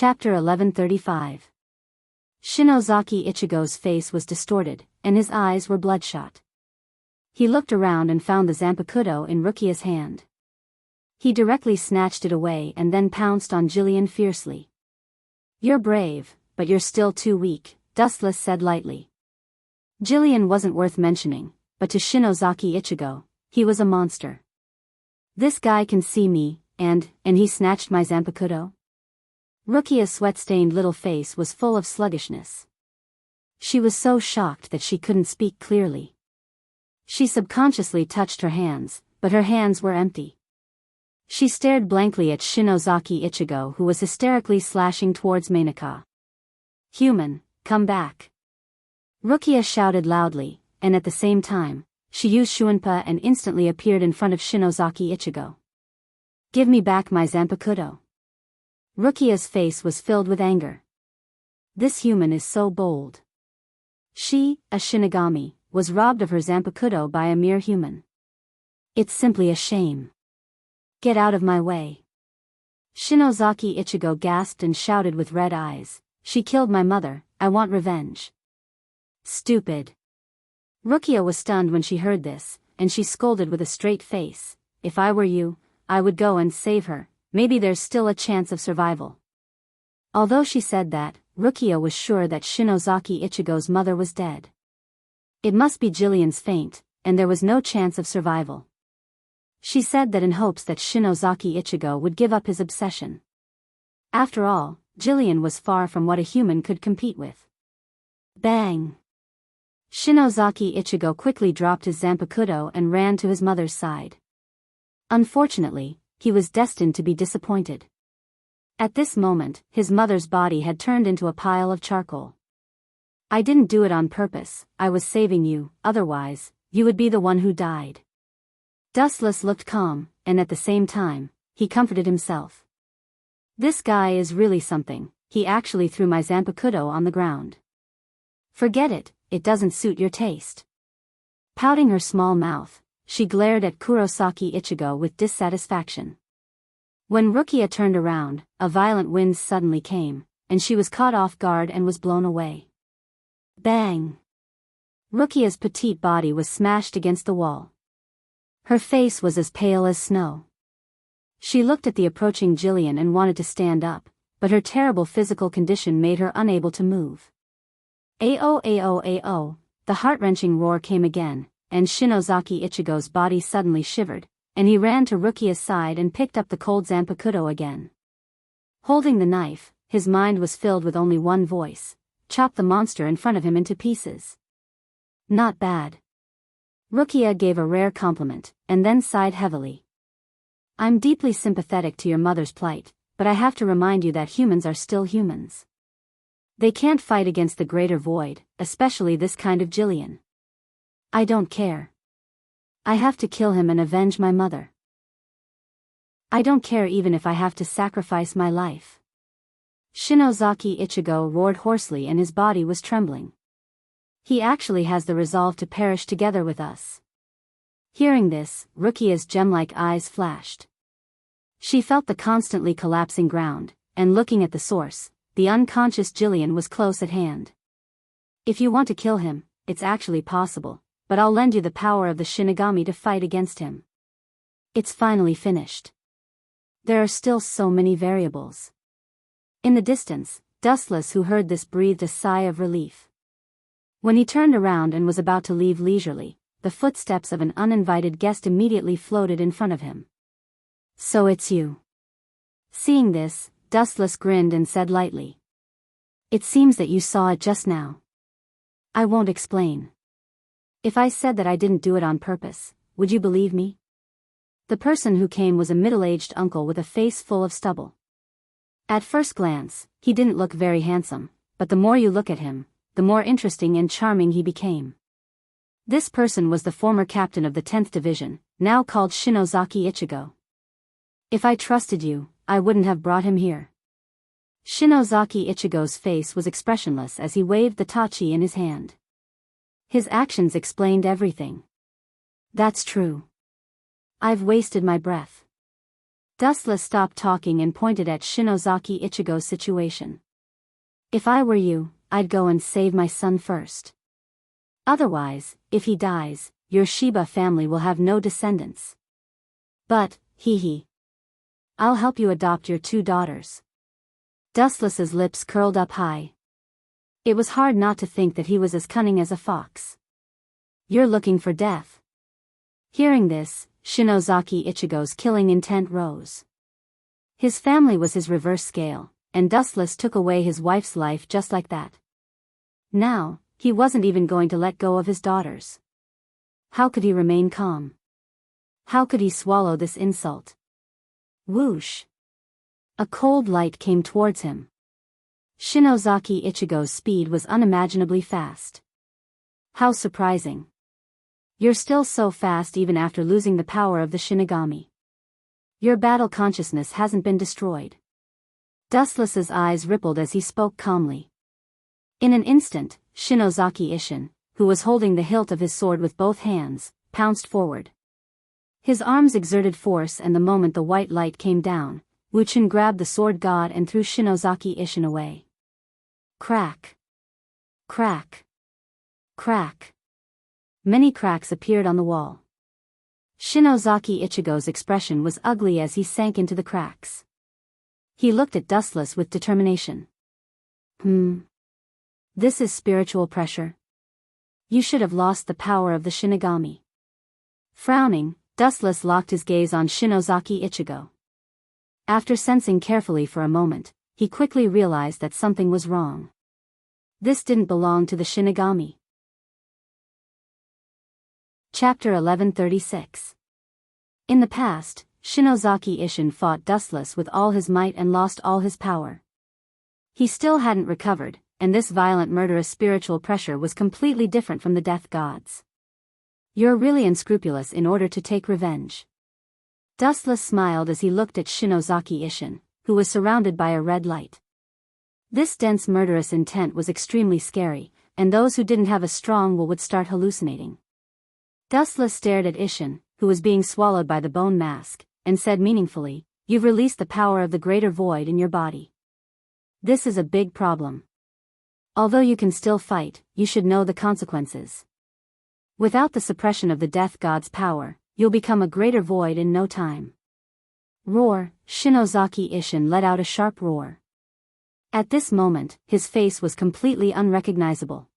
Chapter 1135. Shinozaki Ichigo's face was distorted, and his eyes were bloodshot. He looked around and found the Zanpakuto in Rukia's hand. He directly snatched it away and then pounced on Jillian fiercely. "You're brave, but you're still too weak," Dustless said lightly. Jillian wasn't worth mentioning, but to Shinozaki Ichigo, he was a monster. "This guy can see me, and he snatched my Zanpakuto?" Rukia's sweat-stained little face was full of sluggishness. She was so shocked that she couldn't speak clearly. She subconsciously touched her hands, but her hands were empty. She stared blankly at Shinozaki Ichigo, who was hysterically slashing towards Mainaka. "Human, come back!" Rukia shouted loudly, and at the same time, she used Shuinpa and instantly appeared in front of Shinozaki Ichigo. "Give me back my Zanpakuto." Rukia's face was filled with anger. This human is so bold. She, a Shinigami, was robbed of her Zanpakuto by a mere human. It's simply a shame. "Get out of my way." Shinozaki Ichigo gasped and shouted with red eyes, "She killed my mother, I want revenge." "Stupid." Rukia was stunned when she heard this, and she scolded with a straight face, "If I were you, I would go and save her. Maybe there's still a chance of survival." Although she said that, Rukia was sure that Shinozaki Ichigo's mother was dead. It must be Jillian's faint, and there was no chance of survival. She said that in hopes that Shinozaki Ichigo would give up his obsession. After all, Jillian was far from what a human could compete with. Bang! Shinozaki Ichigo quickly dropped his Zanpakuto and ran to his mother's side. Unfortunately, he was destined to be disappointed. At this moment, his mother's body had turned into a pile of charcoal. "I didn't do it on purpose, I was saving you, otherwise, you would be the one who died." Dustless looked calm, and at the same time, he comforted himself. "This guy is really something, he actually threw my Zanpakuto on the ground." "Forget it, it doesn't suit your taste." Pouting her small mouth, she glared at Kurosaki Ichigo with dissatisfaction. When Rukia turned around, a violent wind suddenly came, and she was caught off guard and was blown away. Bang! Rukia's petite body was smashed against the wall. Her face was as pale as snow. She looked at the approaching Jillian and wanted to stand up, but her terrible physical condition made her unable to move. "Ao ao ao," the heart-wrenching roar came again, and Shinozaki Ichigo's body suddenly shivered, and he ran to Rukia's side and picked up the cold Zanpakuto again. Holding the knife, his mind was filled with only one voice: chop the monster in front of him into pieces. Not bad. Rukia gave a rare compliment, and then sighed heavily. "I'm deeply sympathetic to your mother's plight, but I have to remind you that humans are still humans. They can't fight against the greater void, especially this kind of Jillian. I don't care. I have to kill him and avenge my mother. I don't care even if I have to sacrifice my life." Shinozaki Ichigo roared hoarsely and his body was trembling. "He actually has the resolve to perish together with us." Hearing this, Rukia's gem-like eyes flashed. She felt the constantly collapsing ground, and looking at the source, the unconscious Jillian was close at hand. "If you want to kill him, it's actually possible, but I'll lend you the power of the Shinigami to fight against him. It's finally finished. There are still so many variables." In the distance, Dustless, who heard this, breathed a sigh of relief. When he turned around and was about to leave leisurely, the footsteps of an uninvited guest immediately floated in front of him. "So it's you." Seeing this, Dustless grinned and said lightly, "It seems that you saw it just now." "I won't explain. If I said that I didn't do it on purpose, would you believe me?" The person who came was a middle-aged uncle with a face full of stubble. At first glance, he didn't look very handsome, but the more you look at him, the more interesting and charming he became. This person was the former captain of the 10th Division, now called Shinozaki Ichigo. "If I trusted you, I wouldn't have brought him here." Shinozaki Ichigo's face was expressionless as he waved the tachi in his hand. His actions explained everything. "That's true. I've wasted my breath. Dustless stopped talking and pointed at Shinozaki Ichigo's situation. If I were you, I'd go and save my son first. Otherwise, if he dies, your Shiba family will have no descendants. But, I'll help you adopt your 2 daughters. Dustless's lips curled up high. It was hard not to think that he was as cunning as a fox. You're looking for death. Hearing this, Shinozaki Ichigo's killing intent rose. His family was his reverse scale, and Dustless took away his wife's life just like that. Now, he wasn't even going to let go of his daughters. How could he remain calm? How could he swallow this insult? Whoosh! A cold light came towards him. Shinozaki Ichigo's speed was unimaginably fast. How surprising. You're still so fast even after losing the power of the Shinigami. Your battle consciousness hasn't been destroyed. Dustless's eyes rippled as he spoke calmly. In an instant, Shinozaki Ishin, who was holding the hilt of his sword with both hands, pounced forward. His arms exerted force, and the moment the white light came down, Wuchen grabbed the sword god and threw Shinozaki Ishin away. Crack! Crack! Crack! Many cracks appeared on the wall. Shinozaki Ichigo's expression was ugly as he sank into the cracks. He looked at Dustless with determination. This is spiritual pressure. You should have lost the power of the Shinigami. Frowning, Dustless locked his gaze on Shinozaki Ichigo. After sensing carefully for a moment, he quickly realized that something was wrong. This didn't belong to the Shinigami. Chapter 1136. In the past, Shinozaki Ishin fought Dustless with all his might and lost all his power. He still hadn't recovered, and this violent murderous spiritual pressure was completely different from the death gods. You're really unscrupulous in order to take revenge. Dustless smiled as he looked at Shinozaki Ishin, who was surrounded by a red light. This dense murderous intent was extremely scary, and those who didn't have a strong will would start hallucinating. Dustless stared at Ishin, who was being swallowed by the bone mask, and said meaningfully, "You've released the power of the greater void in your body. This is a big problem. Although you can still fight, you should know the consequences. Without the suppression of the death god's power, you'll become a greater void in no time." Roar! Shinozaki Ishin let out a sharp roar. At this moment, his face was completely unrecognizable.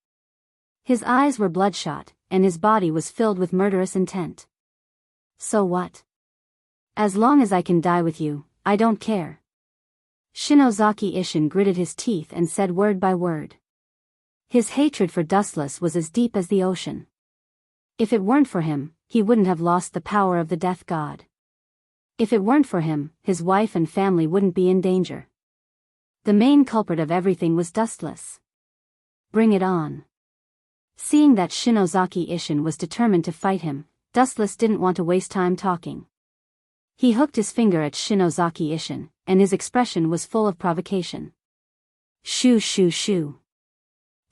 His eyes were bloodshot, and his body was filled with murderous intent. So what? As long as I can die with you, I don't care. Shinozaki Ishin gritted his teeth and said word by word. His hatred for Dustless was as deep as the ocean. If it weren't for him, he wouldn't have lost the power of the death god. If it weren't for him, his wife and family wouldn't be in danger. The main culprit of everything was Dustless. Bring it on. Seeing that Shinozaki Ishin was determined to fight him, Dustless didn't want to waste time talking. He hooked his finger at Shinozaki Ishin, and his expression was full of provocation. Shoo shoo shoo.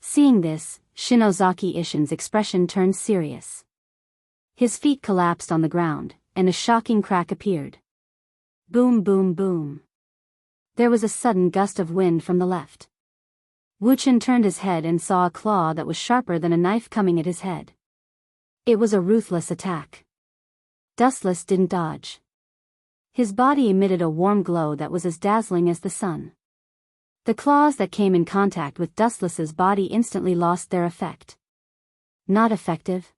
Seeing this, Shinozaki Ishin's expression turned serious. His feet collapsed on the ground, and a shocking crack appeared. Boom boom boom. There was a sudden gust of wind from the left. Wuchen turned his head and saw a claw that was sharper than a knife coming at his head. It was a ruthless attack. Dustless didn't dodge. His body emitted a warm glow that was as dazzling as the sun. The claws that came in contact with Dustless's body instantly lost their effect. Not effective.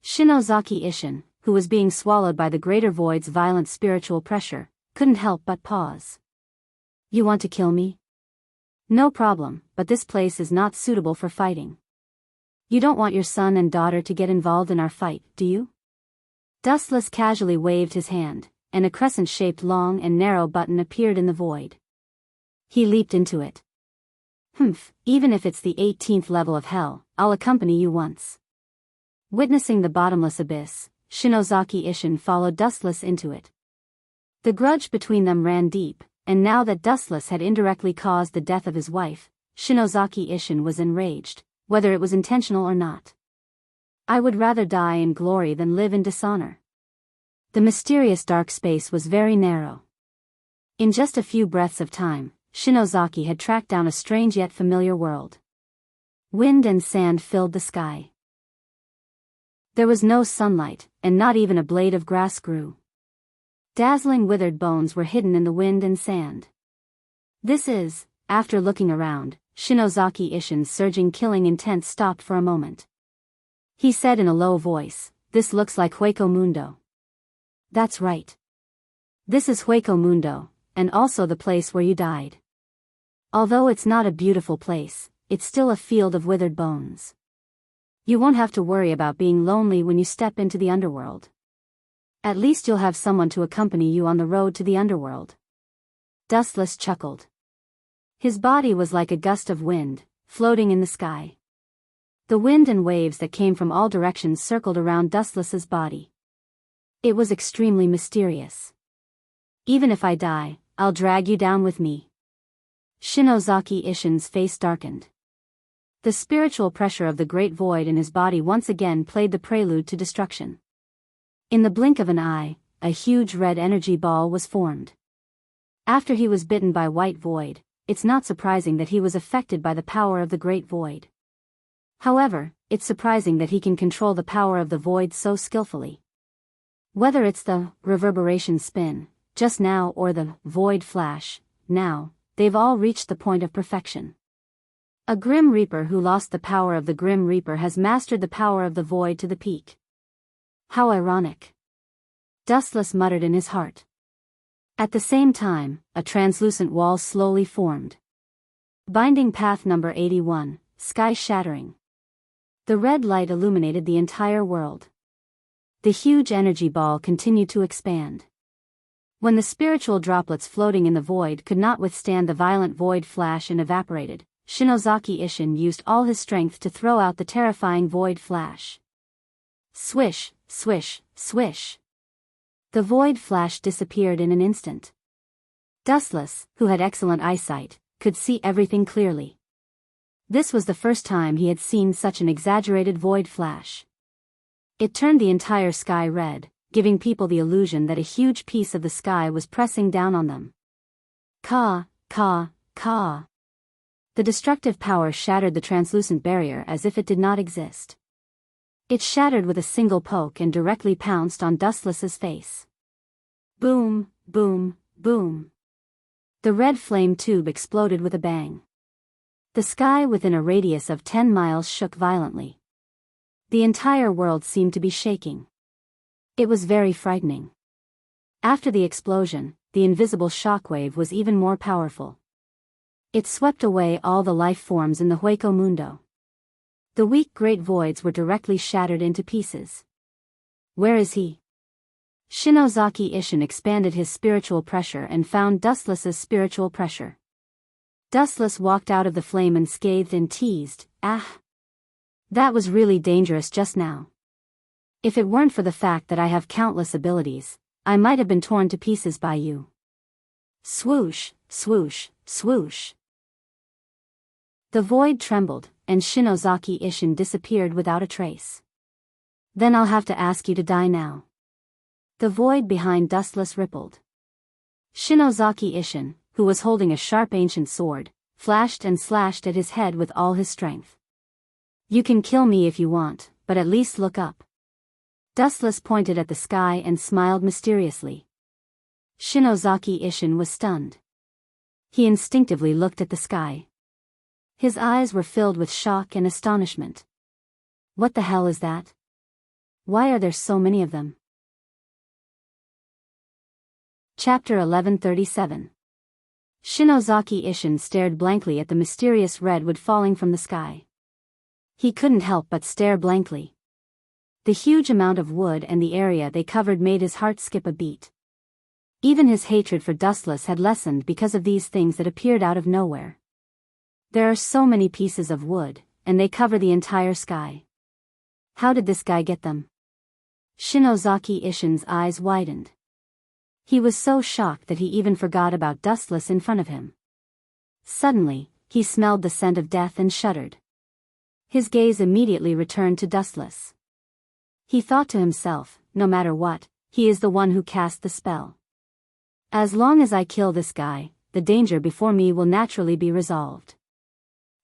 Shinozaki Ishin, who was being swallowed by the greater void's violent spiritual pressure, couldn't help but pause. You want to kill me? No problem, but this place is not suitable for fighting. You don't want your son and daughter to get involved in our fight, do you? Dustless casually waved his hand, and a crescent-shaped long and narrow button appeared in the void. He leaped into it. Even if it's the 18th level of hell, I'll accompany you once. Witnessing the bottomless abyss, Shinozaki Ishin followed Dustless into it. The grudge between them ran deep, and now that Dustless had indirectly caused the death of his wife, Shinozaki Ishin was enraged, whether it was intentional or not. I would rather die in glory than live in dishonor. The mysterious dark space was very narrow. In just a few breaths of time, Shinozaki had tracked down a strange yet familiar world. Wind and sand filled the sky. There was no sunlight, and not even a blade of grass grew. Dazzling withered bones were hidden in the wind and sand. After looking around, Shinozaki Ishin's surging killing intent stopped for a moment. He said in a low voice, "This looks like Hueco Mundo." "That's right. This is Hueco Mundo, and also the place where you died. Although it's not a beautiful place, it's still a field of withered bones. You won't have to worry about being lonely when you step into the underworld. At least you'll have someone to accompany you on the road to the underworld." Dustless chuckled. His body was like a gust of wind, floating in the sky. The wind and waves that came from all directions circled around Dustless's body. It was extremely mysterious. "Even if I die, I'll drag you down with me." Shinozaki Ishin's face darkened. The spiritual pressure of the great void in his body once again played the prelude to destruction. In the blink of an eye, a huge red energy ball was formed. After he was bitten by White Void, it's not surprising that he was affected by the power of the Great Void. However, it's surprising that he can control the power of the void so skillfully. Whether it's the reverberation spin, just now, or the void flash, now, they've all reached the point of perfection. A Grim Reaper who lost the power of the Grim Reaper has mastered the power of the void to the peak. How ironic. Dustless muttered in his heart. At the same time, a translucent wall slowly formed. Binding path number 81, sky shattering. The red light illuminated the entire world. The huge energy ball continued to expand. When the spiritual droplets floating in the void could not withstand the violent void flash and evaporated, Shinozaki Ishin used all his strength to throw out the terrifying void flash. Swish, swish, swish. The void flash disappeared in an instant. Dustless, who had excellent eyesight, could see everything clearly. This was the first time he had seen such an exaggerated void flash. It turned the entire sky red, giving people the illusion that a huge piece of the sky was pressing down on them. Ka, ka, ka. The destructive power shattered the translucent barrier as if it did not exist. It shattered with a single poke and directly pounced on Dustless's face. Boom, boom, boom. The red flame tube exploded with a bang. The sky within a radius of 10 miles shook violently. The entire world seemed to be shaking. It was very frightening. After the explosion, the invisible shockwave was even more powerful. It swept away all the life forms in the Hueco Mundo. The weak great voids were directly shattered into pieces. Where is he? Shinozaki Ishin expanded his spiritual pressure and found Dustless's spiritual pressure. Dustless walked out of the flame unscathed and teased, "Ah! That was really dangerous just now. If it weren't for the fact that I have countless abilities, I might have been torn to pieces by you." Swoosh, swoosh, swoosh. The void trembled, and Shinozaki Ishin disappeared without a trace. "Then I'll have to ask you to die now." The void behind Dustless rippled. Shinozaki Ishin, who was holding a sharp ancient sword, flashed and slashed at his head with all his strength. "You can kill me if you want, but at least look up." Dustless pointed at the sky and smiled mysteriously. Shinozaki Ishin was stunned. He instinctively looked at the sky. His eyes were filled with shock and astonishment. What the hell is that? Why are there so many of them? Chapter 1137. Shinozaki Ishin stared blankly at the mysterious redwood falling from the sky. He couldn't help but stare blankly. The huge amount of wood and the area they covered made his heart skip a beat. Even his hatred for Dustless had lessened because of these things that appeared out of nowhere. There are so many pieces of wood, and they cover the entire sky. How did this guy get them? Shinozaki Ishin's eyes widened. He was so shocked that he even forgot about Dustless in front of him. Suddenly, he smelled the scent of death and shuddered. His gaze immediately returned to Dustless. He thought to himself, no matter what, He is the one who cast the spell. As long as I kill this guy, the danger before me will naturally be resolved.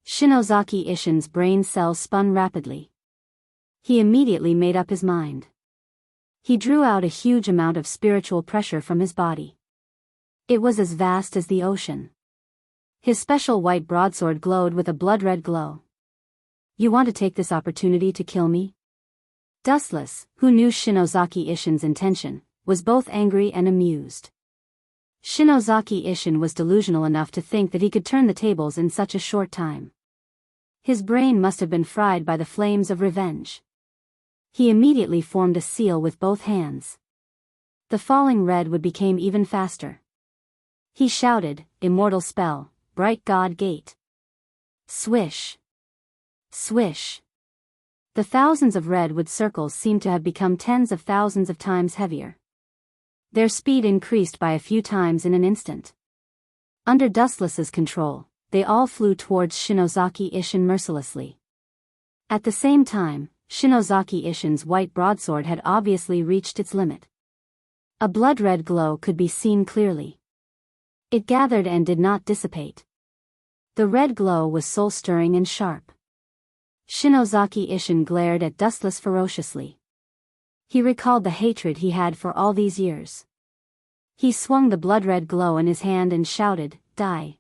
Shinozaki Ishin's brain cells spun rapidly. He immediately made up his mind. He drew out a huge amount of spiritual pressure from his body. It was as vast as the ocean. His special white broadsword glowed with a blood-red glow. You want to take this opportunity to kill me? Dustless, who knew Shinozaki Ishin's intention, was both angry and amused. Shinozaki Ishin was delusional enough to think that he could turn the tables in such a short time. His brain must have been fried by the flames of revenge. He immediately formed a seal with both hands. The falling red wood became even faster. He shouted, "Immortal spell, bright god gate." Swish. Swish. The thousands of redwood circles seemed to have become tens of thousands of times heavier. Their speed increased by a few times in an instant. Under Dustless's control, they all flew towards Shinozaki Ishin mercilessly. At the same time, Shinozaki Ishin's white broadsword had obviously reached its limit. A blood-red glow could be seen clearly. It gathered and did not dissipate. The red glow was soul-stirring and sharp. Shinozaki Ishin glared at Dustless ferociously. He recalled the hatred he had for all these years. He swung the blood-red glow in his hand and shouted, "Die!"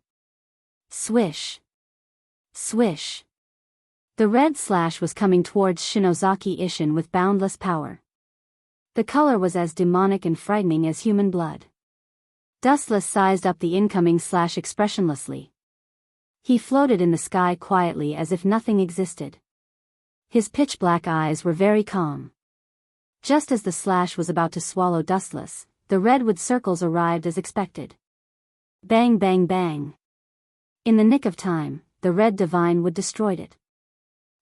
Swish. Swish. The red slash was coming towards Shinozaki Ishin with boundless power. The color was as demonic and frightening as human blood. Dustless sized up the incoming slash expressionlessly. He floated in the sky quietly as if nothing existed. His pitch-black eyes were very calm. Just as the slash was about to swallow Dustless, the redwood circles arrived as expected. Bang bang bang. In the nick of time, the red divine wood destroyed it.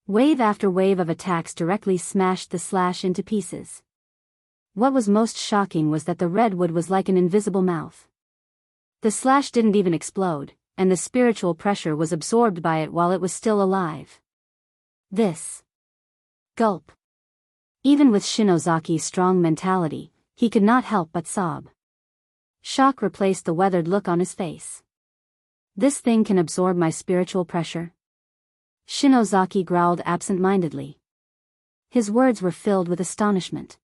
Wave after wave of attacks directly smashed the slash into pieces. What was most shocking was that the redwood was like an invisible mouth. The slash didn't even explode, and the spiritual pressure was absorbed by it while it was still alive. This. Gulp. Even with Shinozaki's strong mentality, he could not help but sob. Shock replaced the weathered look on his face. This thing can absorb my spiritual pressure? Shinozaki growled absent-mindedly. His words were filled with astonishment.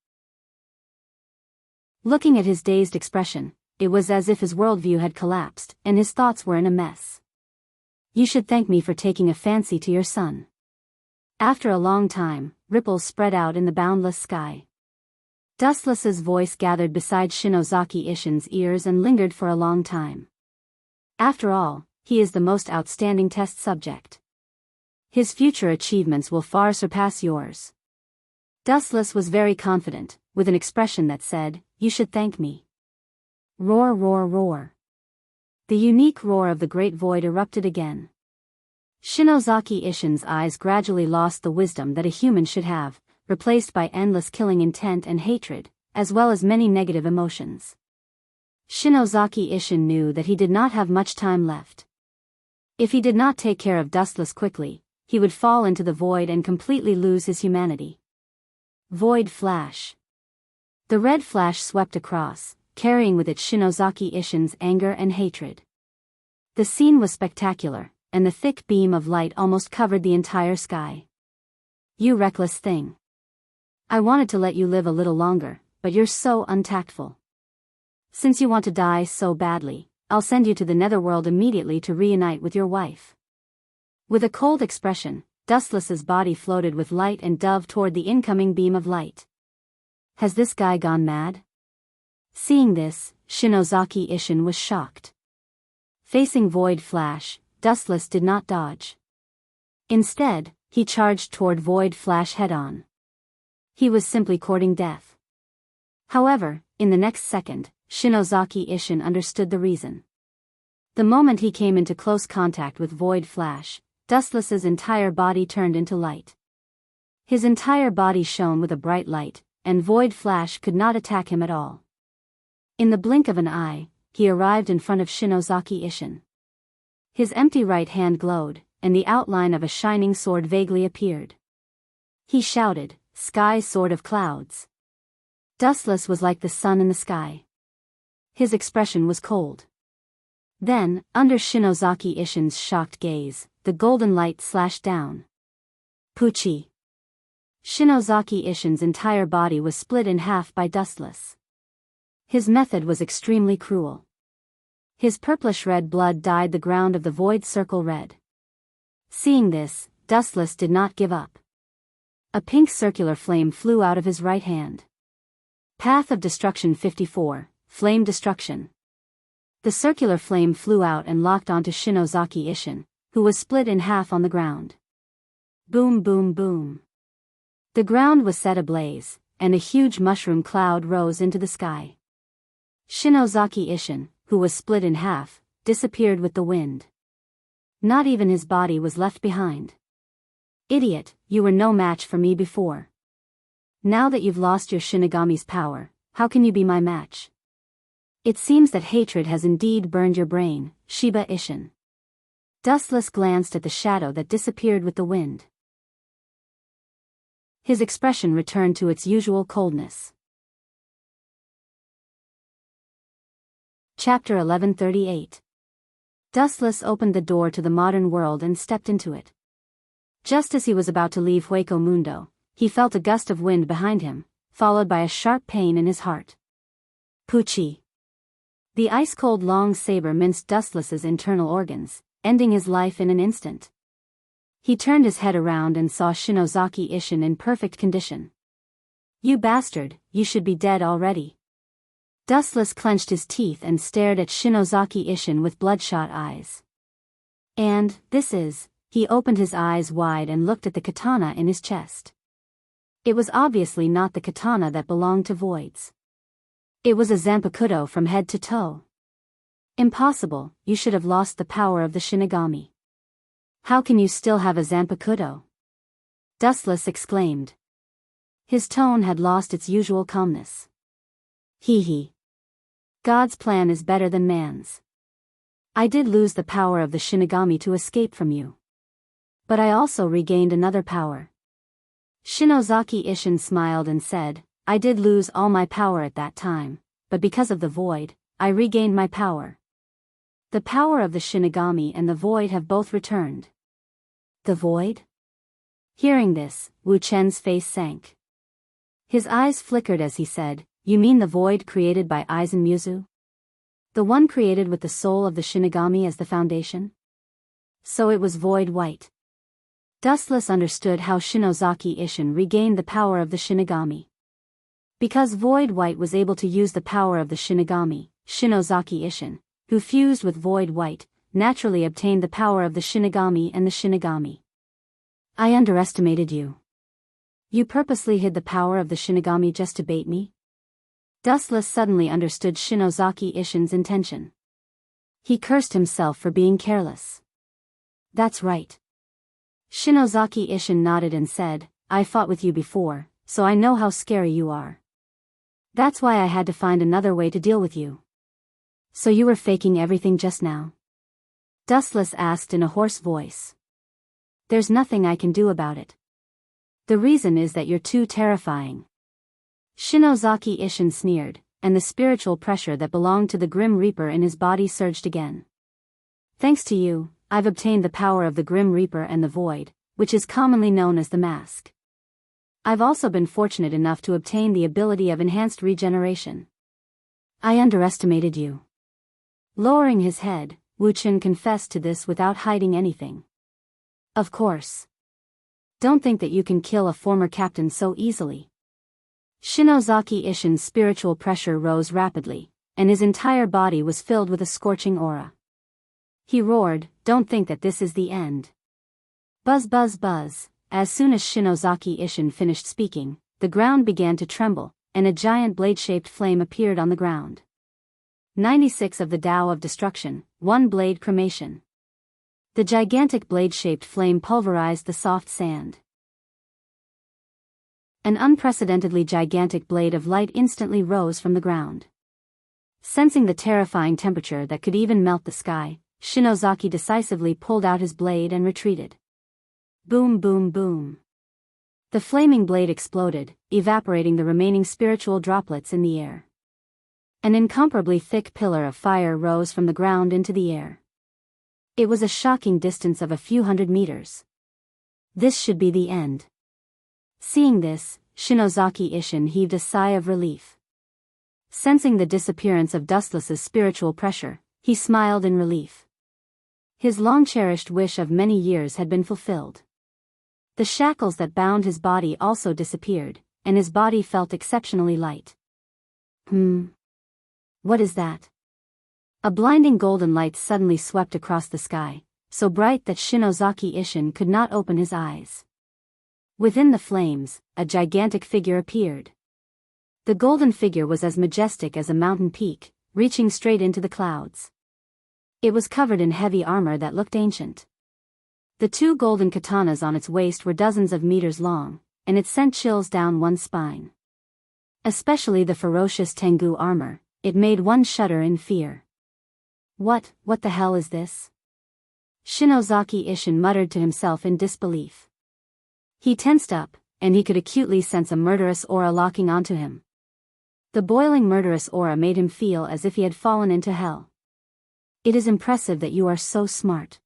Looking at his dazed expression, it was as if his worldview had collapsed, and his thoughts were in a mess. You should thank me for taking a fancy to your son. After a long time, ripples spread out in the boundless sky. Dustless's voice gathered beside Shinozaki Ishin's ears and lingered for a long time. After all, he is the most outstanding test subject. His future achievements will far surpass yours. Dustless was very confident, with an expression that said, "You should thank me." Roar, roar, roar. The unique roar of the great void erupted again. Shinozaki Ishin's eyes gradually lost the wisdom that a human should have, replaced by endless killing intent and hatred, as well as many negative emotions. Shinozaki Ishin knew that he did not have much time left. If he did not take care of Dustless quickly, he would fall into the void and completely lose his humanity. Void flash. The red flash swept across, carrying with it Shinozaki Ishin's anger and hatred. The scene was spectacular, and the thick beam of light almost covered the entire sky. You reckless thing. I wanted to let you live a little longer, but you're so untactful. Since you want to die so badly, I'll send you to the netherworld immediately to reunite with your wife. With a cold expression, Dustless's body floated with light and dove toward the incoming beam of light. Has this guy gone mad? Seeing this, Shinozaki Ishin was shocked. Facing Void Flash, Dustless did not dodge. Instead, he charged toward Void Flash head-on. He was simply courting death. However, in the next second, Shinozaki Ishin understood the reason. The moment he came into close contact with Void Flash, Dustless's entire body turned into light. His entire body shone with a bright light, and Void Flash could not attack him at all. In the blink of an eye, he arrived in front of Shinozaki Ishin. His empty right hand glowed, and the outline of a shining sword vaguely appeared. He shouted, "Sky Sword of Clouds." Dustless was like the sun in the sky. His expression was cold. Then, under Shinozaki Ishin's shocked gaze, the golden light slashed down. Pucci. Shinozaki Ishin's entire body was split in half by Dustless. His method was extremely cruel. His purplish-red blood dyed the ground of the void circle red. Seeing this, Dustless did not give up. A pink circular flame flew out of his right hand. Path of Destruction 54, Flame Destruction. The circular flame flew out and locked onto Shinozaki Ishin, who was split in half on the ground. Boom boom boom. The ground was set ablaze, and a huge mushroom cloud rose into the sky. Shinozaki Ishin, who was split in half, disappeared with the wind. Not even his body was left behind. Idiot, you were no match for me before. Now that you've lost your Shinigami's power, how can you be my match? It seems that hatred has indeed burned your brain, Shiba Ishin. Dustless glanced at the shadow that disappeared with the wind. His expression returned to its usual coldness. Chapter 1138. Dustless opened the door to the modern world and stepped into it. Just as he was about to leave Hueco Mundo, he felt a gust of wind behind him, followed by a sharp pain in his heart. Pucci. The ice-cold long saber minced Dustless's internal organs, ending his life in an instant. He turned his head around and saw Shinozaki Ishin in perfect condition. You bastard, you should be dead already. Dustless clenched his teeth and stared at Shinozaki Ishin with bloodshot eyes. And, this is, he opened his eyes wide and looked at the katana in his chest. It was obviously not the katana that belonged to Voids. It was a Zanpakuto from head to toe. Impossible, you should have lost the power of the Shinigami. How can you still have a Zanpakuto? Dustless exclaimed. His tone had lost its usual calmness. Hee hee. God's plan is better than man's. I did lose the power of the Shinigami to escape from you. But I also regained another power. Shinozaki Ishin smiled and said, I did lose all my power at that time, but because of the void, I regained my power. The power of the Shinigami and the void have both returned. The void? Hearing this, Wu Chen's face sank. His eyes flickered as he said, You mean the void created by Aizen Muzu? The one created with the soul of the Shinigami as the foundation? So it was void white. Dustless understood how Shinozaki Ishin regained the power of the Shinigami. Because Void White was able to use the power of the Shinigami, Shinozaki Ishin, who fused with Void White, naturally obtained the power of the Shinigami and the Shinigami. I underestimated you. You purposely hid the power of the Shinigami just to bait me? Dustless suddenly understood Shinozaki Ishin's intention. He cursed himself for being careless. That's right. Shinozaki Ishin nodded and said, I fought with you before, so I know how scary you are. That's why I had to find another way to deal with you. So you were faking everything just now? Dustless asked in a hoarse voice. There's nothing I can do about it. The reason is that you're too terrifying. Shinozaki Ishin sneered, and the spiritual pressure that belonged to the Grim Reaper in his body surged again. Thanks to you, I've obtained the power of the Grim Reaper and the Void, which is commonly known as the Mask. I've also been fortunate enough to obtain the ability of enhanced regeneration. I underestimated you. Lowering his head, Wu Chen confessed to this without hiding anything. Of course. Don't think that you can kill a former captain so easily. Shinozaki Ishin's spiritual pressure rose rapidly, and his entire body was filled with a scorching aura. He roared, Don't think that this is the end. Buzz buzz buzz. As soon as Shinozaki Ishin finished speaking, the ground began to tremble, and a giant blade-shaped flame appeared on the ground. 96 of the Tao of Destruction, 1 blade cremation. The gigantic blade-shaped flame pulverized the soft sand. An unprecedentedly gigantic blade of light instantly rose from the ground. Sensing the terrifying temperature that could even melt the sky, Shinozaki decisively pulled out his blade and retreated. Boom boom boom. The flaming blade exploded, evaporating the remaining spiritual droplets in the air. An incomparably thick pillar of fire rose from the ground into the air. It was a shocking distance of a few hundred meters. This should be the end. Seeing this, Shinozaki Ishin heaved a sigh of relief. Sensing the disappearance of Dustless's spiritual pressure, he smiled in relief. His long-cherished wish of many years had been fulfilled. The shackles that bound his body also disappeared, and his body felt exceptionally light. What is that? A blinding golden light suddenly swept across the sky, so bright that Shinozaki Ishin could not open his eyes. Within the flames, a gigantic figure appeared. The golden figure was as majestic as a mountain peak, reaching straight into the clouds. It was covered in heavy armor that looked ancient. The two golden katanas on its waist were dozens of meters long, and it sent chills down one's spine. Especially the ferocious Tengu armor, it made one shudder in fear. What the hell is this? Shinozaki Ishin muttered to himself in disbelief. He tensed up, and he could acutely sense a murderous aura locking onto him. The boiling murderous aura made him feel as if he had fallen into hell. It is impressive that you are so smart.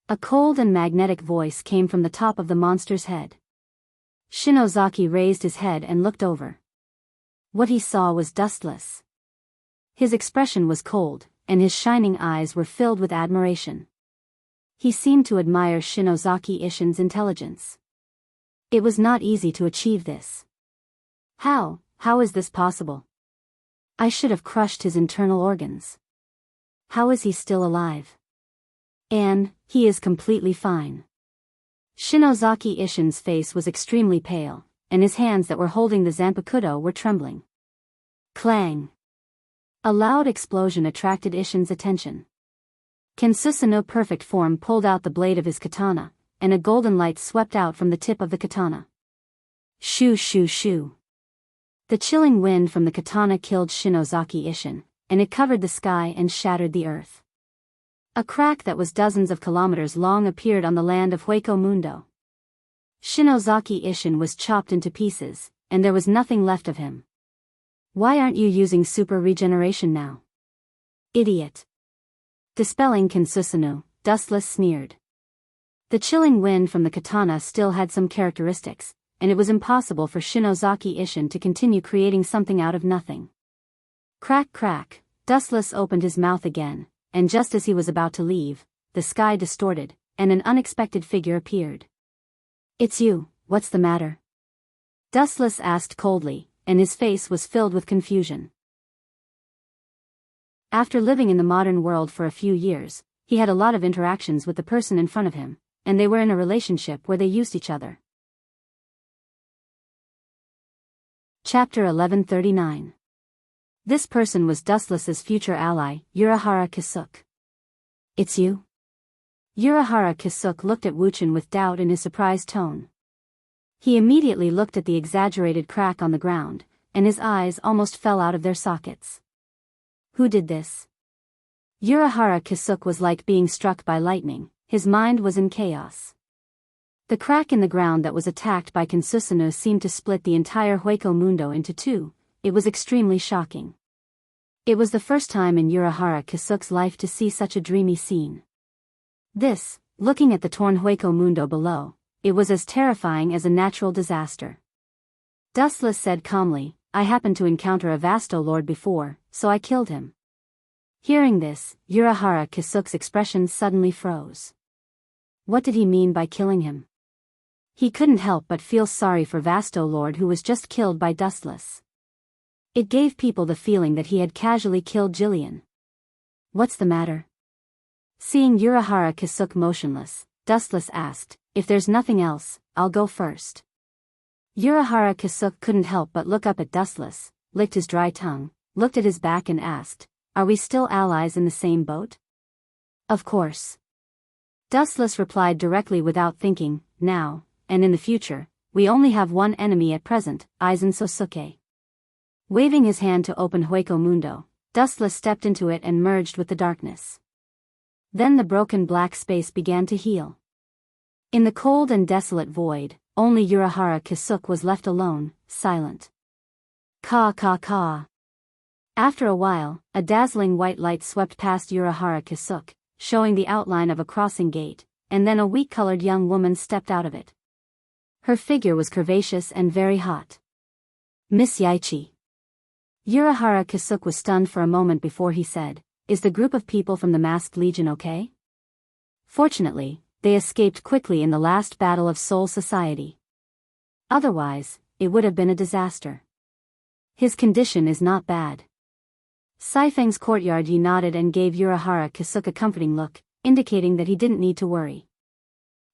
A cold and magnetic voice came from the top of the monster's head. Shinozaki raised his head and looked over. What he saw was Dustless. His expression was cold, and his shining eyes were filled with admiration. He seemed to admire Shinozaki Ishin's intelligence. It was not easy to achieve this. How is this possible? I should have crushed his internal organs. How is he still alive? And he is completely fine. Shinozaki Ishin's face was extremely pale, and his hands that were holding the zanpakuto were trembling. Clang! A loud explosion attracted Ishin's attention. Kensusuno perfect form pulled out the blade of his katana, and a golden light swept out from the tip of the katana. Shoo shoo shoo. The chilling wind from the katana killed Shinozaki Ishin, and it covered the sky and shattered the earth. A crack that was dozens of kilometers long appeared on the land of Hueco Mundo. Shinozaki Ishin was chopped into pieces, and there was nothing left of him. Why aren't you using super regeneration now? Idiot. Dispelling Kensusuno, Dustless sneered. The chilling wind from the katana still had some characteristics, and it was impossible for Shinozaki Ishin to continue creating something out of nothing. Crack crack, Dustless opened his mouth again, and just as he was about to leave, the sky distorted, and an unexpected figure appeared. It's you, what's the matter? Dustless asked coldly, and his face was filled with confusion. After living in the modern world for a few years, he had a lot of interactions with the person in front of him, and they were in a relationship where they used each other. Chapter 1139. This person was Dustless's future ally, Urahara Kisuk. It's you? Urahara Kisuk looked at Wuchen with doubt in his surprised tone. He immediately looked at the exaggerated crack on the ground, and his eyes almost fell out of their sockets. Who did this? Urahara Kisuk was like being struck by lightning, his mind was in chaos. The crack in the ground that was attacked by Kensusuno seemed to split the entire Hueco Mundo into two. It was extremely shocking. It was the first time in Urahara Kisuk's life to see such a dreamy scene. This, looking at the torn Hueco Mundo below, it was as terrifying as a natural disaster. Dustless said calmly, I happened to encounter a Vasto Lord before, so I killed him. Hearing this, Urahara Kisuk's expression suddenly froze. What did he mean by killing him? He couldn't help but feel sorry for Vasto Lord who was just killed by Dustless. It gave people the feeling that he had casually killed Jillian. What's the matter? Seeing Urahara Kisuk motionless, Dustless asked, if there's nothing else, I'll go first. Urahara Kisuk couldn't help but look up at Dustless, licked his dry tongue, looked at his back and asked, are we still allies in the same boat? Of course. Dustless replied directly without thinking, now, and in the future, we only have one enemy at present, Aizen Sosuke. Waving his hand to open Hueco Mundo, Dustless stepped into it and merged with the darkness. Then the broken black space began to heal. In the cold and desolate void, only Urahara Kisuke was left alone, silent. Ka ka ka. After a while, a dazzling white light swept past Urahara Kisuke, showing the outline of a crossing gate, and then a wheat-colored young woman stepped out of it. Her figure was curvaceous and very hot. Miss Yaichi. Urahara Kisuke was stunned for a moment before he said, "Is the group of people from the Masked Legion okay?" Fortunately, they escaped quickly in the last battle of Soul Society. Otherwise, it would have been a disaster. His condition is not bad. Saifeng's courtyard nodded and gave Urahara Kisuke a comforting look, indicating that he didn't need to worry.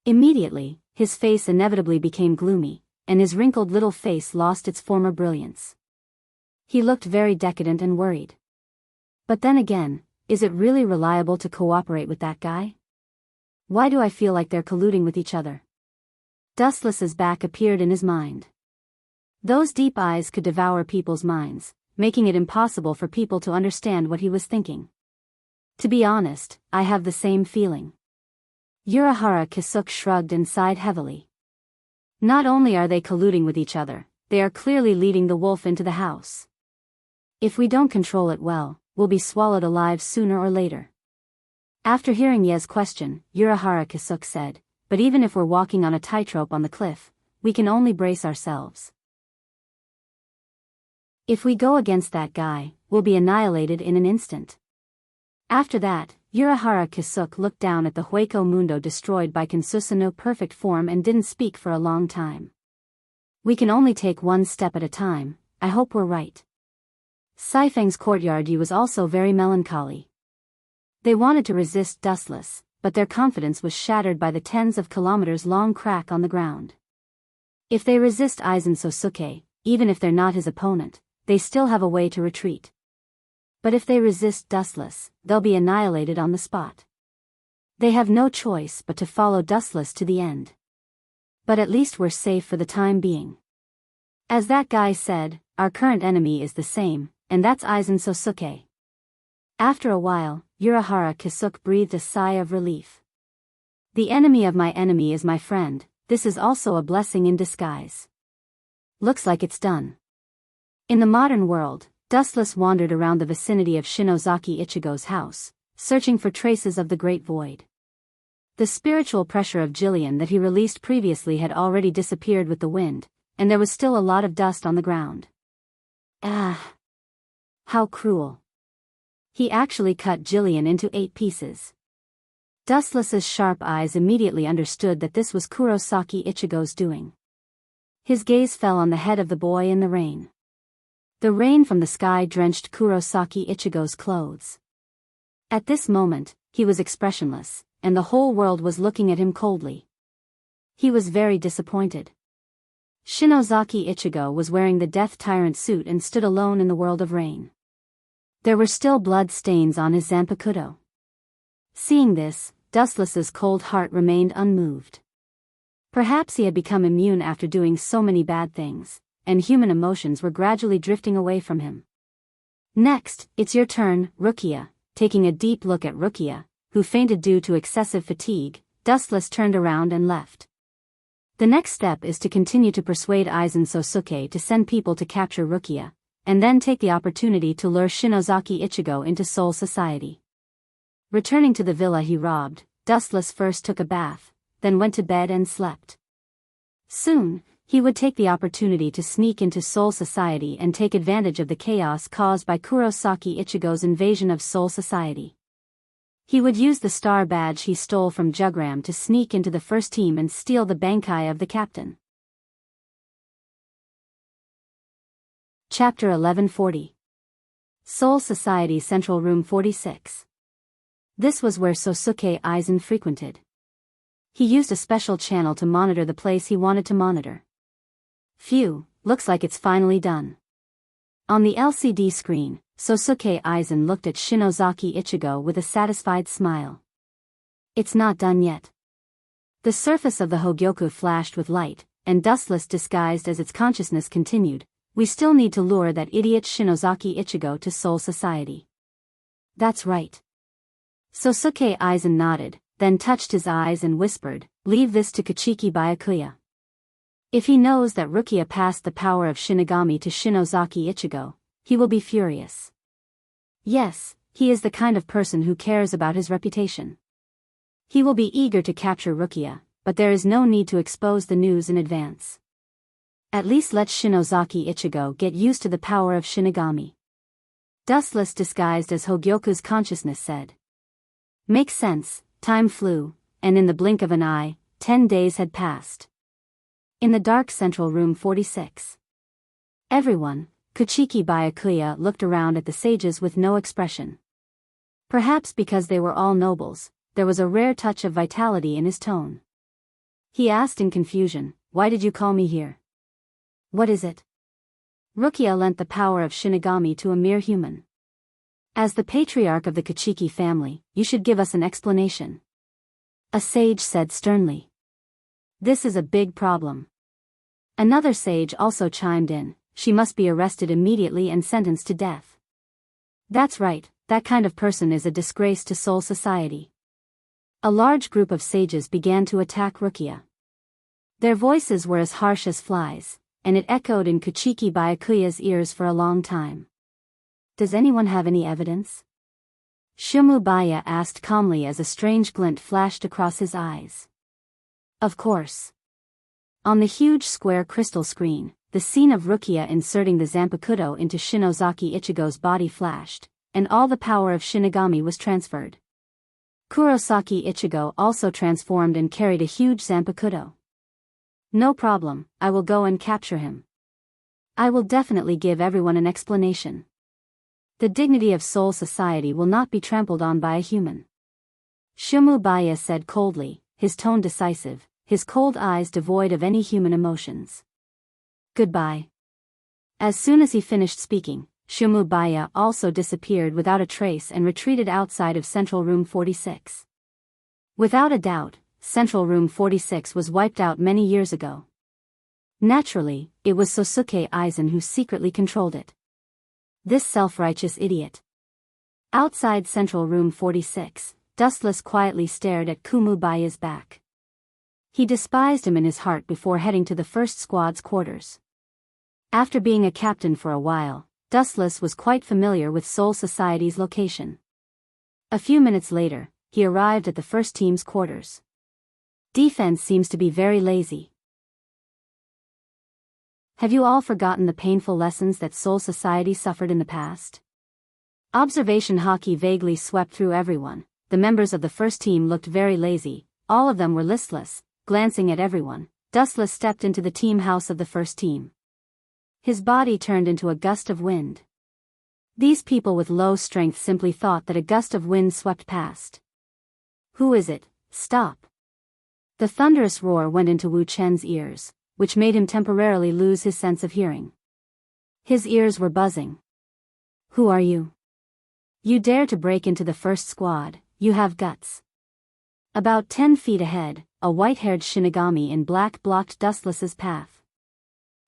Immediately, his face inevitably became gloomy, and his wrinkled little face lost its former brilliance. He looked very decadent and worried. But then again, is it really reliable to cooperate with that guy? Why do I feel like they're colluding with each other? Dustless's back appeared in his mind. Those deep eyes could devour people's minds, making it impossible for people to understand what he was thinking. To be honest, I have the same feeling. Urahara Kisuke shrugged and sighed heavily. Not only are they colluding with each other, they are clearly leading the wolf into the house. If we don't control it well, we'll be swallowed alive sooner or later. After hearing Ye's question, Urahara Kisuke said, "But even if we're walking on a tightrope on the cliff, we can only brace ourselves. If we go against that guy, we'll be annihilated in an instant." After that, Urahara Kisuke looked down at the Hueco Mundo destroyed by Kinsusanno perfect form and didn't speak for a long time. "We can only take one step at a time, I hope we're right." Saifeng's courtyard was also very melancholy. They wanted to resist Dustless, but their confidence was shattered by the tens of kilometers long crack on the ground. If they resist Aizen Sosuke, even if they're not his opponent, they still have a way to retreat. But if they resist Dustless, they'll be annihilated on the spot. They have no choice but to follow Dustless to the end. But at least we're safe for the time being. As that guy said, our current enemy is the same, and that's Aizen Sosuke. After a while, Urahara Kisuke breathed a sigh of relief. The enemy of my enemy is my friend, this is also a blessing in disguise. Looks like it's done. In the modern world, Dustless wandered around the vicinity of Shinozaki Ichigo's house, searching for traces of the Great Void. The spiritual pressure of Jillian that he released previously had already disappeared with the wind, and there was still a lot of dust on the ground. Ah! How cruel. He actually cut Jillian into 8 pieces. Dustless's sharp eyes immediately understood that this was Kurosaki Ichigo's doing. His gaze fell on the head of the boy in the rain. The rain from the sky drenched Kurosaki Ichigo's clothes. At this moment, he was expressionless, and the whole world was looking at him coldly. He was very disappointed. Shinozaki Ichigo was wearing the Death Tyrant suit and stood alone in the world of rain. There were still blood stains on his zanpakuto. Seeing this, Dustless's cold heart remained unmoved. Perhaps he had become immune after doing so many bad things, and human emotions were gradually drifting away from him. "Next, it's your turn, Rukia." Taking a deep look at Rukia, who fainted due to excessive fatigue, Dustless turned around and left. The next step is to continue to persuade Aizen Sosuke to send people to capture Rukia, and then take the opportunity to lure Shinozaki Ichigo into Soul Society. Returning to the villa he robbed, Dustless first took a bath, then went to bed and slept. Soon, he would take the opportunity to sneak into Soul Society and take advantage of the chaos caused by Kurosaki Ichigo's invasion of Soul Society. He would use the star badge he stole from Jugram to sneak into the first team and steal the Bankai of the captain. Chapter 1140. Soul Society Central Room 46. This was where Sosuke Aizen frequented. He used a special channel to monitor the place he wanted to monitor. Phew, looks like it's finally done. On the LCD screen, Sosuke Aizen looked at Shinozaki Ichigo with a satisfied smile. It's not done yet. The surface of the Hogyoku flashed with light, and Dustless disguised as its consciousness continued. We still need to lure that idiot Shinozaki Ichigo to Soul Society. That's right. Sosuke Aizen nodded, then touched his eyes and whispered, "Leave this to Kachiki Byakuya." If he knows that Rukia passed the power of Shinigami to Shinozaki Ichigo, he will be furious. Yes, he is the kind of person who cares about his reputation. He will be eager to capture Rukia, but there is no need to expose the news in advance. At least let Shinozaki Ichigo get used to the power of Shinigami. Dustless disguised as Hogyoku's consciousness said. Makes sense, time flew, and in the blink of an eye, 10 days had passed. In the dark central room 46. Everyone, Kuchiki Byakuya looked around at the sages with no expression. Perhaps because they were all nobles, there was a rare touch of vitality in his tone. He asked in confusion, "Why did you call me here? What is it?" Rukia lent the power of Shinigami to a mere human. As the patriarch of the Kuchiki family, you should give us an explanation. A sage said sternly. This is a big problem. Another sage also chimed in, she must be arrested immediately and sentenced to death. That's right, that kind of person is a disgrace to Soul Society. A large group of sages began to attack Rukia. Their voices were as harsh as flies, and it echoed in Kuchiki Byakuya's ears for a long time. Does anyone have any evidence? Shumubaya asked calmly as a strange glint flashed across his eyes. Of course. On the huge square crystal screen, the scene of Rukia inserting the Zanpakuto into Shinozaki Ichigo's body flashed, and all the power of Shinigami was transferred. Kurosaki Ichigo also transformed and carried a huge Zanpakuto. No problem, I will go and capture him. I will definitely give everyone an explanation. The dignity of Soul Society will not be trampled on by a human. Shumubaya said coldly, his tone decisive, his cold eyes devoid of any human emotions. Goodbye. As soon as he finished speaking, Shumubaya also disappeared without a trace and retreated outside of Central Room 46. Without a doubt, Central Room 46 was wiped out many years ago. Naturally, it was Sosuke Aizen who secretly controlled it. This self-righteous idiot. Outside Central Room 46, Dustless quietly stared at Kumubaya's back. He despised him in his heart before heading to the first squad's quarters. After being a captain for a while, Dustless was quite familiar with Soul Society's location. A few minutes later, he arrived at the first team's quarters. Defense seems to be very lazy. Have you all forgotten the painful lessons that Soul Society suffered in the past? Observation hockey vaguely swept through everyone. The members of the first team looked very lazy, all of them were listless, glancing at everyone. Dustless stepped into the team house of the first team. His body turned into a gust of wind. These people with low strength simply thought that a gust of wind swept past. Who is it? Stop. The thunderous roar went into Wu Chen's ears, which made him temporarily lose his sense of hearing. His ears were buzzing. Who are you? You dare to break into the first squad, you have guts. About 10 feet ahead, a white-haired Shinigami in black blocked Dustless's path.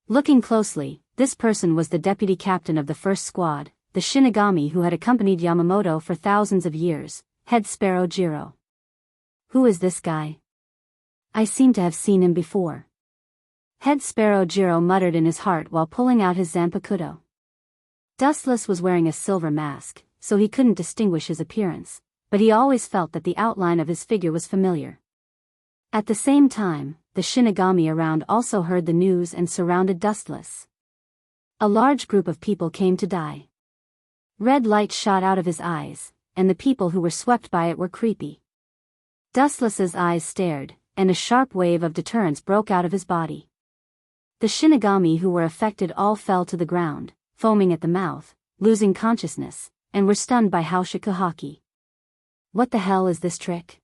Looking closely, this person was the deputy captain of the first squad, the Shinigami who had accompanied Yamamoto for thousands of years, Head Sparrow Jiro. Who is this guy? I seem to have seen him before. Head Sparrow Jiro muttered in his heart while pulling out his Zanpakuto. Dustless was wearing a silver mask, so he couldn't distinguish his appearance, but he always felt that the outline of his figure was familiar. At the same time, the Shinigami around also heard the news and surrounded Dustless. A large group of people came to die. Red light shot out of his eyes, and the people who were swept by it were creepy. Dustless's eyes stared, and a sharp wave of deterrence broke out of his body. The Shinigami who were affected all fell to the ground, foaming at the mouth, losing consciousness, and were stunned by Haoshiku Haki. What the hell is this trick?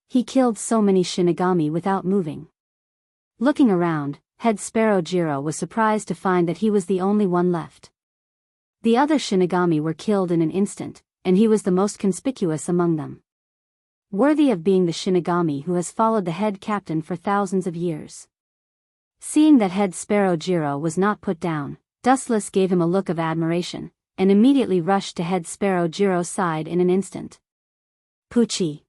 He killed so many Shinigami without moving. Looking around, Head Sparrow Jiro was surprised to find that he was the only one left. The other Shinigami were killed in an instant, and he was the most conspicuous among them. Worthy of being the Shinigami who has followed the head captain for thousands of years. Seeing that Head Sparrow Jiro was not put down, Dustless gave him a look of admiration, and immediately rushed to Head Sparrow Jiro's side in an instant. Pucci.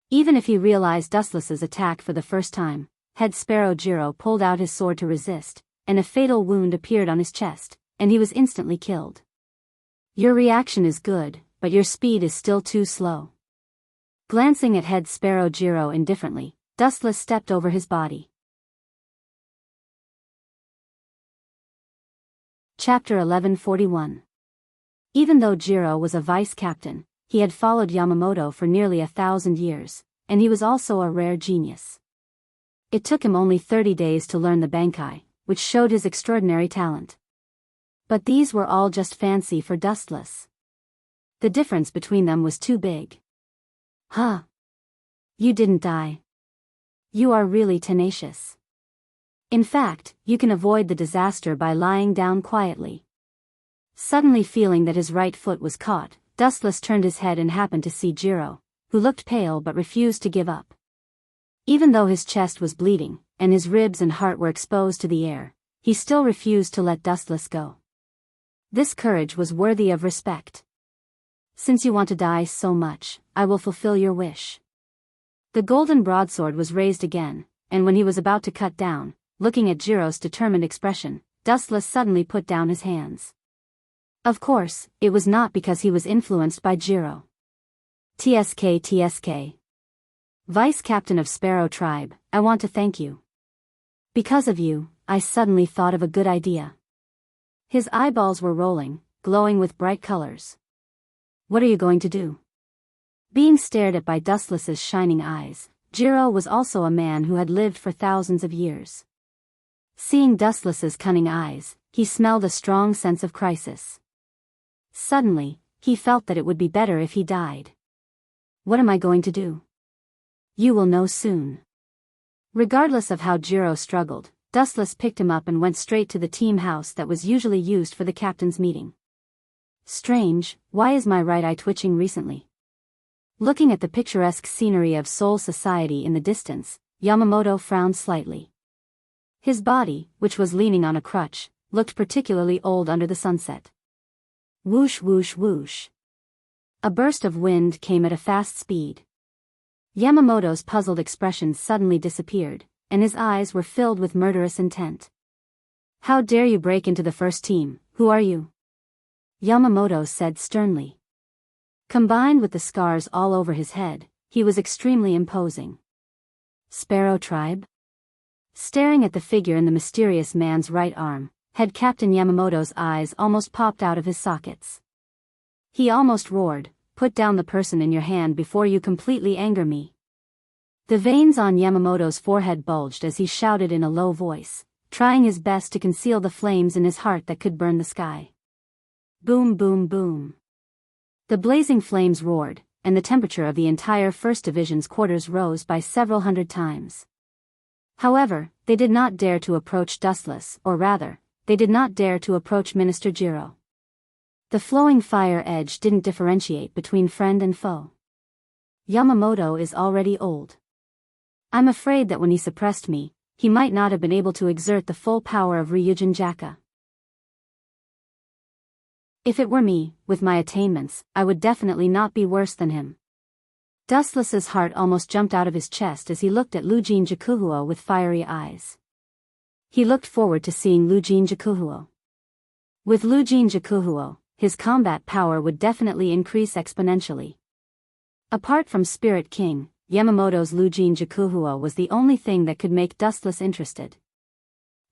Even if he realized Dustless's attack for the first time, Head Sparrow Jiro pulled out his sword to resist, and a fatal wound appeared on his chest, and he was instantly killed. Your reaction is good, but your speed is still too slow. Glancing at Head Sparrow Jiro indifferently, Dustless stepped over his body. Chapter 1141. Even though Jiro was a vice-captain, he had followed Yamamoto for nearly 1,000 years, and he was also a rare genius. It took him only 30 days to learn the Bankai, which showed his extraordinary talent. But these were all just fancy for Dustless. The difference between them was too big. Huh? You didn't die. You are really tenacious. In fact, you can avoid the disaster by lying down quietly. Suddenly feeling that his right foot was caught, Dustless turned his head and happened to see Jiro, who looked pale but refused to give up. Even though his chest was bleeding, and his ribs and heart were exposed to the air, he still refused to let Dustless go. This courage was worthy of respect. Since you want to die so much, I will fulfill your wish. The golden broadsword was raised again, and when he was about to cut down, looking at Jiro's determined expression, Dustless suddenly put down his hands. Of course, it was not because he was influenced by Jiro. TSK. Vice Captain of Sparrow Tribe, I want to thank you. Because of you, I suddenly thought of a good idea. His eyeballs were rolling, glowing with bright colors. What are you going to do? Being stared at by Dustless's shining eyes, Jiro was also a man who had lived for thousands of years. Seeing Dustless's cunning eyes, he smelled a strong sense of crisis. Suddenly, he felt that it would be better if he died. What am I going to do? You will know soon. Regardless of how Jiro struggled, Dustless picked him up and went straight to the team house that was usually used for the captain's meeting. Strange, why is my right eye twitching recently? Looking at the picturesque scenery of Soul Society in the distance, Yamamoto frowned slightly. His body, which was leaning on a crutch, looked particularly old under the sunset. Whoosh whoosh whoosh. A burst of wind came at a fast speed. Yamamoto's puzzled expression suddenly disappeared, and his eyes were filled with murderous intent. How dare you break into the first team, who are you? Yamamoto said sternly. Combined with the scars all over his head, he was extremely imposing. Sparrow Tribe? Staring at the figure in the mysterious man's right arm, Head Captain Yamamoto's eyes almost popped out of his sockets. He almost roared, "Put down the person in your hand before you completely anger me." The veins on Yamamoto's forehead bulged as he shouted in a low voice, trying his best to conceal the flames in his heart that could burn the sky. Boom boom boom. The blazing flames roared, and the temperature of the entire 1st Division's quarters rose by several hundred times. However, they did not dare to approach Dustless, or rather, they did not dare to approach Minister Jiro. The flowing fire edge didn't differentiate between friend and foe. Yamamoto is already old. I'm afraid that when he suppressed me, he might not have been able to exert the full power of Ryujin Jaka. If it were me, with my attainments, I would definitely not be worse than him. Dustless's heart almost jumped out of his chest as he looked at Ryujin Jakuhuo with fiery eyes. He looked forward to seeing Ryujin Jakuhuo. With Ryujin Jakuhuo, his combat power would definitely increase exponentially. Apart from Spirit King, Yamamoto's Ryujin Jakuhuo was the only thing that could make Dustless interested.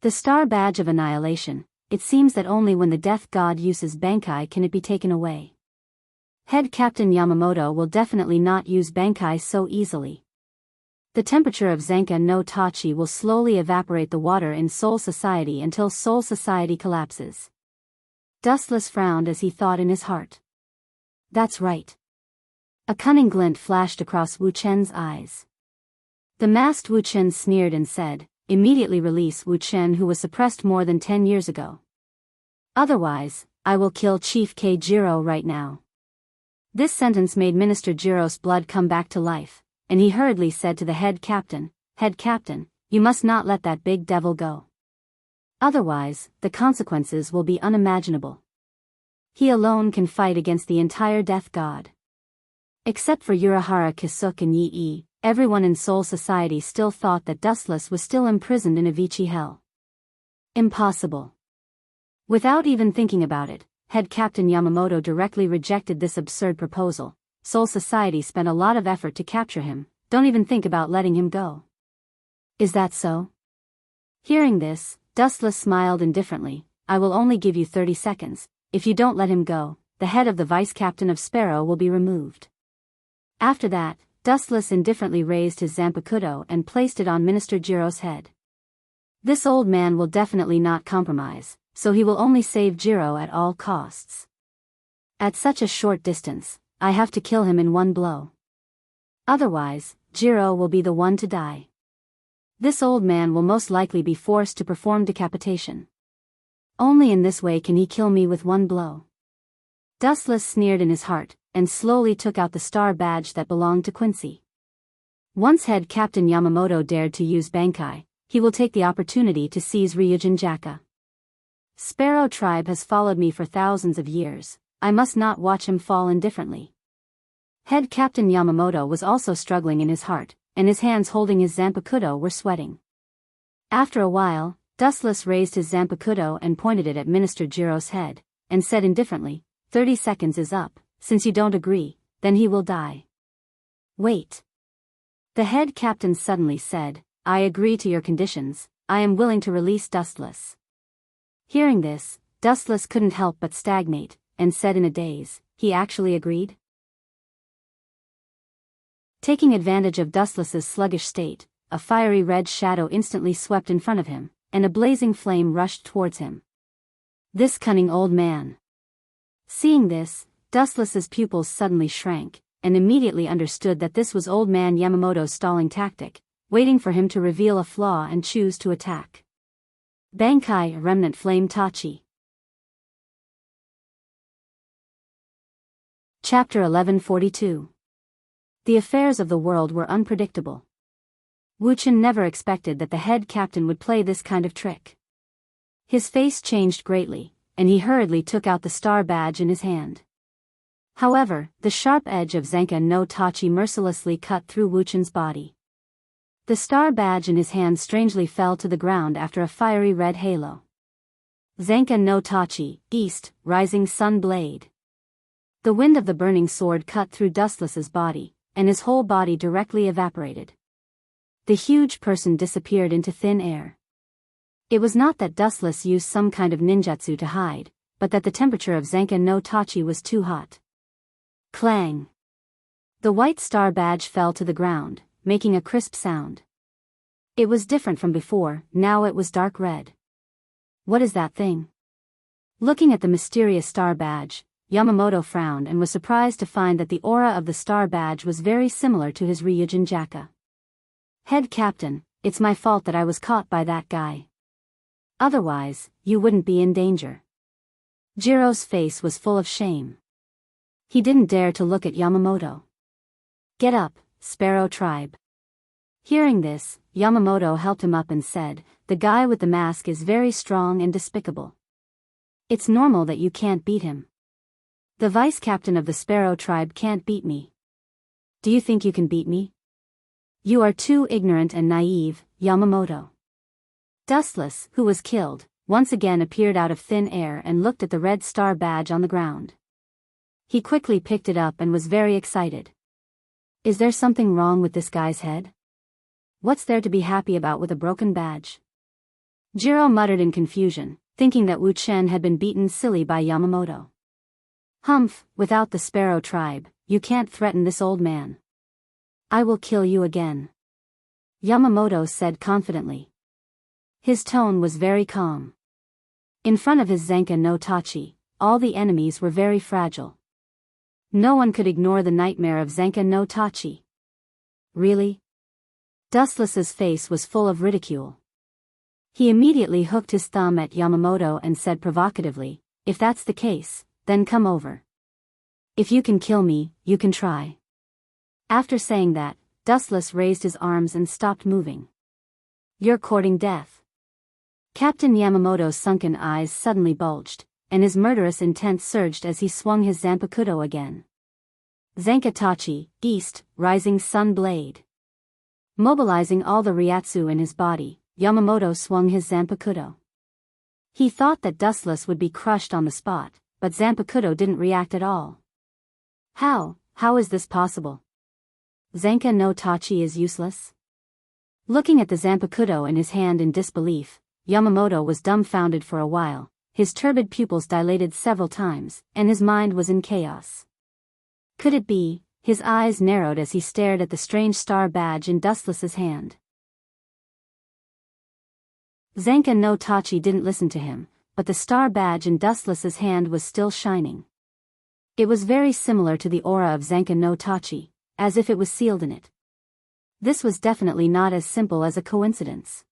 The Star Badge of Annihilation, it seems that only when the Death God uses Bankai can it be taken away. Head Captain Yamamoto will definitely not use Bankai so easily. The temperature of Zenka no Tachi will slowly evaporate the water in Soul Society until Soul Society collapses. Dustless frowned as he thought in his heart. That's right. A cunning glint flashed across Wu Chen's eyes. The masked Wu Chen sneered and said, "Immediately release Wu Chen, who was suppressed more than 10 years ago. Otherwise, I will kill Chief K. Jiro right now." This sentence made Minister Jiro's blood come back to life, and he hurriedly said to the head captain, "Head captain, you must not let that big devil go. Otherwise, the consequences will be unimaginable. He alone can fight against the entire Death God. Except for Urahara Kisuk and Yi, everyone in Soul Society still thought that Dustless was still imprisoned in a Vici hell. Impossible. Without even thinking about it, Head Captain Yamamoto directly rejected this absurd proposal. Soul Society spent a lot of effort to capture him, don't even think about letting him go. Is that so? Hearing this, Dustless smiled indifferently. I will only give you 30 seconds. If you don't let him go, the head of the vice captain of Sparrow will be removed. After that, Dustless indifferently raised his Zanpakuto and placed it on Minister Jiro's head. This old man will definitely not compromise, so he will only save Jiro at all costs. At such a short distance, I have to kill him in one blow. Otherwise, Jiro will be the one to die. This old man will most likely be forced to perform decapitation. Only in this way can he kill me with one blow. Dustless sneered in his heart, and slowly took out the star badge that belonged to Quincy. Once Head Captain Yamamoto dared to use Bankai, he will take the opportunity to seize Ryujin Jaka. Sparrow tribe has followed me for thousands of years, I must not watch him fall indifferently. Head Captain Yamamoto was also struggling in his heart, and his hands holding his Zanpakuto were sweating. After a while, Dustless raised his Zanpakuto and pointed it at Minister Jiro's head, and said indifferently, 30 seconds is up, since you don't agree, then he will die. Wait. The head captain suddenly said, I agree to your conditions, I am willing to release Dustless. Hearing this, Dustless couldn't help but stagnate, and said in a daze, he actually agreed? Taking advantage of Dustless's sluggish state, a fiery red shadow instantly swept in front of him, and a blazing flame rushed towards him. This cunning old man. Seeing this, Dustless's pupils suddenly shrank, and immediately understood that this was old man Yamamoto's stalling tactic, waiting for him to reveal a flaw and choose to attack. Bankai Remnant Flame Tachi. Chapter 1142. The affairs of the world were unpredictable. Wuchen never expected that the head captain would play this kind of trick. His face changed greatly, and he hurriedly took out the star badge in his hand. However, the sharp edge of Zenka no Tachi mercilessly cut through Wuchen's body. The star badge in his hand strangely fell to the ground after a fiery red halo. Zenka no Tachi, East, Rising Sun Blade. The wind of the burning sword cut through Dustless's body, and his whole body directly evaporated. The huge person disappeared into thin air. It was not that Dustless used some kind of ninjutsu to hide, but that the temperature of Zenka no Tachi was too hot. Clang! The white star badge fell to the ground, making a crisp sound. It was different from before, now it was dark red. What is that thing? Looking at the mysterious star badge, Yamamoto frowned and was surprised to find that the aura of the star badge was very similar to his Ryujin Jaka. Head Captain, it's my fault that I was caught by that guy. Otherwise, you wouldn't be in danger. Jiro's face was full of shame. He didn't dare to look at Yamamoto. Get up, Sparrow Tribe. Hearing this, Yamamoto helped him up and said, the guy with the mask is very strong and despicable. It's normal that you can't beat him. The vice captain of the Sparrow Tribe can't beat me. Do you think you can beat me? You are too ignorant and naive, Yamamoto. Dustless, who was killed, once again appeared out of thin air and looked at the red star badge on the ground. He quickly picked it up and was very excited. Is there something wrong with this guy's head? What's there to be happy about with a broken badge? Jiro muttered in confusion, thinking that Wu Chen had been beaten silly by Yamamoto. Humph, without the Sparrow Tribe, you can't threaten this old man. I will kill you again. Yamamoto said confidently. His tone was very calm. In front of his Zenka no Tachi, all the enemies were very fragile. No one could ignore the nightmare of Zenka no Tachi. Really? Dustless's face was full of ridicule. He immediately hooked his thumb at Yamamoto and said provocatively, if that's the case, then come over. If you can kill me, you can try. After saying that, Dustless raised his arms and stopped moving. You're courting death. Captain Yamamoto's sunken eyes suddenly bulged, and his murderous intent surged as he swung his Zanpakuto again. Zenka Tachi, East, Rising Sun Blade. Mobilizing all the Ryatsu in his body, Yamamoto swung his Zanpakuto. He thought that Dustless would be crushed on the spot, but Zanpakuto didn't react at all. How is this possible? Zanka no Tachi is useless? Looking at the Zanpakuto in his hand in disbelief, Yamamoto was dumbfounded for a while, his turbid pupils dilated several times, and his mind was in chaos. Could it be? His eyes narrowed as he stared at the strange star badge in Dustless's hand. Zanka no Tachi didn't listen to him, but the star badge in Dustless's hand was still shining. It was very similar to the aura of Zanka no Tachi, as if it was sealed in it. This was definitely not as simple as a coincidence.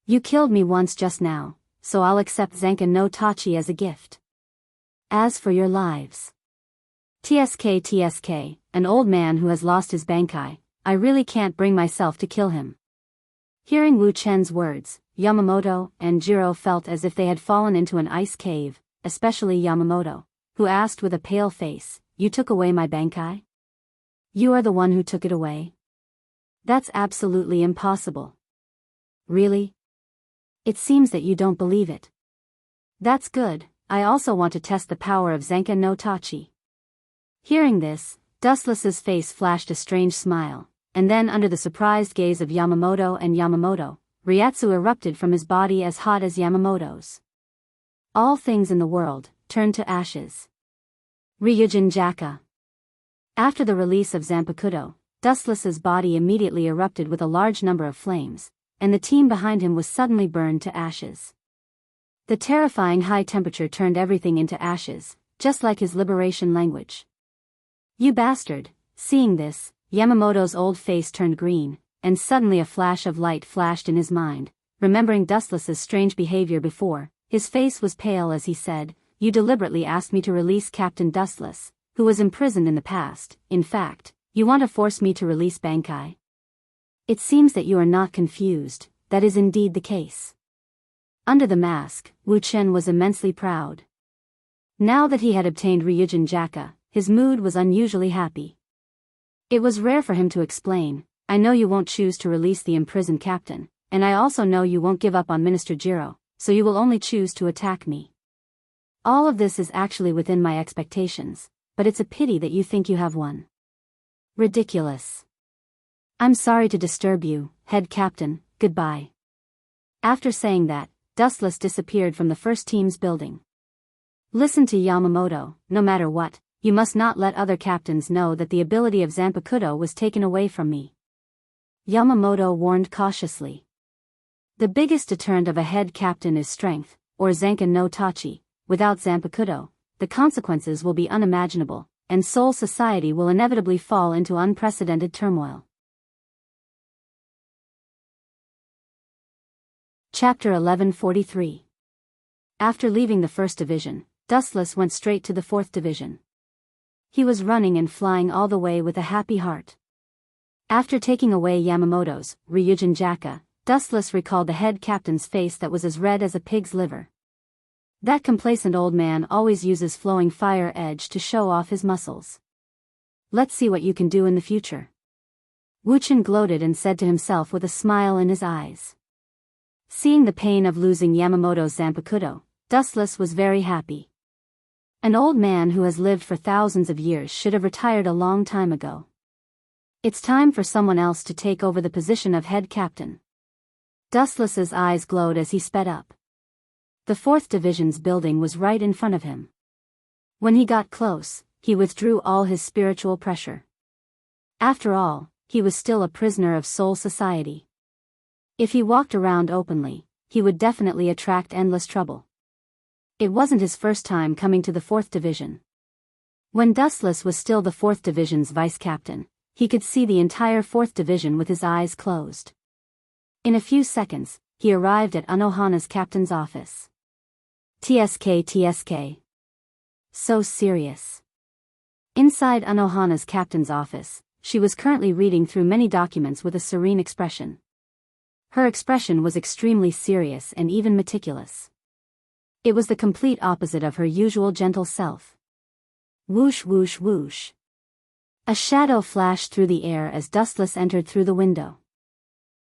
You killed me once just now, so I'll accept Zanka no Tachi as a gift. As for your lives. TSK, an old man who has lost his Bankai, I really can't bring myself to kill him. Hearing Wu Chen's words, Yamamoto and Jiro felt as if they had fallen into an ice cave, especially Yamamoto, who asked with a pale face, "You took away my Bankai? You are the one who took it away? That's absolutely impossible." Really? It seems that you don't believe it. That's good, I also want to test the power of Zanka no Tachi. Hearing this, Dustless's face flashed a strange smile, and then under the surprised gaze of Yamamoto and Yamamoto, Ryatsu erupted from his body as hot as Yamamoto's. All things in the world turned to ashes. Ryujin Jaka. After the release of Zanpakuto, Dustless's body immediately erupted with a large number of flames, and the team behind him was suddenly burned to ashes. The terrifying high temperature turned everything into ashes, just like his liberation language. You bastard! Seeing this, Yamamoto's old face turned green, and suddenly a flash of light flashed in his mind. Remembering Dustless's strange behavior before, his face was pale as he said, "You deliberately asked me to release Captain Dustless, who was imprisoned in the past. In fact, you want to force me to release Bankai? It seems that you are not confused, that is indeed the case." Under the mask, Wu Chen was immensely proud. Now that he had obtained Ryujin Jaka, his mood was unusually happy. It was rare for him to explain, "I know you won't choose to release the imprisoned captain, and I also know you won't give up on Minister Jiro, so you will only choose to attack me. All of this is actually within my expectations, but it's a pity that you think you have won. Ridiculous. I'm sorry to disturb you, head captain, goodbye." After saying that, Dustless disappeared from the first team's building. Listen to Yamamoto, no matter what, you must not let other captains know that the ability of Zanpakuto was taken away from me. Yamamoto warned cautiously. The biggest deterrent of a head captain is strength, or Zanka no Tachi. Without Zanpakuto, the consequences will be unimaginable, and Seoul society will inevitably fall into unprecedented turmoil. Chapter 1143. After leaving the 1st Division, Dustless went straight to the 4th Division. He was running and flying all the way with a happy heart. After taking away Yamamoto's Ryujin Jaka, Dustless recalled the head captain's face that was as red as a pig's liver. That complacent old man always uses flowing fire edge to show off his muscles. Let's see what you can do in the future. Wu Chen gloated and said to himself with a smile in his eyes. Seeing the pain of losing Yamamoto's Zanpakuto, Dustless was very happy. An old man who has lived for thousands of years should have retired a long time ago. It's time for someone else to take over the position of head captain. Dustless's eyes glowed as he sped up. The 4th Division's building was right in front of him. When he got close, he withdrew all his spiritual pressure. After all, he was still a prisoner of Seoul society. If he walked around openly, he would definitely attract endless trouble. It wasn't his first time coming to the 4th Division. When Dustless was still the 4th Division's vice-captain, he could see the entire 4th Division with his eyes closed. In a few seconds, he arrived at Unohana's captain's office. TSK. So serious. Inside Unohana's captain's office, she was currently reading through many documents with a serene expression. Her expression was extremely serious and even meticulous. It was the complete opposite of her usual gentle self. Whoosh whoosh whoosh. A shadow flashed through the air as Dustless entered through the window.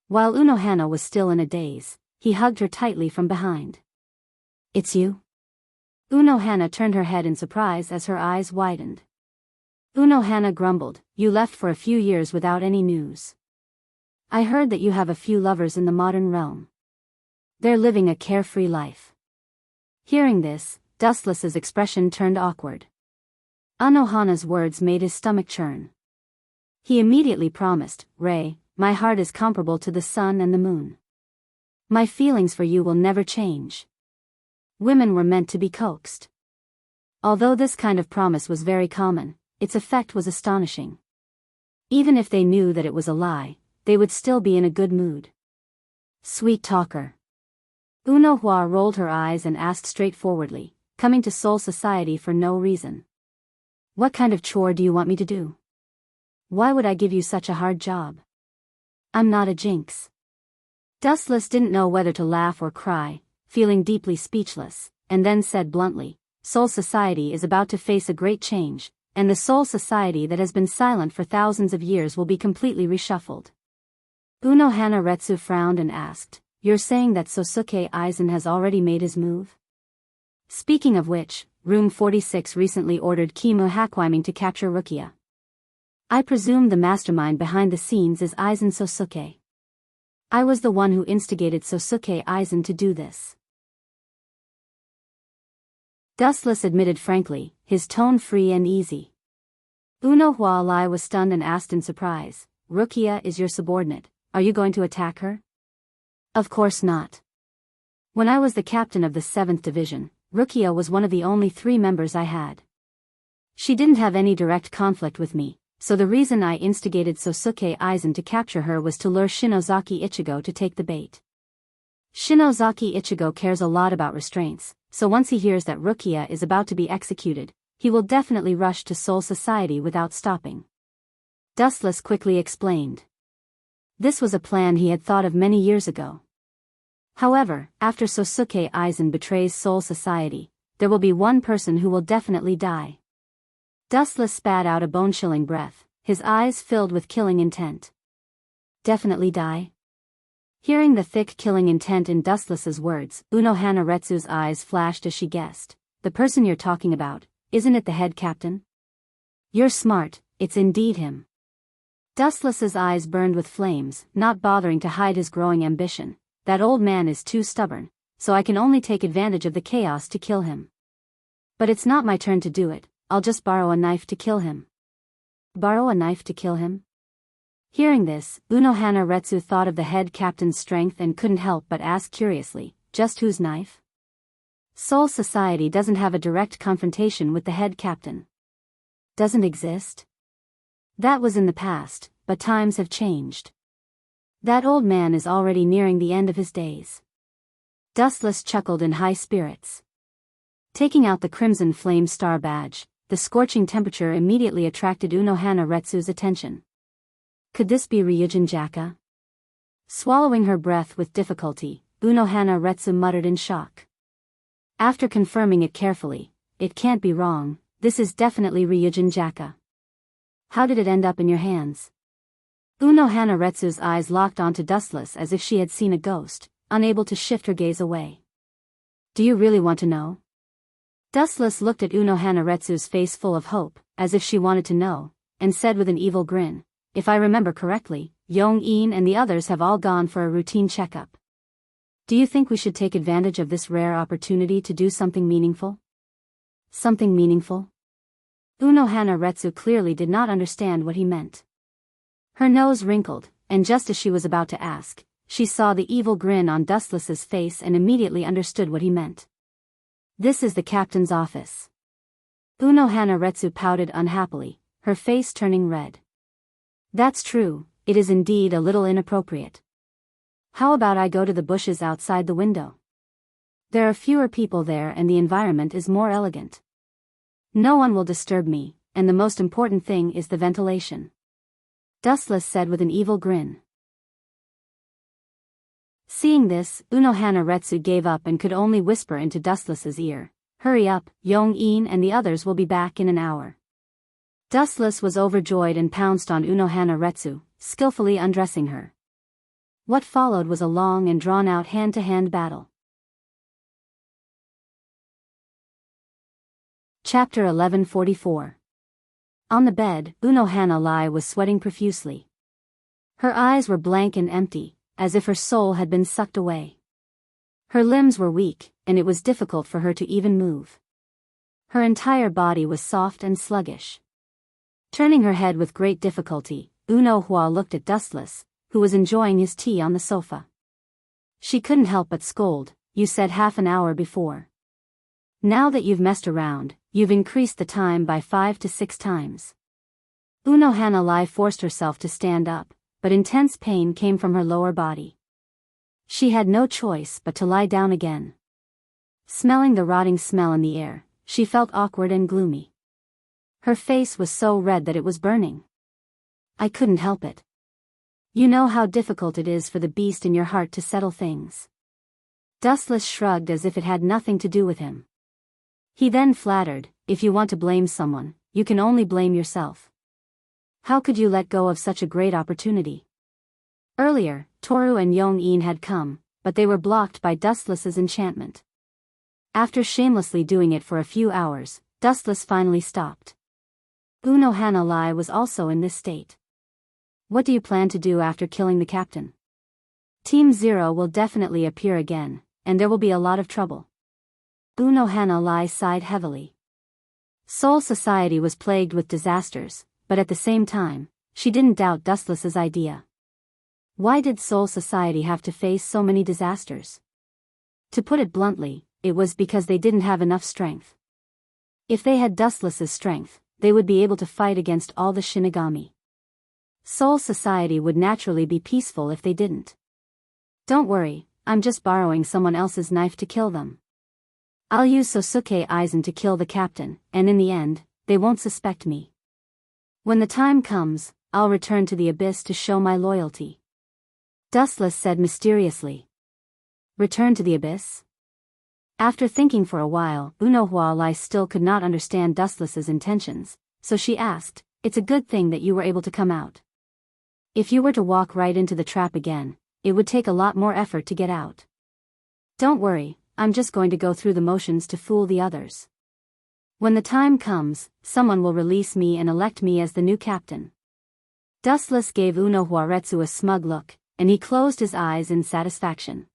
While Unohana was still in a daze, he hugged her tightly from behind. "It's you?" Unohana turned her head in surprise as her eyes widened. Unohana grumbled, "You left for a few years without any news. I heard that you have a few lovers in the modern realm. They're living a carefree life." Hearing this, Dustless's expression turned awkward. Unohana's words made his stomach churn. He immediately promised, "Rei, my heart is comparable to the sun and the moon. My feelings for you will never change." Women were meant to be coaxed. Although this kind of promise was very common, its effect was astonishing. Even if they knew that it was a lie, they would still be in a good mood. Sweet talker. Unohua rolled her eyes and asked straightforwardly, "Coming to Soul Society for no reason. What kind of chore do you want me to do? Why would I give you such a hard job? I'm not a jinx." Dustless didn't know whether to laugh or cry, feeling deeply speechless, and then said bluntly, "Soul Society is about to face a great change, and the Soul Society that has been silent for thousands of years will be completely reshuffled." Unohana Retsu frowned and asked, "You're saying that Sosuke Aizen has already made his move? Speaking of which, Room 46 recently ordered Kimu Hakwiming to capture Rukia. I presume the mastermind behind the scenes is Aizen Sosuke. I was the one who instigated Sosuke Aizen to do this." Dustless admitted frankly, his tone free and easy. Unohua Lai was stunned and asked in surprise, "Rukia is your subordinate, are you going to attack her?" "Of course not. When I was the captain of the 7th Division, Rukia was one of the only 3 members I had. She didn't have any direct conflict with me, so the reason I instigated Sosuke Aizen to capture her was to lure Shinozaki Ichigo to take the bait. Shinozaki Ichigo cares a lot about restraints, so once he hears that Rukia is about to be executed, he will definitely rush to Soul Society without stopping." Dustless quickly explained. This was a plan he had thought of many years ago. However, after Sosuke Aizen betrays Soul Society, there will be one person who will definitely die. Dustless spat out a bone-chilling breath, his eyes filled with killing intent. Definitely die? Hearing the thick killing intent in Dustless's words, Unohana Retsu's eyes flashed as she guessed. "The person you're talking about, isn't it the head captain?" "You're smart, it's indeed him." Dustless's eyes burned with flames, not bothering to hide his growing ambition. "That old man is too stubborn, so I can only take advantage of the chaos to kill him. But it's not my turn to do it, I'll just borrow a knife to kill him." Borrow a knife to kill him? Hearing this, Unohana Retsu thought of the head captain's strength and couldn't help but ask curiously, "Just whose knife?" Soul Society doesn't have a direct confrontation with the head captain. Doesn't exist? That was in the past, but times have changed. That old man is already nearing the end of his days. Dustless chuckled in high spirits. Taking out the crimson flame star badge, the scorching temperature immediately attracted Unohana Retsu's attention. Could this be Ryujin Jaka? Swallowing her breath with difficulty, Unohana Retsu muttered in shock. After confirming it carefully, "It can't be wrong, this is definitely Ryujin Jaka. How did it end up in your hands?" Unohana Retsu's eyes locked onto Dustless as if she had seen a ghost, unable to shift her gaze away. "Do you really want to know?" Dustless looked at Unohana Retsu's face full of hope, as if she wanted to know, and said with an evil grin, "If I remember correctly, Yong-in and the others have all gone for a routine checkup. Do you think we should take advantage of this rare opportunity to do something meaningful?" Something meaningful? Unohana Retsu clearly did not understand what he meant. Her nose wrinkled, and just as she was about to ask, she saw the evil grin on Dustless's face and immediately understood what he meant. "This is the captain's office." Unohana Retsu pouted unhappily, her face turning red. "That's true, it is indeed a little inappropriate. How about I go to the bushes outside the window? There are fewer people there and the environment is more elegant. No one will disturb me, and the most important thing is the ventilation." Dustless said with an evil grin. Seeing this, Unohana Retsu gave up and could only whisper into Dustless's ear, "Hurry up, Yong-in and the others will be back in an hour." Dustless was overjoyed and pounced on Unohana Retsu, skillfully undressing her. What followed was a long and drawn-out hand-to-hand battle. Chapter 1144. On the bed, Unohana was sweating profusely. Her eyes were blank and empty, as if her soul had been sucked away. Her limbs were weak, and it was difficult for her to even move. Her entire body was soft and sluggish. Turning her head with great difficulty, Unohana looked at Dustless, who was enjoying his tea on the sofa. She couldn't help but scold, "You said half an hour before. Now that you've messed around, you've increased the time by 5 to 6 times." Unohana forced herself to stand up, but intense pain came from her lower body. She had no choice but to lie down again. Smelling the rotting smell in the air, she felt awkward and gloomy. Her face was so red that it was burning. "I couldn't help it. You know how difficult it is for the beast in your heart to settle things." Dustless shrugged as if it had nothing to do with him. He then flattered, "If you want to blame someone, you can only blame yourself. How could you let go of such a great opportunity?" Earlier, Toru and Yong-in had come, but they were blocked by Dustless's enchantment. After shamelessly doing it for a few hours, Dustless finally stopped. Unohana was also in this state. "What do you plan to do after killing the captain?" "Team Zero will definitely appear again, and there will be a lot of trouble." Unohana sighed heavily. Soul Society was plagued with disasters, but at the same time, she didn't doubt Dustless's idea. Why did Soul Society have to face so many disasters? To put it bluntly, it was because they didn't have enough strength. If they had Dustless's strength, they would be able to fight against all the Shinigami. Soul Society would naturally be peaceful if they didn't. "Don't worry, I'm just borrowing someone else's knife to kill them. I'll use Sosuke Aizen to kill the captain, and in the end, they won't suspect me. When the time comes, I'll return to the abyss to show my loyalty." Dustless said mysteriously. "Return to the abyss?" After thinking for a while, Unohana still could not understand Dustless's intentions, so she asked, "It's a good thing that you were able to come out. If you were to walk right into the trap again, it would take a lot more effort to get out." "Don't worry, I'm just going to go through the motions to fool the others. When the time comes, someone will release me and elect me as the new captain." Dustless gave Unohana a smug look, and he closed his eyes in satisfaction.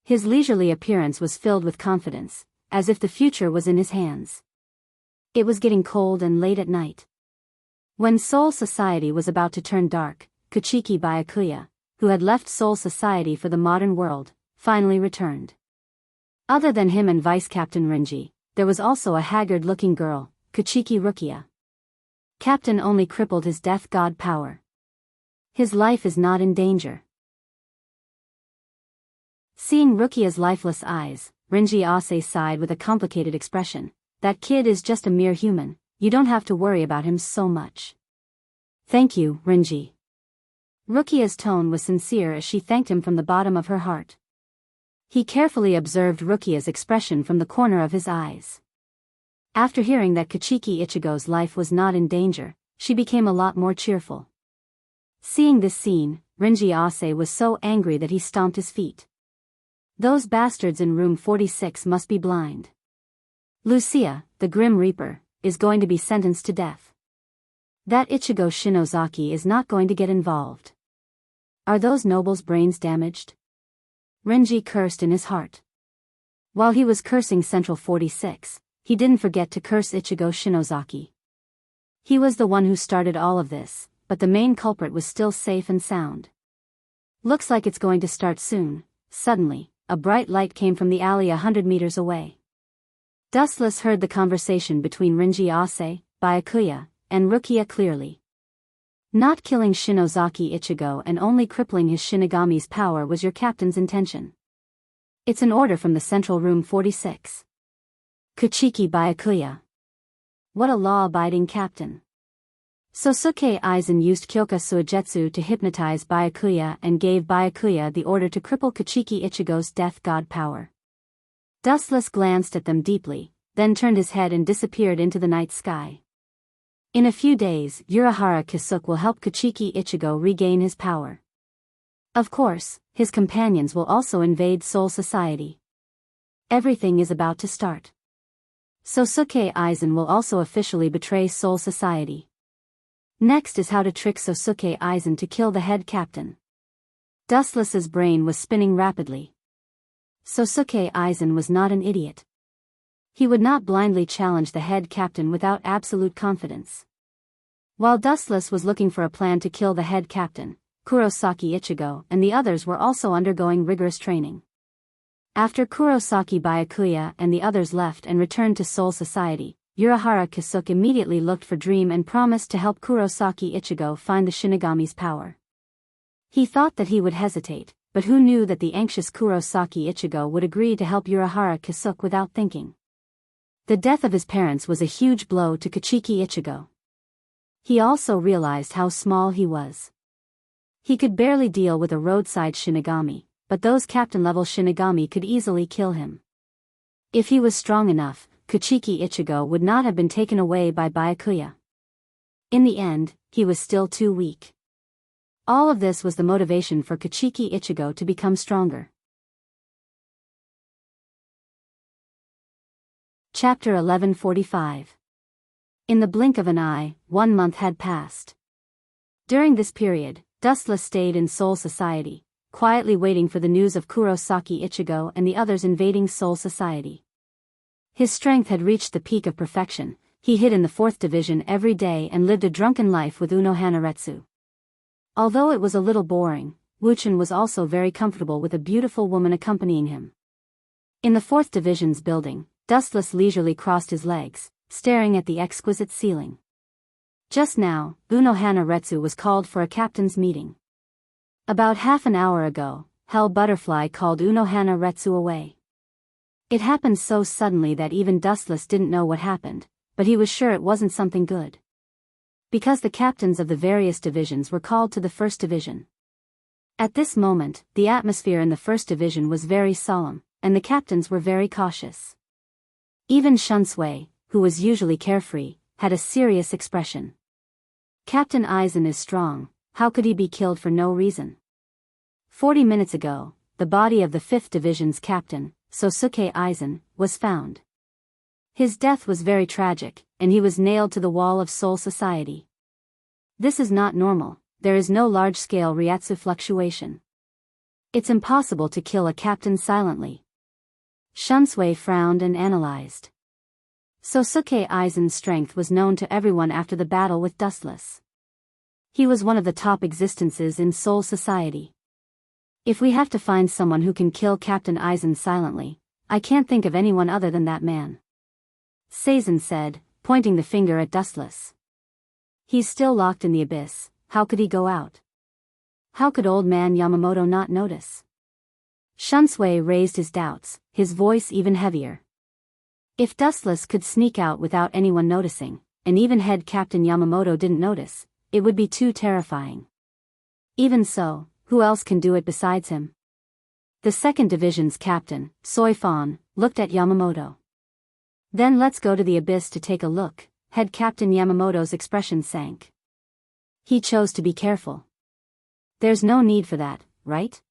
His leisurely appearance was filled with confidence, as if the future was in his hands. It was getting cold and late at night. When Soul Society was about to turn dark, Kuchiki Byakuya, who had left Soul Society for the modern world, finally returned. Other than him and Vice Captain Renji, there was also a haggard-looking girl, Kuchiki Rukia. Captain only crippled his death god power. His life is not in danger. Seeing Rukia's lifeless eyes, Renji Ase sighed with a complicated expression. "That kid is just a mere human, you don't have to worry about him so much." "Thank you, Renji." Rukia's tone was sincere as she thanked him from the bottom of her heart. He carefully observed Rukia's expression from the corner of his eyes. After hearing that Kuchiki Ichigo's life was not in danger, she became a lot more cheerful. Seeing this scene, Renji Ase was so angry that he stomped his feet. Those bastards in room 46 must be blind. Lucia, the Grim Reaper, is going to be sentenced to death. That Ichigo Shinozaki is not going to get involved. Are those nobles' brains damaged? Renji cursed in his heart. While he was cursing Central 46, he didn't forget to curse Ichigo Shinozaki. He was the one who started all of this, but the main culprit was still safe and sound. "Looks like it's going to start soon." Suddenly, a bright light came from the alley 100 meters away. Dustless heard the conversation between Renji Ase, Byakuya, and Rukia clearly. Not killing Shinozaki Ichigo and only crippling his Shinigami's power was your captain's intention. It's an order from the Central Room 46. Kuchiki Byakuya. What a law-abiding captain. Sosuke Aizen used Kyoka Suigetsu to hypnotize Byakuya and gave Byakuya the order to cripple Kuchiki Ichigo's death god power. Dustless glanced at them deeply, then turned his head and disappeared into the night sky. In a few days, Urahara Kisuke will help Kuchiki Ichigo regain his power. Of course, his companions will also invade Soul Society. Everything is about to start. Sosuke Aizen will also officially betray Soul Society. Next is how to trick Sosuke Aizen to kill the head captain. Dustless's brain was spinning rapidly. Sosuke Aizen was not an idiot. He would not blindly challenge the head captain without absolute confidence. While Dustless was looking for a plan to kill the head captain, Kurosaki Ichigo and the others were also undergoing rigorous training. After Kurosaki Byakuya and the others left and returned to Soul Society, Urahara Kisuke immediately looked for Dream and promised to help Kurosaki Ichigo find the Shinigami's power. He thought that he would hesitate, but who knew that the anxious Kurosaki Ichigo would agree to help Urahara Kisuke without thinking. The death of his parents was a huge blow to Kachiki Ichigo. He also realized how small he was. He could barely deal with a roadside Shinigami, but those captain-level Shinigami could easily kill him. If he was strong enough, Kachiki Ichigo would not have been taken away by Byakuya. In the end, he was still too weak. All of this was the motivation for Kachiki Ichigo to become stronger. Chapter 1145. In the blink of an eye, 1 month had passed. During this period, Dustless stayed in Soul Society, quietly waiting for the news of Kurosaki Ichigo and the others invading Soul Society. His strength had reached the peak of perfection. He hid in the 4th Division every day and lived a drunken life with Uno Hanaretsu. Although it was a little boring, Wuchen was also very comfortable with a beautiful woman accompanying him. In the 4th Division's building, Dustless leisurely crossed his legs, staring at the exquisite ceiling. Just now, Uno Hanaretsu was called for a captain's meeting. About half an hour ago, Hell Butterfly called Uno Hanaretsu away. It happened so suddenly that even Dustless didn't know what happened, but he was sure it wasn't something good. Because the captains of the various divisions were called to the 1st Division. At this moment, the atmosphere in the 1st Division was very solemn, and the captains were very cautious. Even Shunsui, who was usually carefree, had a serious expression. Captain Aizen is strong, how could he be killed for no reason? 40 minutes ago, the body of the 5th Division's captain, Sosuke Aizen, was found. His death was very tragic, and he was nailed to the wall of Soul Society. This is not normal, there is no large-scale Ryatsu fluctuation. It's impossible to kill a captain silently. Shunsui frowned and analyzed. Sosuke Aizen's strength was known to everyone after the battle with Dustless. He was one of the top existences in Soul Society. If we have to find someone who can kill Captain Aizen silently, I can't think of anyone other than that man. Seizen said, pointing the finger at Dustless. He's still locked in the abyss, how could he go out? How could old man Yamamoto not notice? Shunsui raised his doubts, his voice even heavier. If Dustless could sneak out without anyone noticing, and even head Captain Yamamoto didn't notice, it would be too terrifying. Even so, who else can do it besides him? The 2nd Division's captain, Soifan, looked at Yamamoto. Then let's go to the abyss to take a look. Head Captain Yamamoto's expression sank. He chose to be careful. There's no need for that, right?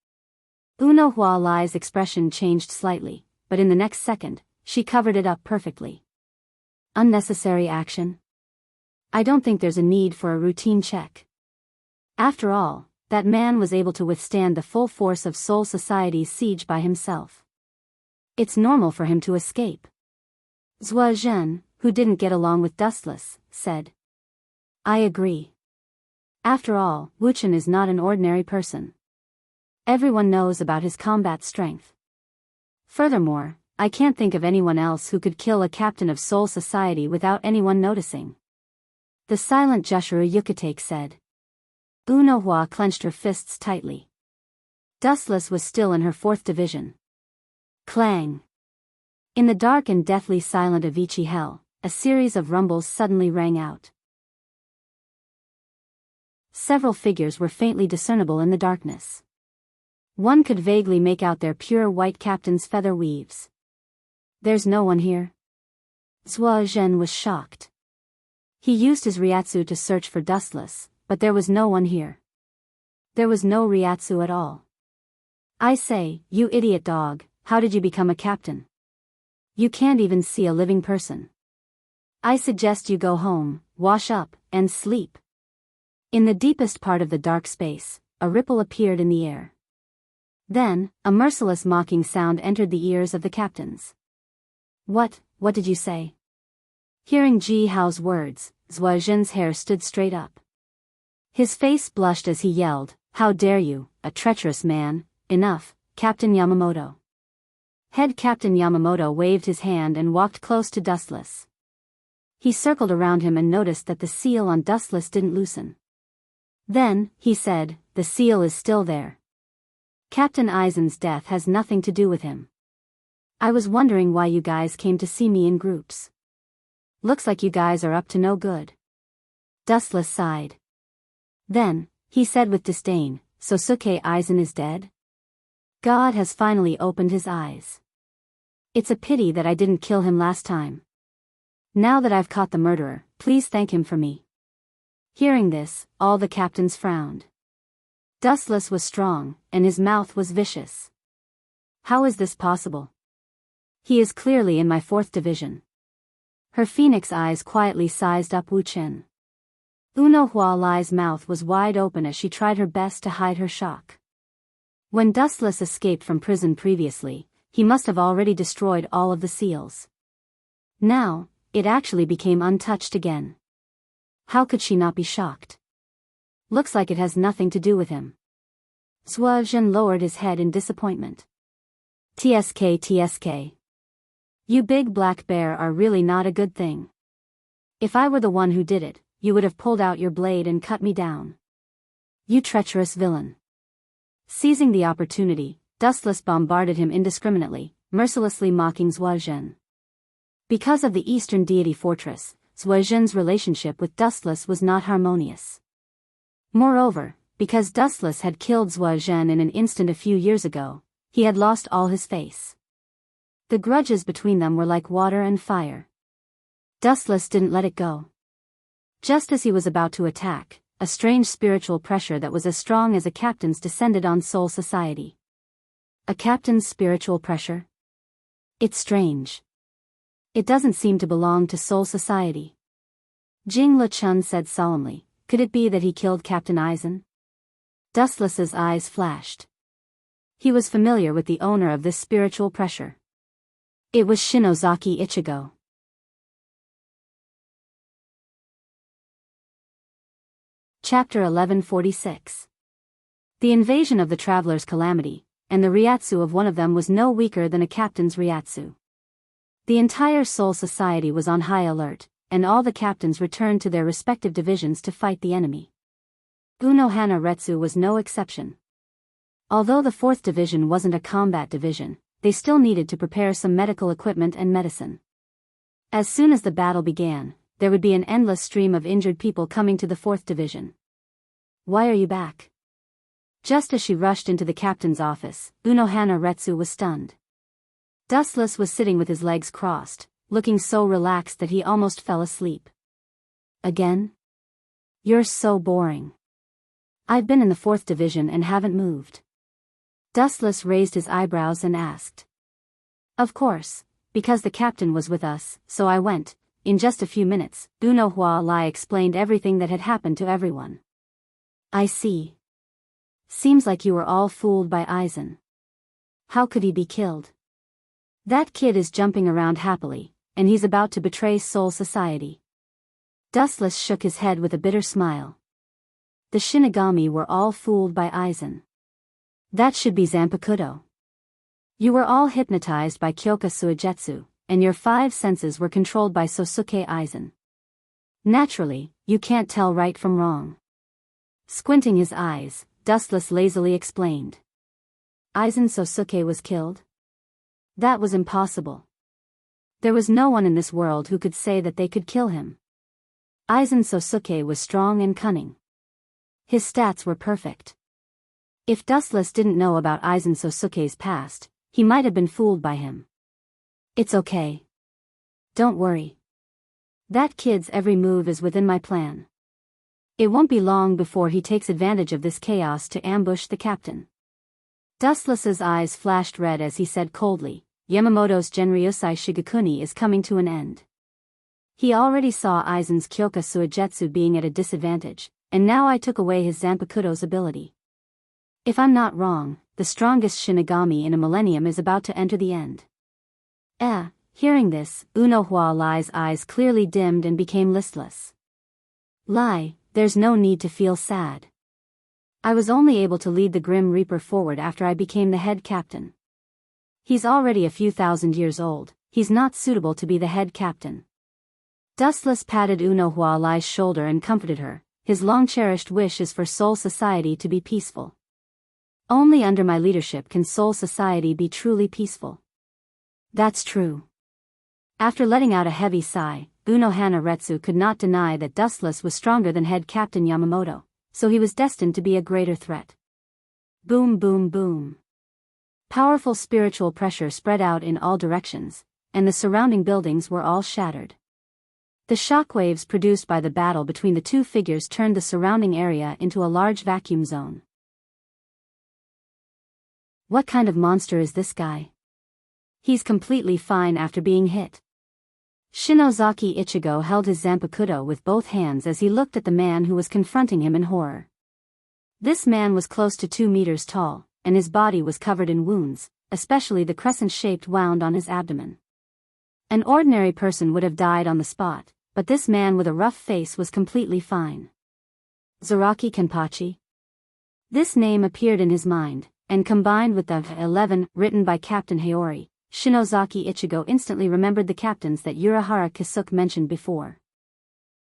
Uno Hua Lai's expression changed slightly, but in the next second, she covered it up perfectly. Unnecessary action? I don't think there's a need for a routine check. After all, that man was able to withstand the full force of Soul Society's siege by himself. It's normal for him to escape. Zhua Zhen, who didn't get along with Dustless, said. I agree. After all, Wuchen is not an ordinary person. Everyone knows about his combat strength. Furthermore, I can't think of anyone else who could kill a captain of Soul Society without anyone noticing. The silent Jushiro Yukitake said. Uno Hua clenched her fists tightly. Dustless was still in her 4th Division. Clang! In the dark and deathly silent Avicii Hell, a series of rumbles suddenly rang out. Several figures were faintly discernible in the darkness. One could vaguely make out their pure white captain's feather weaves. There's no one here. Zhua Zhen was shocked. He used his Ryatsu to search for Dustless, but there was no one here. There was no Ryatsu at all. I say, you idiot dog, how did you become a captain? You can't even see a living person. I suggest you go home, wash up, and sleep. In the deepest part of the dark space, a ripple appeared in the air. Then, a merciless mocking sound entered the ears of the captains. What did you say? Hearing Ji Hao's words, Zhuozhen's hair stood straight up. His face blushed as he yelled, "How dare you, a treacherous man, enough, Captain Yamamoto." Head Captain Yamamoto waved his hand and walked close to Dustless. He circled around him and noticed that the seal on Dustless didn't loosen. Then, he said, "The seal is still there. Captain Aizen's death has nothing to do with him. I was wondering why you guys came to see me in groups. Looks like you guys are up to no good." Dustless sighed. Then, he said with disdain, "Sosuke Aizen is dead? God has finally opened his eyes. It's a pity that I didn't kill him last time. Now that I've caught the murderer, please thank him for me." Hearing this, all the captains frowned. Dustless was strong, and his mouth was vicious. "How is this possible? He is clearly in my 4th division." Her phoenix eyes quietly sized up Wu Chen. Uno Hua Lai's mouth was wide open as she tried her best to hide her shock. When Dustless escaped from prison previously, he must have already destroyed all of the seals. Now, it actually became untouched again. How could she not be shocked? Looks like it has nothing to do with him. Zhuozhen lowered his head in disappointment. TSK. You big black bear are really not a good thing. If I were the one who did it, you would have pulled out your blade and cut me down. You treacherous villain. Seizing the opportunity, Dustless bombarded him indiscriminately, mercilessly mocking Zhuozhen. Because of the Eastern Deity Fortress, Zhuozhen's relationship with Dustless was not harmonious. Moreover, because Dustless had killed Zhuozhen in an instant a few years ago, he had lost all his face. The grudges between them were like water and fire. Dustless didn't let it go. Just as he was about to attack, a strange spiritual pressure that was as strong as a captain's descended on Soul Society. A captain's spiritual pressure? It's strange. It doesn't seem to belong to Soul Society. Jing Lichun said solemnly, "Could it be that he killed Captain Aizen?" Dustless's eyes flashed. He was familiar with the owner of this spiritual pressure. It was Shinozaki Ichigo. Chapter 1146. The invasion of the traveler's calamity, and the Ryatsu of one of them was no weaker than a captain's Ryatsu. The entire Soul Society was on high alert, and all the captains returned to their respective divisions to fight the enemy. Unohana Retsu was no exception. Although the 4th division wasn't a combat division, they still needed to prepare some medical equipment and medicine. As soon as the battle began, there would be an endless stream of injured people coming to the 4th division. "Why are you back?" Just as she rushed into the captain's office, Unohana Retsu was stunned. Dustless was sitting with his legs crossed, looking so relaxed that he almost fell asleep. "Again? You're so boring. I've been in the 4th division and haven't moved." Dustless raised his eyebrows and asked. "Of course, because the captain was with us, so I went." In just a few minutes, Uno Hua Lai explained everything that had happened to everyone. "I see. Seems like you were all fooled by Aizen. How could he be killed? That kid is jumping around happily, and he's about to betray Soul Society." Dustless shook his head with a bitter smile. "The Shinigami were all fooled by Aizen. That should be Zanpakuto. You were all hypnotized by Kyoka Suigetsu, and your 5 senses were controlled by Sosuke Aizen. Naturally, you can't tell right from wrong." Squinting his eyes, Dustless lazily explained. "Aizen Sosuke was killed? That was impossible. There was no one in this world who could say that they could kill him. Aizen Sosuke was strong and cunning. His stats were perfect. If Dustless didn't know about Aizen Sosuke's past, he might have been fooled by him. It's okay. Don't worry. That kid's every move is within my plan. It won't be long before he takes advantage of this chaos to ambush the captain. Dustless's eyes flashed red as he said coldly, Yamamoto's Genryosai Shigekuni is coming to an end. He already saw Aizen's Kyoka Suigetsu being at a disadvantage, and now I took away his Zanpakuto's ability. If I'm not wrong, the strongest Shinigami in a millennium is about to enter the end. Hearing this, Unohua Lai's eyes clearly dimmed and became listless. Lai, there's no need to feel sad. I was only able to lead the Grim Reaper forward after I became the head captain. He's already a few thousand years old, he's not suitable to be the head captain. Dustless patted Unohua Lai's shoulder and comforted her. His long-cherished wish is for Soul Society to be peaceful. Only under my leadership can Soul Society be truly peaceful. That's true. After letting out a heavy sigh, Unohana Retsu could not deny that Dustless was stronger than head captain Yamamoto, so he was destined to be a greater threat. Boom boom boom. Powerful spiritual pressure spread out in all directions, and the surrounding buildings were all shattered. The shockwaves produced by the battle between the two figures turned the surrounding area into a large vacuum zone. What kind of monster is this guy? He's completely fine after being hit. Shinozaki Ichigo held his Zanpakuto with both hands as he looked at the man who was confronting him in horror. This man was close to 2 meters tall, and his body was covered in wounds, especially the crescent-shaped wound on his abdomen. An ordinary person would have died on the spot, but this man with a rough face was completely fine. Zaraki Kenpachi? This name appeared in his mind, and combined with the 11 written by Captain Heori, Shinozaki Ichigo instantly remembered the captains that Urahara Kisuke mentioned before.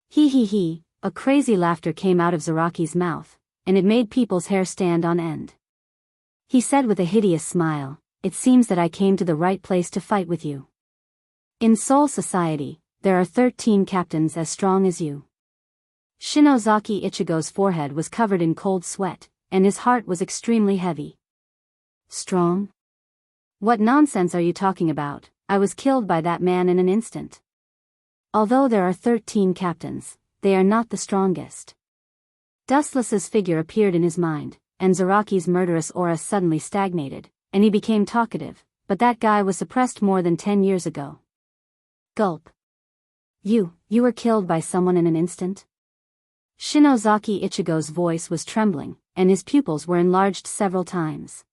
He, a crazy laughter came out of Zaraki's mouth, and it made people's hair stand on end. He said with a hideous smile, "It seems that I came to the right place to fight with you. In Soul Society, there are 13 captains as strong as you." Shinozaki Ichigo's forehead was covered in cold sweat, and his heart was extremely heavy. Strong? What nonsense are you talking about? I was killed by that man in an instant. Although there are 13 captains, they are not the strongest. Dustless's figure appeared in his mind, and Zaraki's murderous aura suddenly stagnated, and he became talkative, but that guy was suppressed more than 10 years ago. Gulp. You were killed by someone in an instant? Shinozaki Ichigo's voice was trembling, and his pupils were enlarged several times.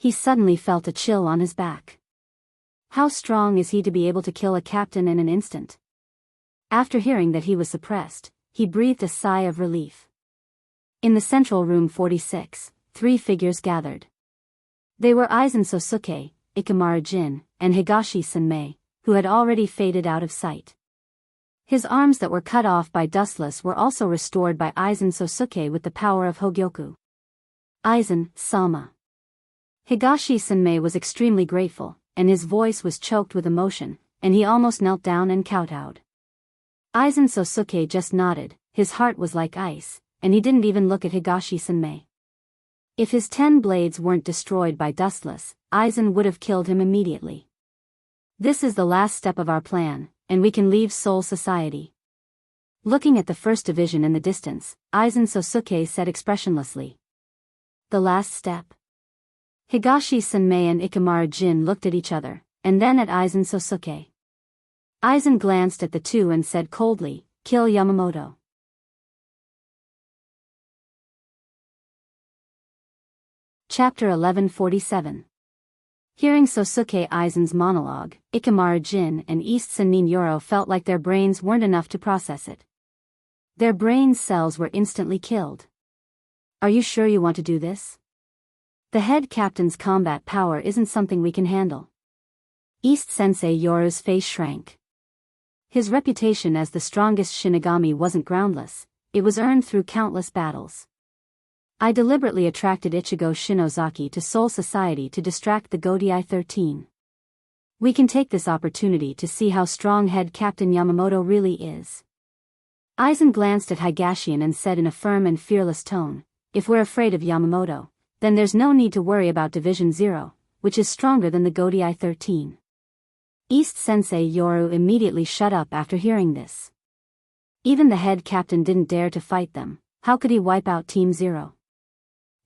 He suddenly felt a chill on his back. How strong is he to be able to kill a captain in an instant? After hearing that he was suppressed, he breathed a sigh of relief. In the central room 46, 3 figures gathered. They were Aizen Sosuke, Ikamaru Jin, and Higashi Senmei, who had already faded out of sight. His arms that were cut off by Dustless were also restored by Aizen Sosuke with the power of Hogyoku. Aizen, Sama. Higashi Senmei was extremely grateful, and his voice was choked with emotion, and he almost knelt down and kowtowed. Aizen Sosuke just nodded, his heart was like ice, and he didn't even look at Higashi Senmei. If his 10 blades weren't destroyed by Dustless, Aizen would have killed him immediately. This is the last step of our plan, and we can leave Soul Society. Looking at the first division in the distance, Aizen Sosuke said expressionlessly. The last step? Higashi Senmei and Ikamaru Jin looked at each other, and then at Aizen Sosuke. Aizen glanced at the two and said coldly, "Kill Yamamoto." Chapter 1147. Hearing Sosuke Aizen's monologue, Ikamaru Jin and East Sennin Yoro felt like their brains weren't enough to process it. Their brain cells were instantly killed. Are you sure you want to do this? The head captain's combat power isn't something we can handle. East Sensei Yoru's face shrank. His reputation as the strongest Shinigami wasn't groundless, it was earned through countless battles. I deliberately attracted Ichigo Shinozaki to Soul Society to distract the Godai 13. We can take this opportunity to see how strong head Captain Yamamoto really is. Aizen glanced at Higashian and said in a firm and fearless tone, "If we're afraid of Yamamoto, then there's no need to worry about Division 0, which is stronger than the Godai 13. East Sensei Yoru immediately shut up after hearing this. Even the head captain didn't dare to fight them. How could he wipe out Team Zero?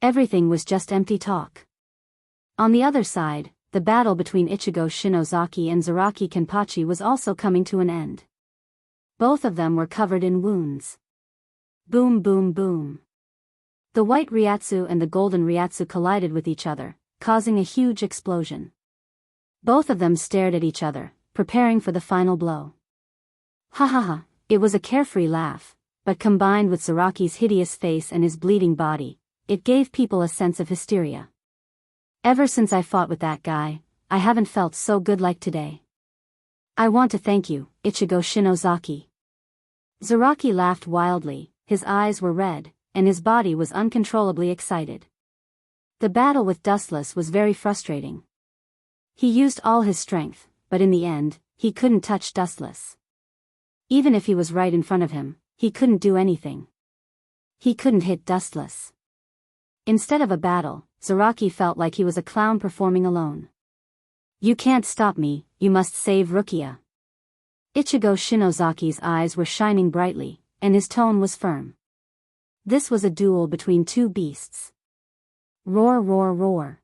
Everything was just empty talk. On the other side, the battle between Ichigo Shinozaki and Zaraki Kenpachi was also coming to an end. Both of them were covered in wounds. Boom boom boom. The white Ryatsu and the golden Ryatsu collided with each other, causing a huge explosion. Both of them stared at each other, preparing for the final blow. Ha ha ha, it was a carefree laugh, but combined with Zaraki's hideous face and his bleeding body, it gave people a sense of hysteria. Ever since I fought with that guy, I haven't felt so good like today. I want to thank you, Ichigo Shinozaki. Zaraki laughed wildly, his eyes were red, and his body was uncontrollably excited. The battle with Dustless was very frustrating. He used all his strength, but in the end, he couldn't touch Dustless. Even if he was right in front of him, he couldn't do anything. He couldn't hit Dustless. Instead of a battle, Zaraki felt like he was a clown performing alone. You can't stop me, you must save Rukia. Ichigo Shinozaki's eyes were shining brightly, and his tone was firm. This was a duel between two beasts. Roar roar roar.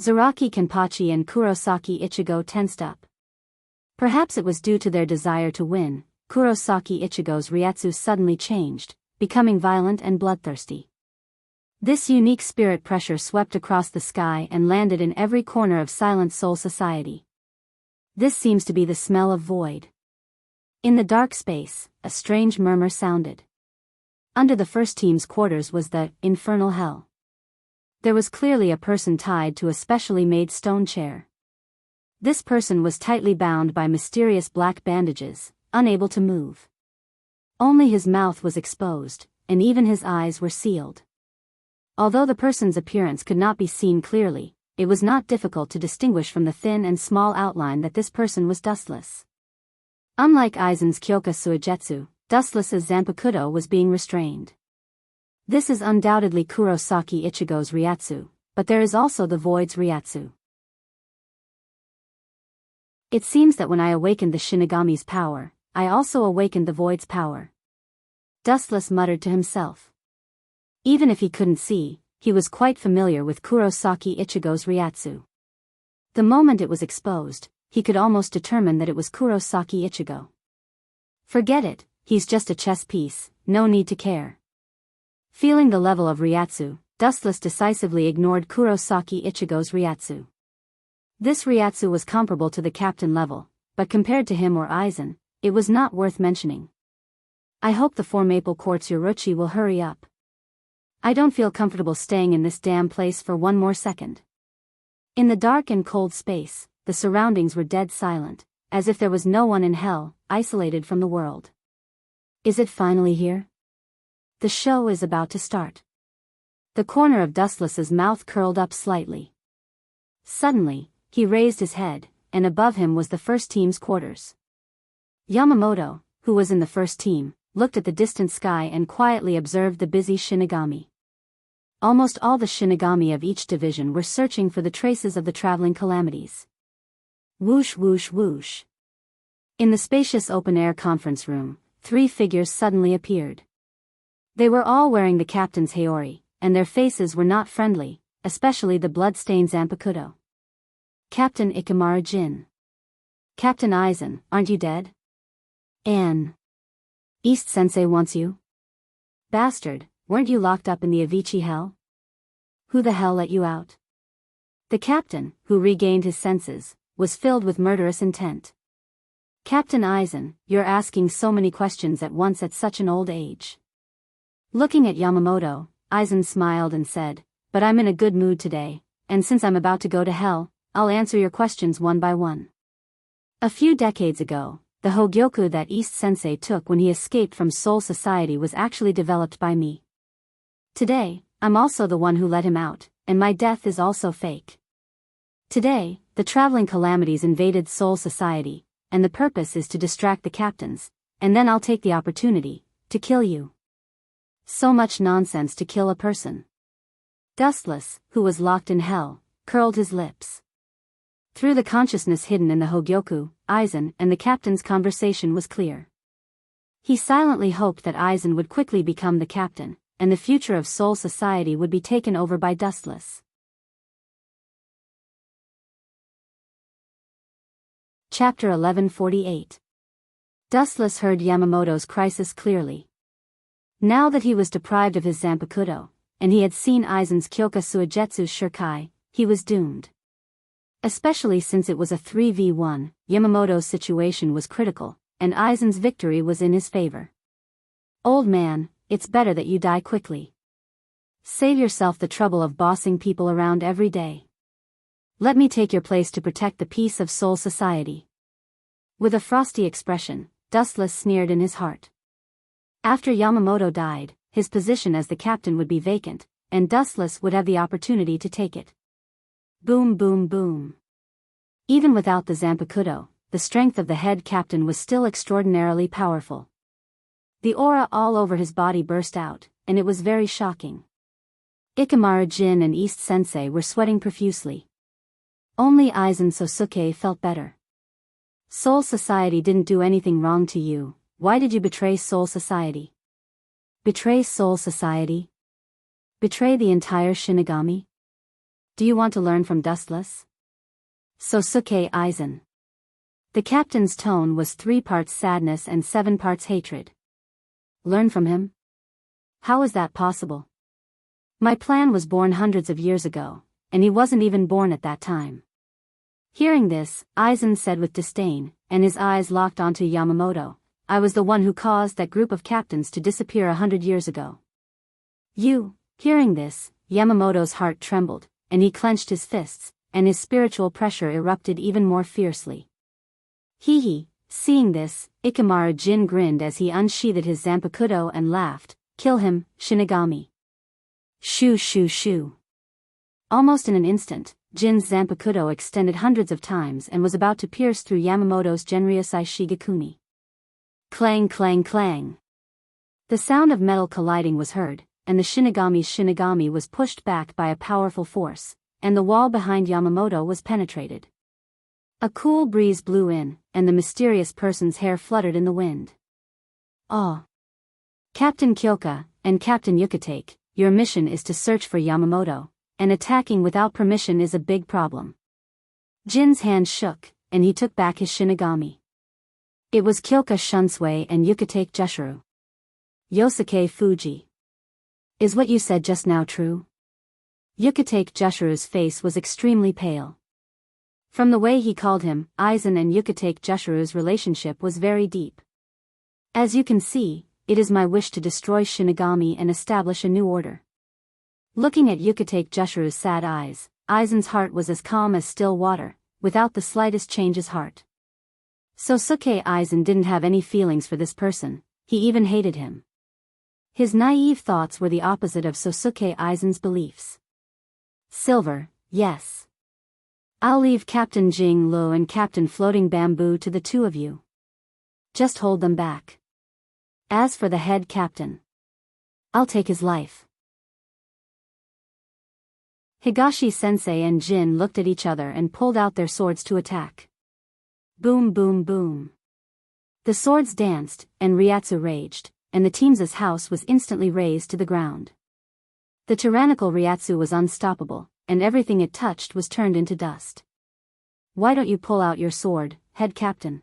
Zaraki Kenpachi and Kurosaki Ichigo tensed up. Perhaps it was due to their desire to win, Kurosaki Ichigo's Ryatsu suddenly changed, becoming violent and bloodthirsty. This unique spirit pressure swept across the sky and landed in every corner of Silent Soul Society. This seems to be the smell of void. In the dark space, a strange murmur sounded. Under the first team's quarters was the infernal hell. There was clearly a person tied to a specially made stone chair. This person was tightly bound by mysterious black bandages, unable to move. Only his mouth was exposed, and even his eyes were sealed. Although the person's appearance could not be seen clearly, it was not difficult to distinguish from the thin and small outline that this person was Dustless. Unlike Aizen's Kyoka Suigetsu, Dustless's Zanpakuto was being restrained. This is undoubtedly Kurosaki Ichigo's Ryatsu, but there is also the Void's Ryatsu. It seems that when I awakened the Shinigami's power, I also awakened the Void's power. Dustless muttered to himself. Even if he couldn't see, he was quite familiar with Kurosaki Ichigo's Ryatsu. The moment it was exposed, he could almost determine that it was Kurosaki Ichigo. Forget it, he's just a chess piece, no need to care. Feeling the level of Ryatsu, Dustless decisively ignored Kurosaki Ichigo's Ryatsu. This Ryatsu was comparable to the captain level, but compared to him or Aizen, it was not worth mentioning. I hope the 4 Maple Quartz Yoruchi will hurry up. I don't feel comfortable staying in this damn place for one more second. In the dark and cold space, the surroundings were dead silent, as if there was no one in hell, isolated from the world. Is it finally here? The show is about to start. The corner of Dustless's mouth curled up slightly. Suddenly, he raised his head, and above him was the first team's quarters. Yamamoto, who was in the first team, looked at the distant sky and quietly observed the busy Shinigami. Almost all the Shinigami of each division were searching for the traces of the traveling calamities. Whoosh whoosh whoosh. In the spacious open-air conference room, 3 figures suddenly appeared. They were all wearing the captain's haori, and their faces were not friendly, especially the blood-stained Zanpakuto. Captain Ikamaru Jin. Captain Aizen, aren't you dead? Anne. East Sensei wants you? Bastard, weren't you locked up in the Avicii hell? Who the hell let you out? The captain, who regained his senses, was filled with murderous intent. Captain Aizen, you're asking so many questions at once at such an old age. Looking at Yamamoto, Aizen smiled and said, but I'm in a good mood today, and since I'm about to go to hell, I'll answer your questions one by one. A few decades ago, the Hogyoku that East Sensei took when he escaped from Soul Society was actually developed by me. Today, I'm also the one who let him out, and my death is also fake. Today, the traveling calamities invaded Soul Society, and the purpose is to distract the captains, and then I'll take the opportunity to kill you. So much nonsense to kill a person. Dustless, who was locked in hell, curled his lips. Through the consciousness hidden in the Hogyoku, Aizen and the captain's conversation was clear. He silently hoped that Aizen would quickly become the captain, and the future of Soul Society would be taken over by Dustless. Chapter 1148. Dustless heard Yamamoto's crisis clearly. Now that he was deprived of his Zanpakuto, and he had seen Aizen's Kyoka Suigetsu's Shirkai, he was doomed. Especially since it was a 3v1, Yamamoto's situation was critical, and Aizen's victory was in his favor. Old man, it's better that you die quickly. Save yourself the trouble of bossing people around every day. Let me take your place to protect the peace of Soul Society. With a frosty expression, Dustless sneered in his heart. After Yamamoto died, his position as the captain would be vacant, and Dustless would have the opportunity to take it. Boom boom boom. Even without the Zanpakuto, the strength of the head captain was still extraordinarily powerful. The aura all over his body burst out, and it was very shocking. Ikamaru Jin and East Sensei were sweating profusely. Only Aizen Sosuke felt better. Soul Society didn't do anything wrong to you, why did you betray Soul Society? Betray Soul Society? Betray the entire Shinigami? Do you want to learn from Dustless? Sosuke Aizen. The captain's tone was 3 parts sadness and 7 parts hatred. Learn from him? How is that possible? My plan was born hundreds of years ago, and he wasn't even born at that time. Hearing this, Aizen said with disdain, and his eyes locked onto Yamamoto, I was the one who caused that group of captains to disappear 100 years ago. You. Hearing this, Yamamoto's heart trembled, and he clenched his fists, and his spiritual pressure erupted even more fiercely. Hee. Seeing this, Ikamaru Jin grinned as he unsheathed his Zanpakuto and laughed, kill him, Shinigami. Shoo shoo shoo. Almost in an instant, Jin's Zanpakuto extended hundreds of times and was about to pierce through Yamamoto's Genryusai Shigekuni. Clang clang clang. The sound of metal colliding was heard, and the Shinigami's Shinigami was pushed back by a powerful force, and the wall behind Yamamoto was penetrated. A cool breeze blew in, and the mysterious person's hair fluttered in the wind. Oh. Captain Kyoka, and Captain Yukitake, your mission is to search for Yamamoto, and attacking without permission is a big problem. Jin's hand shook, and he took back his Shinigami. It was Kyoka Shunsui and Yukitake Jushiro. Yosuke Fuji. Is what you said just now true? Yukitake Jushiro's face was extremely pale. From the way he called him, Aizen and Yukitake Jushiro's relationship was very deep. As you can see, it is my wish to destroy Shinigami and establish a new order. Looking at Yukitake Jushiro's sad eyes, Aizen's heart was as calm as still water, without the slightest change's heart. Sosuke Aizen didn't have any feelings for this person, he even hated him. His naive thoughts were the opposite of Sosuke Aizen's beliefs. Silver, yes. I'll leave Captain Jing Lu and Captain Floating Bamboo to the 2 of you. Just hold them back. As for the head captain, I'll take his life. Higashi-sensei and Jin looked at each other and pulled out their swords to attack. Boom boom boom. The swords danced, and Ryatsu raged, and the team's house was instantly razed to the ground. The tyrannical Ryatsu was unstoppable, and everything it touched was turned into dust. Why don't you pull out your sword, head captain?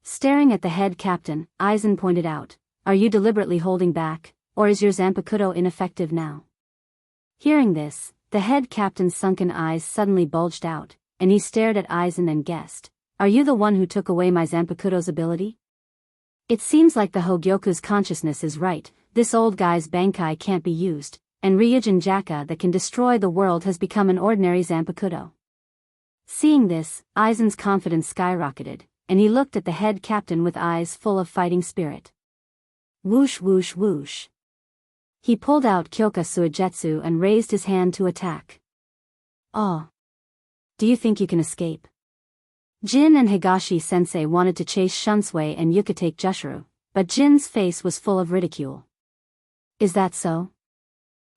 Staring at the head captain, Aizen pointed out, are you deliberately holding back, or is your Zanpakuto ineffective now? Hearing this, the head captain's sunken eyes suddenly bulged out, and he stared at Aizen and guessed, are you the one who took away my Zanpakuto's ability? It seems like the Hogyoku's consciousness is right, this old guy's Bankai can't be used, and Ryujin Jaka that can destroy the world has become an ordinary Zanpakuto. Seeing this, Aizen's confidence skyrocketed, and he looked at the head captain with eyes full of fighting spirit. Whoosh whoosh whoosh. He pulled out Kyoka Suigetsu and raised his hand to attack. Oh. Do you think you can escape? Jin and Higashi-sensei wanted to chase Shunsui and Yukitake Jushiro, but Jin's face was full of ridicule. Is that so?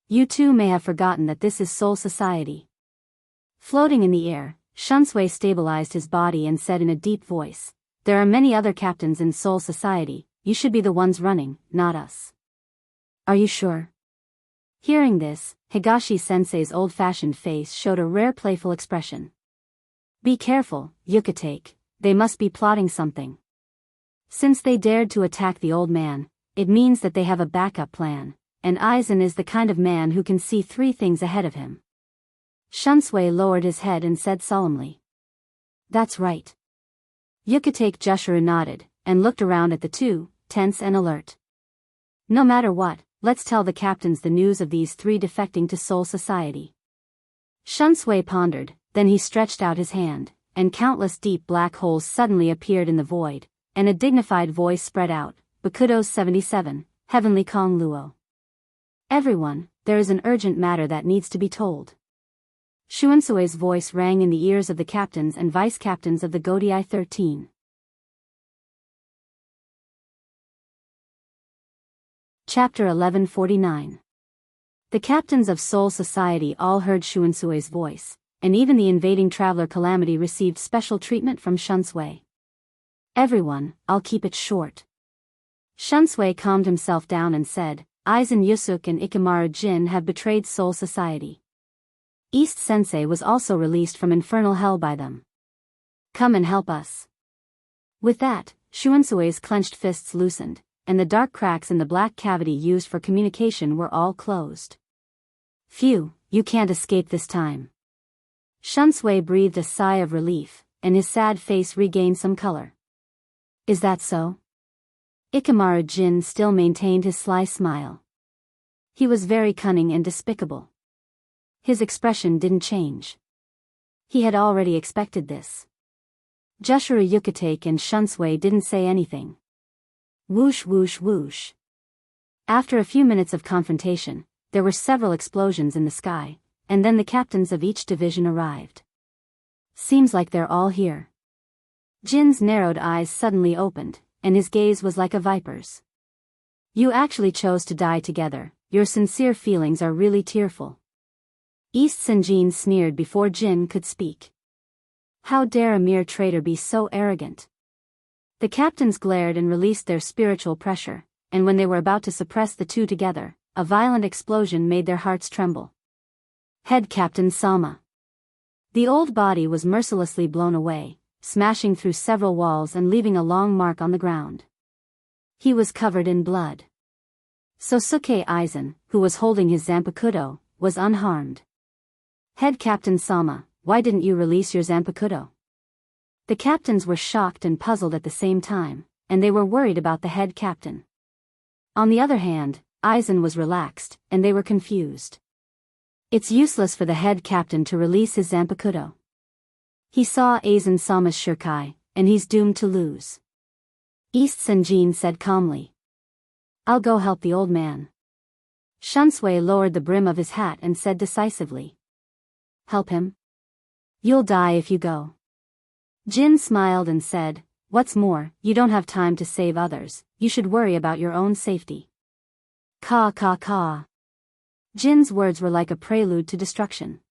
You two may have forgotten that this is Soul Society. Floating in the air, Shunsui stabilized his body and said in a deep voice, there are many other captains in Soul Society, you should be the ones running, not us. Are you sure? Hearing this, Higashi-sensei's old-fashioned face showed a rare playful expression. Be careful, Yuka-take, they must be plotting something. Since they dared to attack the old man, it means that they have a backup plan, and Aizen is the kind of man who can see 3 things ahead of him. Shunsui lowered his head and said solemnly. That's right. Yuka-take Jushiro nodded, and looked around at the two, tense and alert. No matter what, let's tell the captains the news of these 3 defecting to Soul Society. Shunsui pondered, then he stretched out his hand, and countless deep black holes suddenly appeared in the void, and a dignified voice spread out, Bakudo 77, Heavenly Kong Luo. Everyone, there is an urgent matter that needs to be told. Shuansue's voice rang in the ears of the captains and vice-captains of the Godai 13. Chapter 1149. The captains of Soul Society all heard Shuansue's voice, and even the invading traveler Calamity received special treatment from Shunsui. Everyone, I'll keep it short. Shunsui calmed himself down and said, Aizen Yusuke and Ikamaru Jin have betrayed Soul Society. East Sensei was also released from infernal hell by them. Come and help us. With that, Shuansue's clenched fists loosened, and the dark cracks in the black cavity used for communication were all closed. Phew, you can't escape this time. Shunsui breathed a sigh of relief, and his sad face regained some color. Is that so? Ikamaru Jin still maintained his sly smile. He was very cunning and despicable. His expression didn't change. He had already expected this. Jushiro Yuka-take and Shunsui didn't say anything. Whoosh whoosh whoosh. After a few minutes of confrontation, there were several explosions in the sky, and then the captains of each division arrived. Seems like they're all here. Jin's narrowed eyes suddenly opened, and his gaze was like a viper's. You actually chose to die together, your sincere feelings are really tearful. East Senjin sneered before Jin could speak. How dare a mere traitor be so arrogant? The captains glared and released their spiritual pressure, and when they were about to suppress the two together, a violent explosion made their hearts tremble. Head Captain Sama. The old body was mercilessly blown away, smashing through several walls and leaving a long mark on the ground. He was covered in blood. Sosuke Aizen, who was holding his Zanpakuto, was unharmed. Head Captain Sama, why didn't you release your Zanpakuto? The captains were shocked and puzzled at the same time, and they were worried about the head captain. On the other hand, Aizen was relaxed, and they were confused. It's useless for the head captain to release his Zanpakuto. He saw Aizen Sama's shurikai, and he's doomed to lose. East Senjin said calmly. I'll go help the old man. Shunsui lowered the brim of his hat and said decisively. Help him? You'll die if you go. Jin smiled and said, what's more, you don't have time to save others, you should worry about your own safety. Ka ka ka. Jin's words were like a prelude to destruction.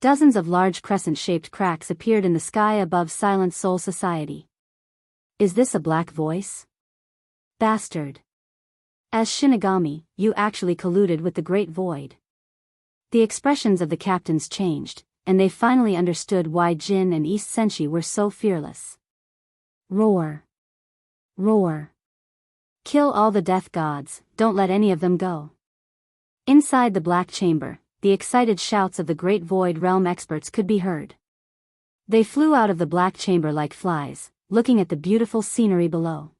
Dozens of large crescent-shaped cracks appeared in the sky above Silent Soul Society. Is this a black voice? Bastard. As Shinigami, you actually colluded with the Great Void. The expressions of the captains changed, and they finally understood why Jin and East Senshi were so fearless. Roar. Roar. Kill all the death gods, don't let any of them go. Inside the black chamber, the excited shouts of the Great Void Realm experts could be heard. They flew out of the black chamber like flies, looking at the beautiful scenery below.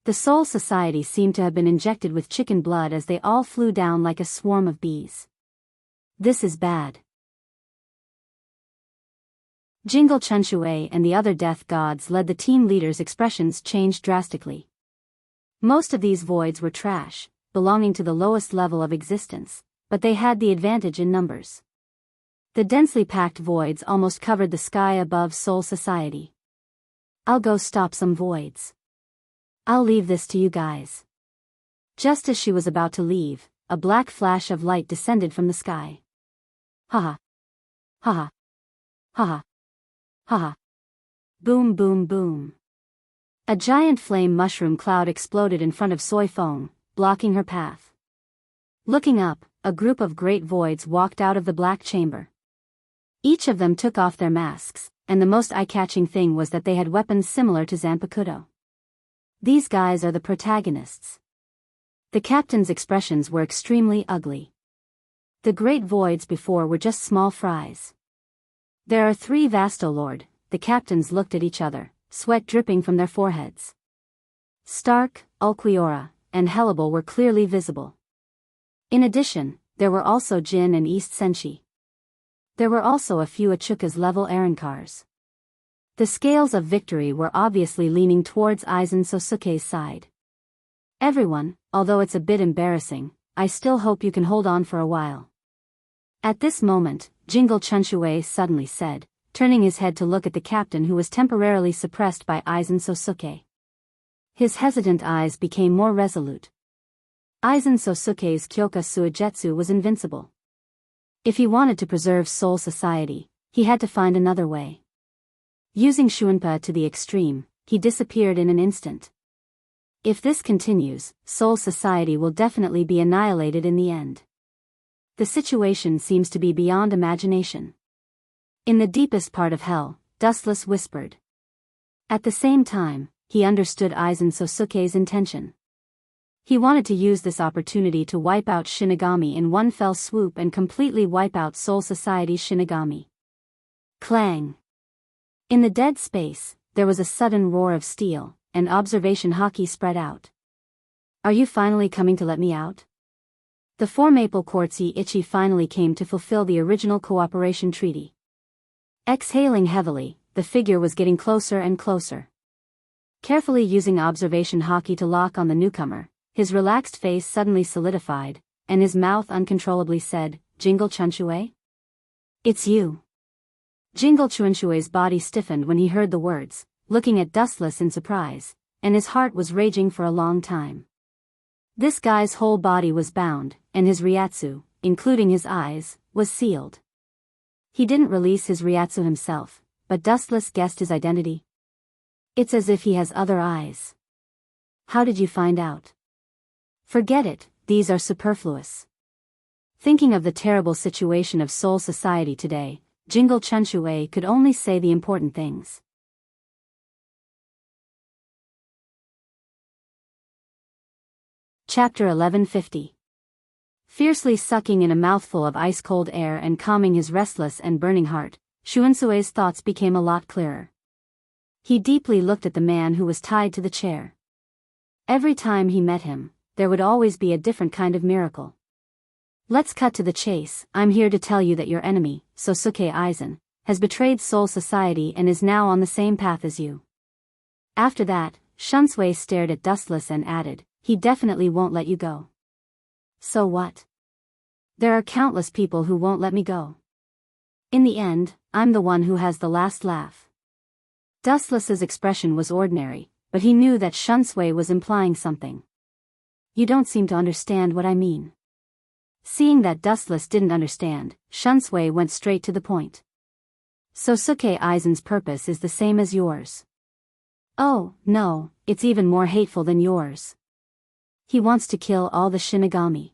The Soul Society seemed to have been injected with chicken blood as they all flew down like a swarm of bees. This is bad. Jingle Chunshue and the other death gods led the team leaders' expressions changed drastically. Most of these voids were trash, belonging to the lowest level of existence, but they had the advantage in numbers. The densely packed voids almost covered the sky above Soul Society. I'll go stop some voids. I'll leave this to you guys. Just as she was about to leave, a black flash of light descended from the sky. Haha. Haha. Haha. Haha. Boom boom boom. A giant flame mushroom cloud exploded in front of Soy Fong, blocking her path. Looking up, a group of great voids walked out of the black chamber. Each of them took off their masks, and the most eye-catching thing was that they had weapons similar to Zanpakuto. These guys are the protagonists. The captain's expressions were extremely ugly. The great voids before were just small fries. There are 3 Vastolord. The captains looked at each other, sweat dripping from their foreheads. Stark, Ulquiorra, and Hellable were clearly visible. In addition, there were also Jin and East Senshi. There were also a few Achuka's level Arankars. The scales of victory were obviously leaning towards Aizen Sosuke's side. Everyone, although it's a bit embarrassing, I still hope you can hold on for a while. At this moment, Jingle Chunshue suddenly said, turning his head to look at the captain who was temporarily suppressed by Aizen Sosuke. His hesitant eyes became more resolute. Aizen Sosuke's Kyoka Suigetsu was invincible. If he wanted to preserve Soul Society, he had to find another way. Using Shuinpa to the extreme, he disappeared in an instant. If this continues, Soul Society will definitely be annihilated in the end. The situation seems to be beyond imagination. In the deepest part of hell, Dustless whispered. At the same time, he understood Aizen Sosuke's intention. He wanted to use this opportunity to wipe out Shinigami in one fell swoop and completely wipe out Soul Society's Shinigami. Clang! In the dead space, there was a sudden roar of steel, and observation hockey spread out. Are you finally coming to let me out? The 4 Maple Quartzy Ichi finally came to fulfill the original cooperation treaty. Exhaling heavily, the figure was getting closer and closer. Carefully using observation hockey to lock on the newcomer, his relaxed face suddenly solidified, and his mouth uncontrollably said, Jingle Chunshue? It's you. Jingle Chunshue's body stiffened when he heard the words, looking at Dustless in surprise, and his heart was raging for a long time. This guy's whole body was bound, and his Ryatsu, including his eyes, was sealed. He didn't release his Ryatsu himself, but Dustless guessed his identity. It's as if he has other eyes. How did you find out? Forget it, these are superfluous. Thinking of the terrible situation of Soul Society today, Jingle Chunshue could only say the important things. Chapter 1150. Fiercely sucking in a mouthful of ice-cold air and calming his restless and burning heart, Shuinsue's thoughts became a lot clearer. He deeply looked at the man who was tied to the chair. Every time he met him, there would always be a different kind of miracle. Let's cut to the chase. I'm here to tell you that your enemy, Sosuke Aizen, has betrayed Soul Society and is now on the same path as you. After that, Shunsui stared at Dustless and added, he definitely won't let you go. So what? There are countless people who won't let me go. In the end, I'm the one who has the last laugh. Dustless's expression was ordinary, but he knew that Shunsui was implying something. You don't seem to understand what I mean. Seeing that Dustless didn't understand, Shunsui went straight to the point. Sosuke Aizen's purpose is the same as yours. Oh, no, it's even more hateful than yours. He wants to kill all the Shinigami.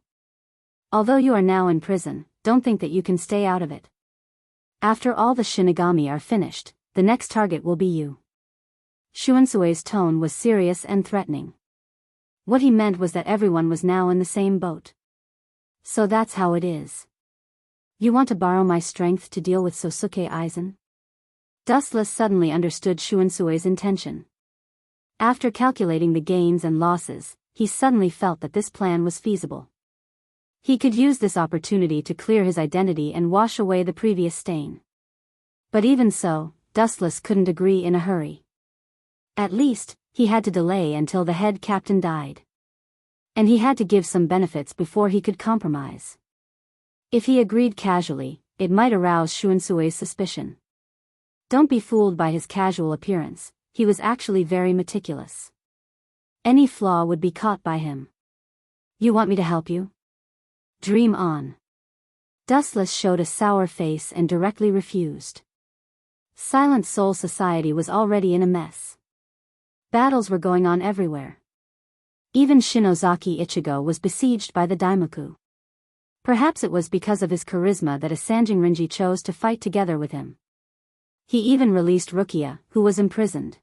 Although you are now in prison, don't think that you can stay out of it. After all the Shinigami are finished, the next target will be you. Shuinsue's tone was serious and threatening. What he meant was that everyone was now in the same boat. So that's how it is. You want to borrow my strength to deal with Sosuke Aizen? Dustless suddenly understood Shuinsue's intention. After calculating the gains and losses, he suddenly felt that this plan was feasible. He could use this opportunity to clear his identity and wash away the previous stain. But even so, Dustless couldn't agree in a hurry. At least, he had to delay until the head captain died. And he had to give some benefits before he could compromise. If he agreed casually, it might arouse Shuinsue's suspicion. Don't be fooled by his casual appearance, he was actually very meticulous. Any flaw would be caught by him. You want me to help you? Dream on. Dustless showed a sour face and directly refused. Silent Soul Society was already in a mess. Battles were going on everywhere. Even Shinozaki Ichigo was besieged by the Daimoku. Perhaps it was because of his charisma that a Sanjinrinji chose to fight together with him. He even released Rukia, who was imprisoned.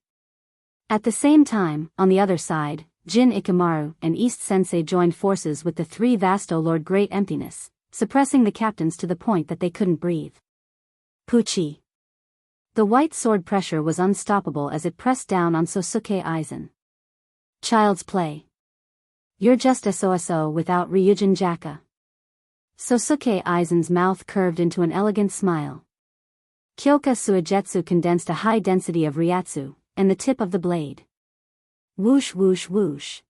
At the same time, on the other side, Jin Ikamaru and East Sensei joined forces with the three Vasto Lord Great Emptiness, suppressing the captains to the point that they couldn't breathe. Pucci. The white sword pressure was unstoppable as it pressed down on Sosuke Aizen. Child's play. You're just SOSO without Ryujin Jaka. Sosuke Aizen's mouth curved into an elegant smile. Kyoka Suigetsu condensed a high density of Ryatsu, and the tip of the blade. Whoosh whoosh whoosh.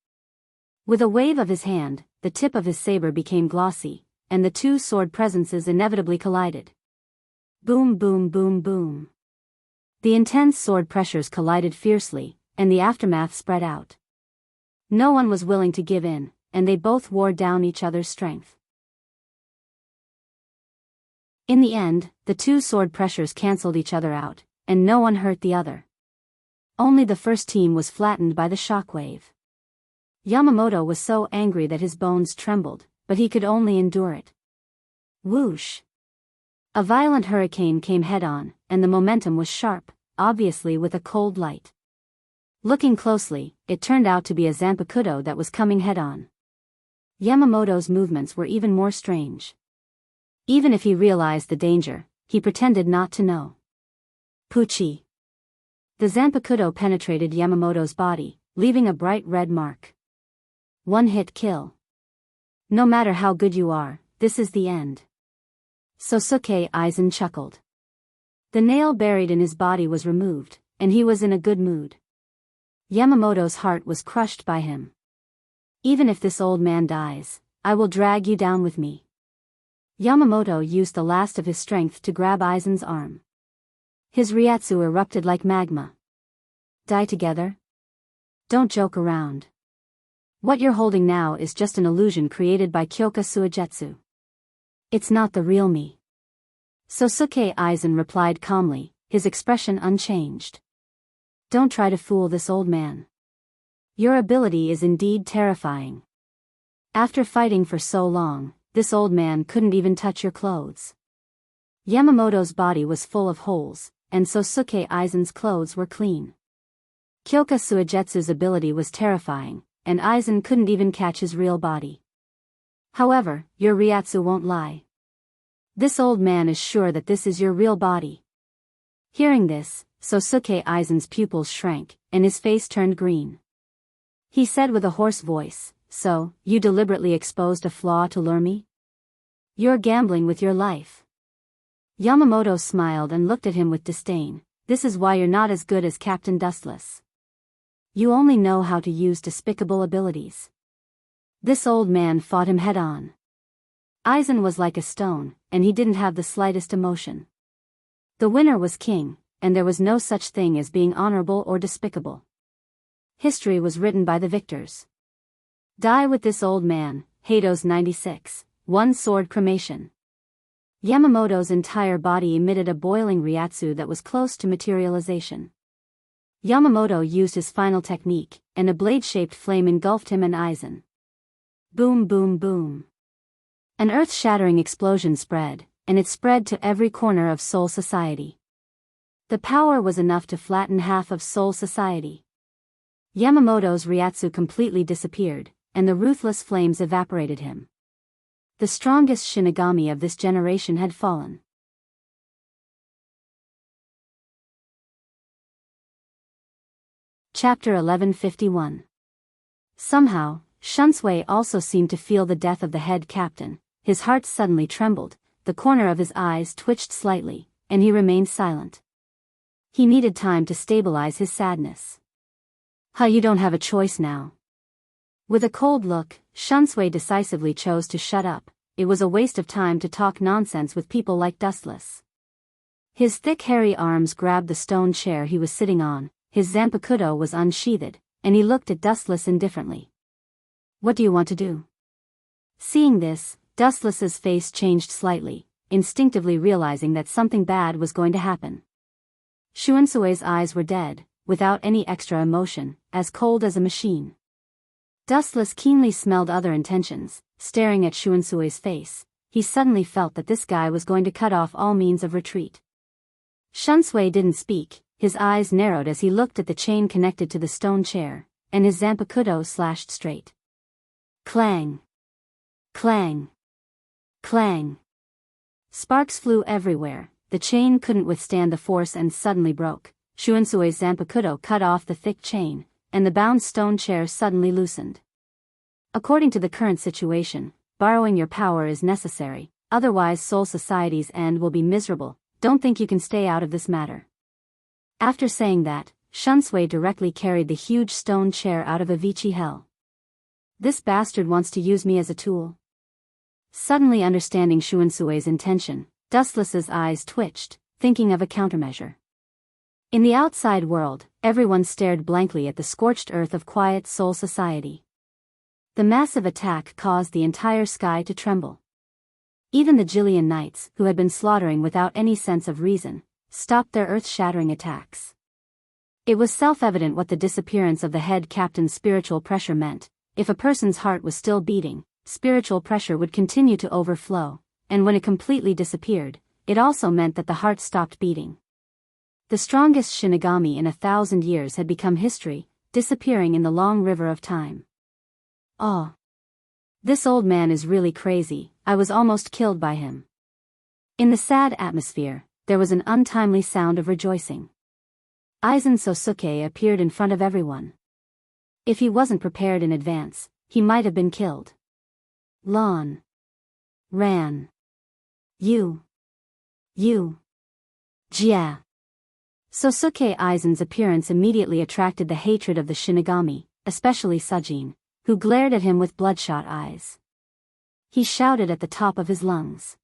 With a wave of his hand, the tip of his saber became glossy, and the two sword presences inevitably collided. Boom boom boom boom. The intense sword pressures collided fiercely, and the aftermath spread out. No one was willing to give in, and they both wore down each other's strength. In the end, the two sword pressures cancelled each other out, and no one hurt the other. Only the first team was flattened by the shockwave. Yamamoto was so angry that his bones trembled, but he could only endure it. Whoosh! A violent hurricane came head-on, and the momentum was sharp, obviously with a cold light. Looking closely, it turned out to be a Zanpakuto that was coming head-on. Yamamoto's movements were even more strange. Even if he realized the danger, he pretended not to know. Pucci. The Zanpakuto penetrated Yamamoto's body, leaving a bright red mark. One-hit kill. No matter how good you are, this is the end. Sosuke Aizen chuckled. The nail buried in his body was removed, and he was in a good mood. Yamamoto's heart was crushed by him. Even if this old man dies, I will drag you down with me. Yamamoto used the last of his strength to grab Aizen's arm. His Ryatsu erupted like magma. Die together? Don't joke around. What you're holding now is just an illusion created by Kyoka Suigetsu. It's not the real me. Sosuke Aizen replied calmly, his expression unchanged. Don't try to fool this old man. Your ability is indeed terrifying. After fighting for so long, this old man couldn't even touch your clothes. Yamamoto's body was full of holes, and Sosuke Aizen's clothes were clean. Kyoka Suigetsu's ability was terrifying, and Aizen couldn't even catch his real body. However, your Ryatsu won't lie. This old man is sure that this is your real body. Hearing this, Sosuke Aizen's pupils shrank, and his face turned green. He said with a hoarse voice, "So, you deliberately exposed a flaw to lure me? You're gambling with your life." Yamamoto smiled and looked at him with disdain. This is why you're not as good as Captain Dustless. You only know how to use despicable abilities. This old man fought him head-on. Aizen was like a stone, and he didn't have the slightest emotion. The winner was king, and there was no such thing as being honorable or despicable. History was written by the victors. Die with this old man, Hados 96, one sword cremation. Yamamoto's entire body emitted a boiling Ryatsu that was close to materialization. Yamamoto used his final technique, and a blade-shaped flame engulfed him and Aizen. Boom boom boom. An earth-shattering explosion spread, and it spread to every corner of Soul Society. The power was enough to flatten half of Soul Society. Yamamoto's Ryatsu completely disappeared, and the ruthless flames evaporated him. The strongest Shinigami of this generation had fallen. Chapter 1151. Somehow, Shunsui also seemed to feel the death of the head captain. His heart suddenly trembled, the corner of his eyes twitched slightly, and he remained silent. He needed time to stabilize his sadness. You don't have a choice now. With a cold look, Shunsui decisively chose to shut up. It was a waste of time to talk nonsense with people like Dustless. His thick hairy arms grabbed the stone chair he was sitting on, his Zanpakuto was unsheathed, and he looked at Dustless indifferently. What do you want to do? Seeing this, Dustless's face changed slightly, instinctively realizing that something bad was going to happen. Shuansue's eyes were dead, without any extra emotion, as cold as a machine. Dustless keenly smelled other intentions, staring at Shuansui's face. He suddenly felt that this guy was going to cut off all means of retreat. Shunsui didn't speak, his eyes narrowed as he looked at the chain connected to the stone chair, and his zanpakuto slashed straight. Clang! Clang! Clang! Sparks flew everywhere, the chain couldn't withstand the force and suddenly broke. Shuansui's zanpakuto cut off the thick chain, and the bound stone chair suddenly loosened. According to the current situation, borrowing your power is necessary, otherwise Soul Society's end will be miserable. Don't think you can stay out of this matter. After saying that, Shunsui directly carried the huge stone chair out of Avicii hell. This bastard wants to use me as a tool. Suddenly understanding Shuansui's intention, Dustless's eyes twitched, thinking of a countermeasure. In the outside world, everyone stared blankly at the scorched earth of quiet Soul Society. The massive attack caused the entire sky to tremble. Even the Jillian Knights, who had been slaughtering without any sense of reason, stopped their earth-shattering attacks. It was self-evident what the disappearance of the head captain's spiritual pressure meant. If a person's heart was still beating, spiritual pressure would continue to overflow, and when it completely disappeared, it also meant that the heart stopped beating. The strongest Shinigami in 1,000 years had become history, disappearing in the long river of time. Oh. This old man is really crazy, I was almost killed by him. In the sad atmosphere, there was an untimely sound of rejoicing. Aizen Sosuke appeared in front of everyone. If he wasn't prepared in advance, he might have been killed. Lon. Ran. You. Jia. Sosuke Aizen's appearance immediately attracted the hatred of the Shinigami, especially Sujin, who glared at him with bloodshot eyes. He shouted at the top of his lungs.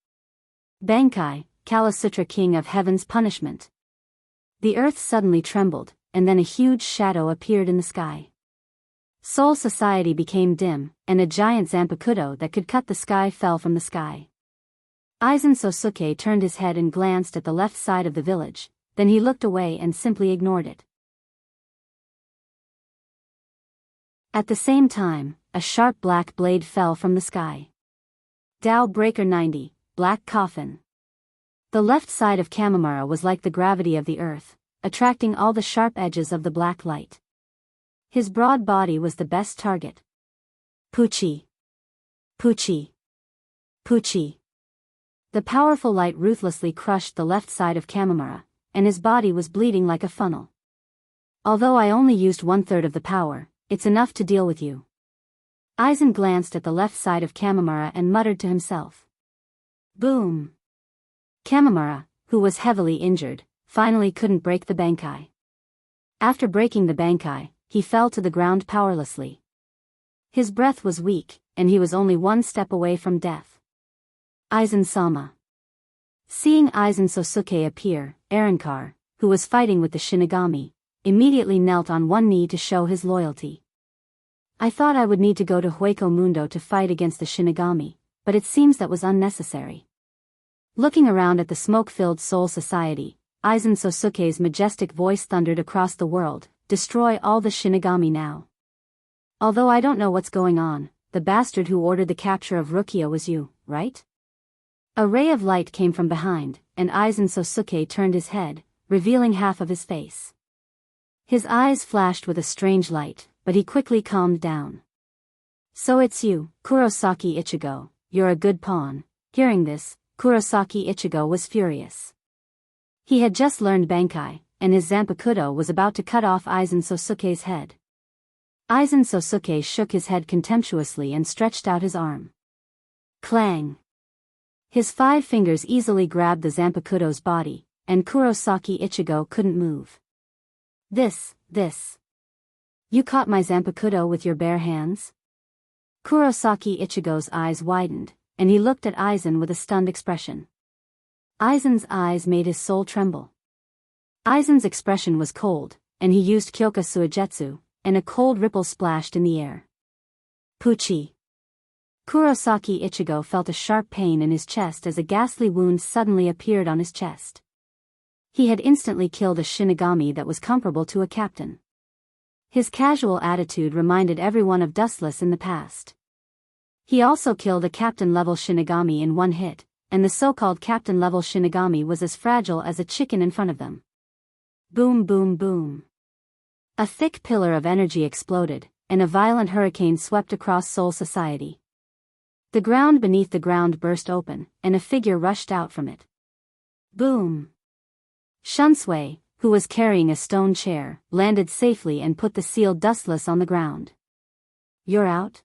Bankai, Kalasutra King of Heaven's punishment. The earth suddenly trembled, and then a huge shadow appeared in the sky. Soul Society became dim, and a giant zanpakuto that could cut the sky fell from the sky. Aizen Sosuke turned his head and glanced at the left side of the village, then he looked away and simply ignored it. At the same time, a sharp black blade fell from the sky. Tao Breaker 90, Black Coffin. The left side of Kamimura was like the gravity of the earth, attracting all the sharp edges of the black light. His broad body was the best target. Puchi. Puchi. Puchi. The powerful light ruthlessly crushed the left side of Kamimura, and his body was bleeding like a funnel. Although I only used 1/3 of the power, it's enough to deal with you. Aizen glanced at the left side of Kamimura and muttered to himself. Boom. Kamimura, who was heavily injured, finally couldn't break the Bankai. After breaking the Bankai, he fell to the ground powerlessly. His breath was weak, and he was only one step away from death. Aizen-sama. Seeing Aizen Sosuke appear, Arankar, who was fighting with the Shinigami, immediately knelt on one knee to show his loyalty. I thought I would need to go to Hueco Mundo to fight against the Shinigami, but it seems that was unnecessary. Looking around at the smoke-filled Soul Society, Aizen Sosuke's majestic voice thundered across the world, destroy all the Shinigami now. Although I don't know what's going on, the bastard who ordered the capture of Rukia was you, right? A ray of light came from behind, and Aizen Sosuke turned his head, revealing half of his face. His eyes flashed with a strange light, but he quickly calmed down. So it's you, Kurosaki Ichigo, you're a good pawn. Hearing this, Kurosaki Ichigo was furious. He had just learned Bankai, and his zanpakuto was about to cut off Aizen Sosuke's head. Aizen Sosuke shook his head contemptuously and stretched out his arm. Clang! His 5 fingers easily grabbed the zanpakuto's body, and Kurosaki Ichigo couldn't move. This. You caught my zanpakuto with your bare hands? Kurosaki Ichigo's eyes widened, and he looked at Aizen with a stunned expression. Aizen's eyes made his soul tremble. Aizen's expression was cold, and he used Kyoka Suigetsu, and a cold ripple splashed in the air. Puchi. Kurosaki Ichigo felt a sharp pain in his chest as a ghastly wound suddenly appeared on his chest. He had instantly killed a Shinigami that was comparable to a captain. His casual attitude reminded everyone of Dustless in the past. He also killed a captain-level Shinigami in one hit, and the so-called captain-level Shinigami was as fragile as a chicken in front of them. Boom boom boom. A thick pillar of energy exploded, and a violent hurricane swept across Soul Society. The ground beneath the ground burst open, and a figure rushed out from it. Boom. Shunsui, who was carrying a stone chair, landed safely and put the sealed Dustless on the ground. You're out?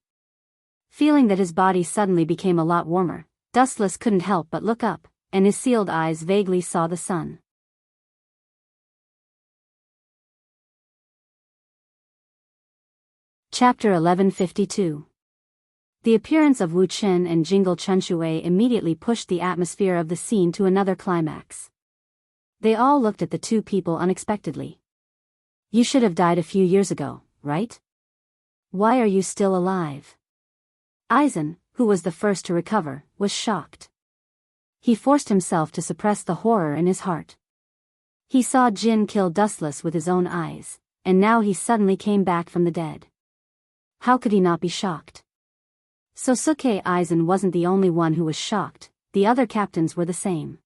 Feeling that his body suddenly became a lot warmer, Dustless couldn't help but look up, and his sealed eyes vaguely saw the sun. Chapter 1152. The appearance of Wu Chen and Jingle Chunshui immediately pushed the atmosphere of the scene to another climax. They all looked at the two people unexpectedly. You should have died a few years ago, right? Why are you still alive? Aizen, who was the first to recover, was shocked. He forced himself to suppress the horror in his heart. He saw Jin kill Dustless with his own eyes, and now he suddenly came back from the dead. How could he not be shocked? Sosuke Aizen wasn't the only one who was shocked, the other captains were the same.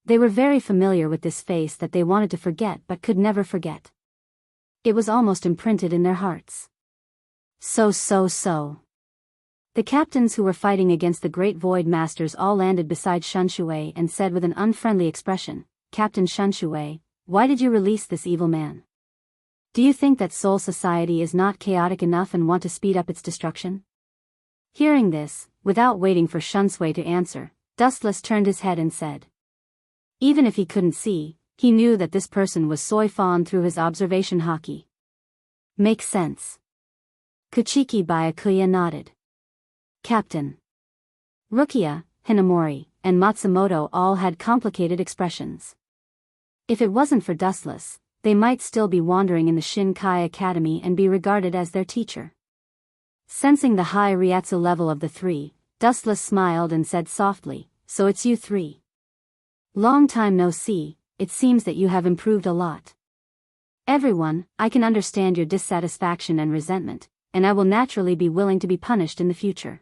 They were very familiar with this face that they wanted to forget but could never forget. It was almost imprinted in their hearts. So. The captains who were fighting against the Great Void Masters all landed beside Shunshui and said with an unfriendly expression, Captain Shunshui, why did you release this evil man? Do you think that Soul Society is not chaotic enough and want to speed up its destruction? Hearing this, without waiting for Shunsui to answer, Dustless turned his head and said. Even if he couldn't see, he knew that this person was Soi Fan through his observation haki. Makes sense. Kuchiki Byakuya nodded. Captain. Rukia, Hinamori, and Matsumoto all had complicated expressions. If it wasn't for Dustless, they might still be wandering in the Shinkai Academy and be regarded as their teacher. Sensing the high Ryatsu level of the three, Dustless smiled and said softly, so it's you three. Long time no see, it seems that you have improved a lot. Everyone, I can understand your dissatisfaction and resentment, and I will naturally be willing to be punished in the future.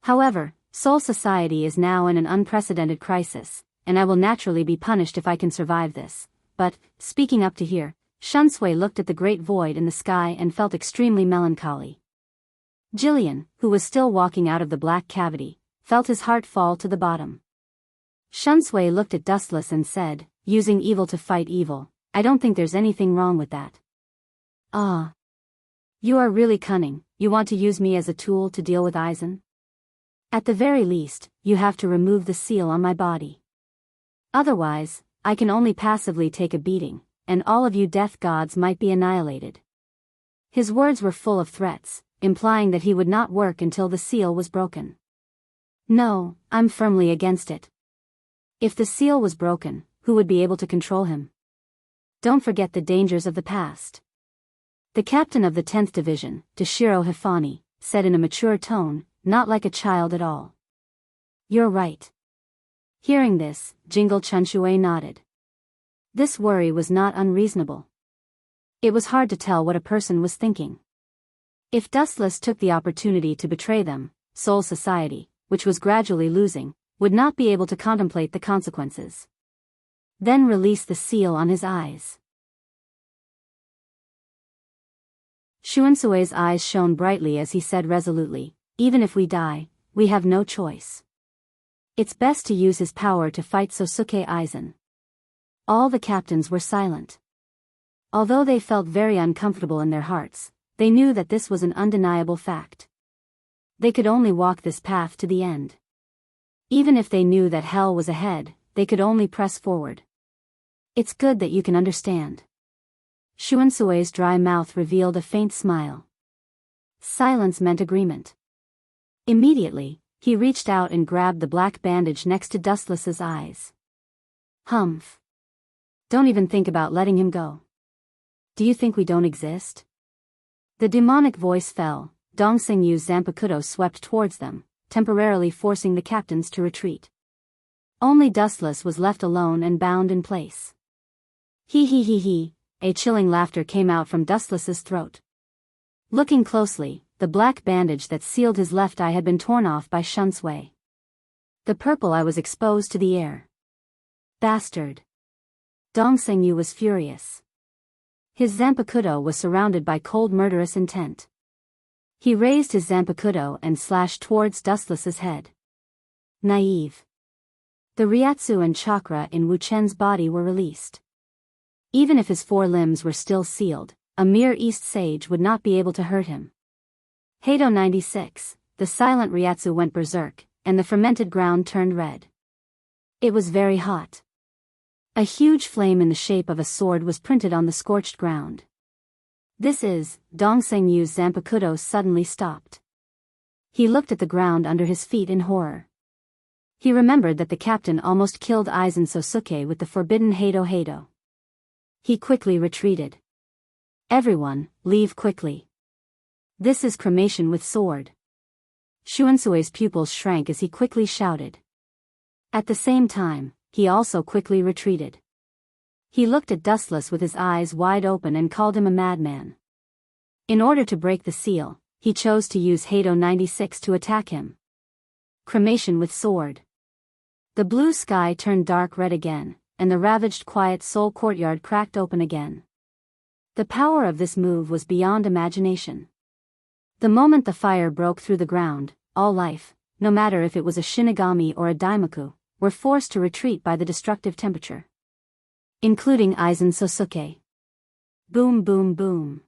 However, Soul Society is now in an unprecedented crisis, and I will naturally be punished if I can survive this. But, speaking up to here, Shunsui looked at the great void in the sky and felt extremely melancholy. Jillian, who was still walking out of the black cavity, felt his heart fall to the bottom. Shunsui looked at Dustless and said, using evil to fight evil, I don't think there's anything wrong with that. Ah. You are really cunning, you want to use me as a tool to deal with Aizen? At the very least, you have to remove the seal on my body. Otherwise, I can only passively take a beating, and all of you death gods might be annihilated. His words were full of threats, implying that he would not work until the seal was broken. No, I'm firmly against it. If the seal was broken, who would be able to control him? Don't forget the dangers of the past. The captain of the 10th Division, Toshiro Hifani, said in a mature tone, not like a child at all. You're right. Hearing this, Jingle Chunshui nodded. This worry was not unreasonable. It was hard to tell what a person was thinking. If Dustless took the opportunity to betray them, Soul Society, which was gradually losing, would not be able to contemplate the consequences. Then release the seal on his eyes. Shuansui's eyes shone brightly as he said resolutely, even if we die, we have no choice. It's best to use his power to fight Sosuke Aizen. All the captains were silent. Although they felt very uncomfortable in their hearts, they knew that this was an undeniable fact. They could only walk this path to the end. Even if they knew that hell was ahead, they could only press forward. It's good that you can understand. Shuansui's dry mouth revealed a faint smile. Silence meant agreement. Immediately, he reached out and grabbed the black bandage next to Dustless's eyes. Humph. Don't even think about letting him go. Do you think we don't exist? The demonic voice fell. Dongseng Yu's Zanpakuto swept towards them, temporarily forcing the captains to retreat. Only Dustless was left alone and bound in place. He, a chilling laughter came out from Dustless's throat. Looking closely, the black bandage that sealed his left eye had been torn off by Shunsui. The purple eye was exposed to the air. Bastard. Dongseongyu was furious. His Zanpakuto was surrounded by cold murderous intent. He raised his Zanpakuto and slashed towards Dustless's head. Naive. The Ryatsu and chakra in Wu Chen's body were released. Even if his four limbs were still sealed, a mere East Sage would not be able to hurt him. Heido 96, the silent Ryatsu went berserk, and the fermented ground turned red. It was very hot. A huge flame in the shape of a sword was printed on the scorched ground. This is, Dongseongyu's Zanpakuto suddenly stopped. He looked at the ground under his feet in horror. He remembered that the captain almost killed Aizen Sosuke with the forbidden Heido. He quickly retreated. Everyone, leave quickly. This is cremation with sword. Shuansue's pupils shrank as he quickly shouted. At the same time, he also quickly retreated. He looked at Dustless with his eyes wide open and called him a madman. In order to break the seal, he chose to use Heido 96 to attack him. Cremation with sword. The blue sky turned dark red again, and the ravaged quiet soul courtyard cracked open again. The power of this move was beyond imagination. The moment the fire broke through the ground, all life, no matter if it was a Shinigami or a Daimaku, were forced to retreat by the destructive temperature. Including Aizen Sosuke. Boom boom boom.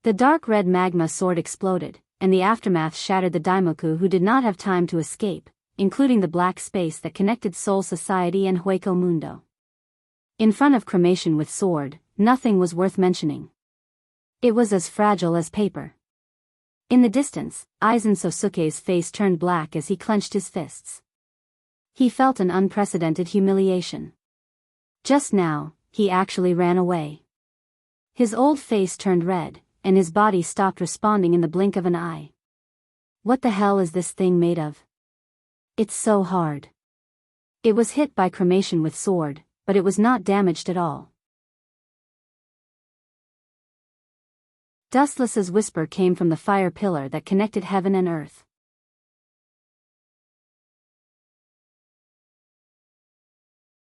The dark red magma sword exploded, and the aftermath shattered the Daimoku who did not have time to escape, including the black space that connected Soul Society and Hueco Mundo. In front of cremation with sword, nothing was worth mentioning. It was as fragile as paper. In the distance, Aizen Sosuke's face turned black as he clenched his fists. He felt an unprecedented humiliation. Just now, he actually ran away. His old face turned red, and his body stopped responding in the blink of an eye. What the hell is this thing made of? It's so hard. It was hit by cremation with sword, but it was not damaged at all. Dustless's whisper came from the fire pillar that connected heaven and earth.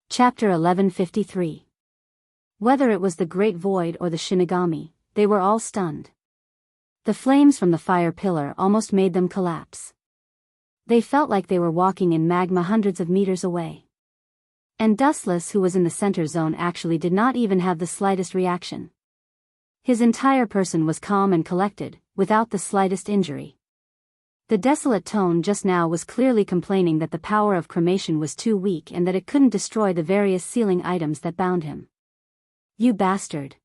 Chapter 1153. Whether it was the Great Void or the Shinigami, they were all stunned. The flames from the fire pillar almost made them collapse. They felt like they were walking in magma hundreds of meters away. And Dustless, who was in the center zone, actually did not even have the slightest reaction. His entire person was calm and collected, without the slightest injury. The desolate tone just now was clearly complaining that the power of cremation was too weak and that it couldn't destroy the various sealing items that bound him. You bastard.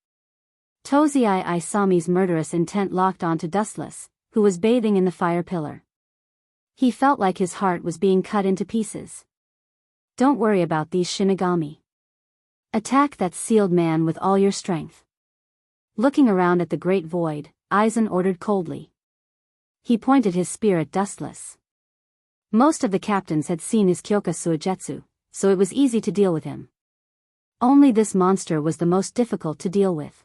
Tozai Isami's murderous intent locked onto Dustless, who was bathing in the fire pillar. He felt like his heart was being cut into pieces. Don't worry about these Shinigami. Attack that sealed man with all your strength. Looking around at the great void, Aizen ordered coldly. He pointed his spear at Dustless. Most of the captains had seen his Kyoka Suigetsu, so it was easy to deal with him. Only this monster was the most difficult to deal with.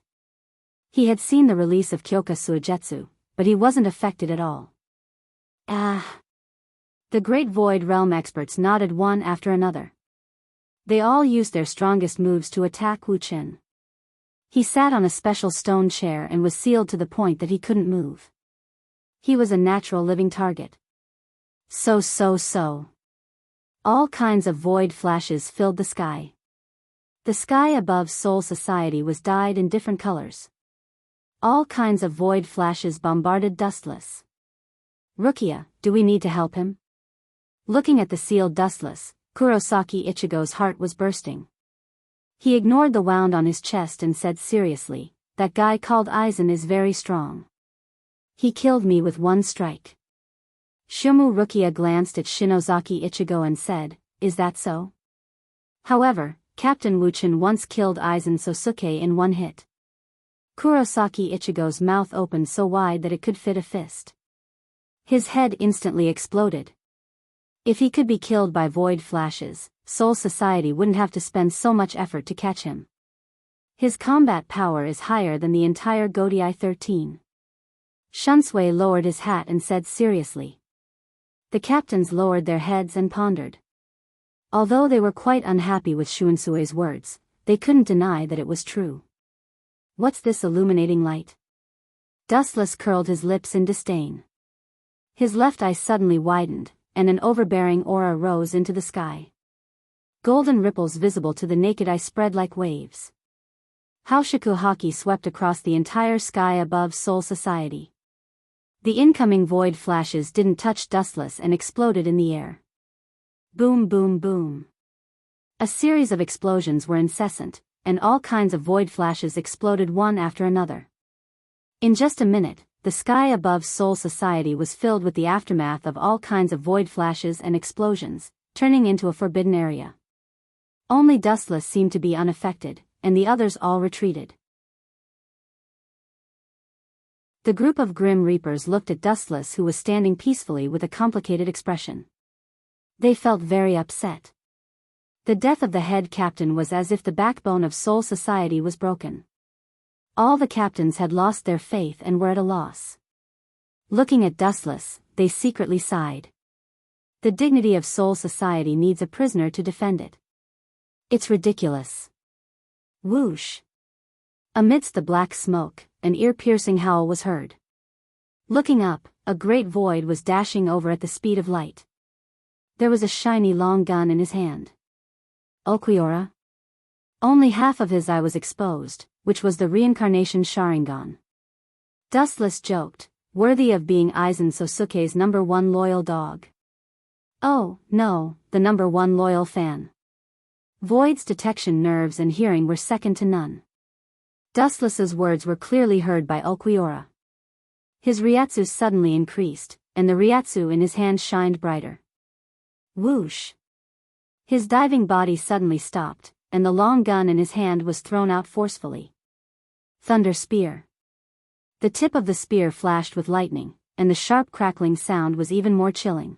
He had seen the release of Kyoka Suigetsu, but he wasn't affected at all. The Great Void Realm experts nodded one after another. They all used their strongest moves to attack Wu Chen. He sat on a special stone chair and was sealed to the point that he couldn't move. He was a natural living target. So. All kinds of void flashes filled the sky. The sky above Soul Society was dyed in different colors. All kinds of void flashes bombarded Dustless. Rukia, do we need to help him? Looking at the sealed Dustless, Kurosaki Ichigo's heart was bursting. He ignored the wound on his chest and said seriously, that guy called Aizen is very strong. He killed me with one strike. Shumu Rukia glanced at Shinozaki Ichigo and said, is that so? However, Captain Wu Chen once killed Aizen Sosuke in one hit. Kurosaki Ichigo's mouth opened so wide that it could fit a fist. His head instantly exploded. If he could be killed by void flashes, Soul Society wouldn't have to spend so much effort to catch him. His combat power is higher than the entire Godii 13. Shunsui lowered his hat and said seriously. The captains lowered their heads and pondered. Although they were quite unhappy with Shunsui's words, they couldn't deny that it was true. What's this illuminating light? Dustless curled his lips in disdain. His left eye suddenly widened, and an overbearing aura rose into the sky. Golden ripples visible to the naked eye spread like waves. Haoshiku Haki swept across the entire sky above Soul Society. The incoming void flashes didn't touch Dustless and exploded in the air. Boom, boom, boom. A series of explosions were incessant, and all kinds of void flashes exploded one after another. In just a minute, the sky above Soul Society was filled with the aftermath of all kinds of void flashes and explosions, turning into a forbidden area. Only Dustless seemed to be unaffected, and the others all retreated. The group of Grim Reapers looked at Dustless, who was standing peacefully with a complicated expression. They felt very upset. The death of the head captain was as if the backbone of Soul Society was broken. All the captains had lost their faith and were at a loss. Looking at Dustless, they secretly sighed. The dignity of Soul Society needs a prisoner to defend it. It's ridiculous. Whoosh. Amidst the black smoke, an ear-piercing howl was heard. Looking up, a great void was dashing over at the speed of light. There was a shiny long gun in his hand. Okiura? Only half of his eye was exposed, which was the reincarnation Sharingan. Dustless joked, worthy of being Aizen Sosuke's #1 loyal dog. Oh, no, the #1 loyal fan. Void's detection nerves and hearing were second to none. Dustless's words were clearly heard by Okiura. His Ryatsu suddenly increased, and the Ryatsu in his hand shined brighter. Whoosh! His diving body suddenly stopped, and the long gun in his hand was thrown out forcefully. Thunder Spear. The tip of the spear flashed with lightning, and the sharp crackling sound was even more chilling.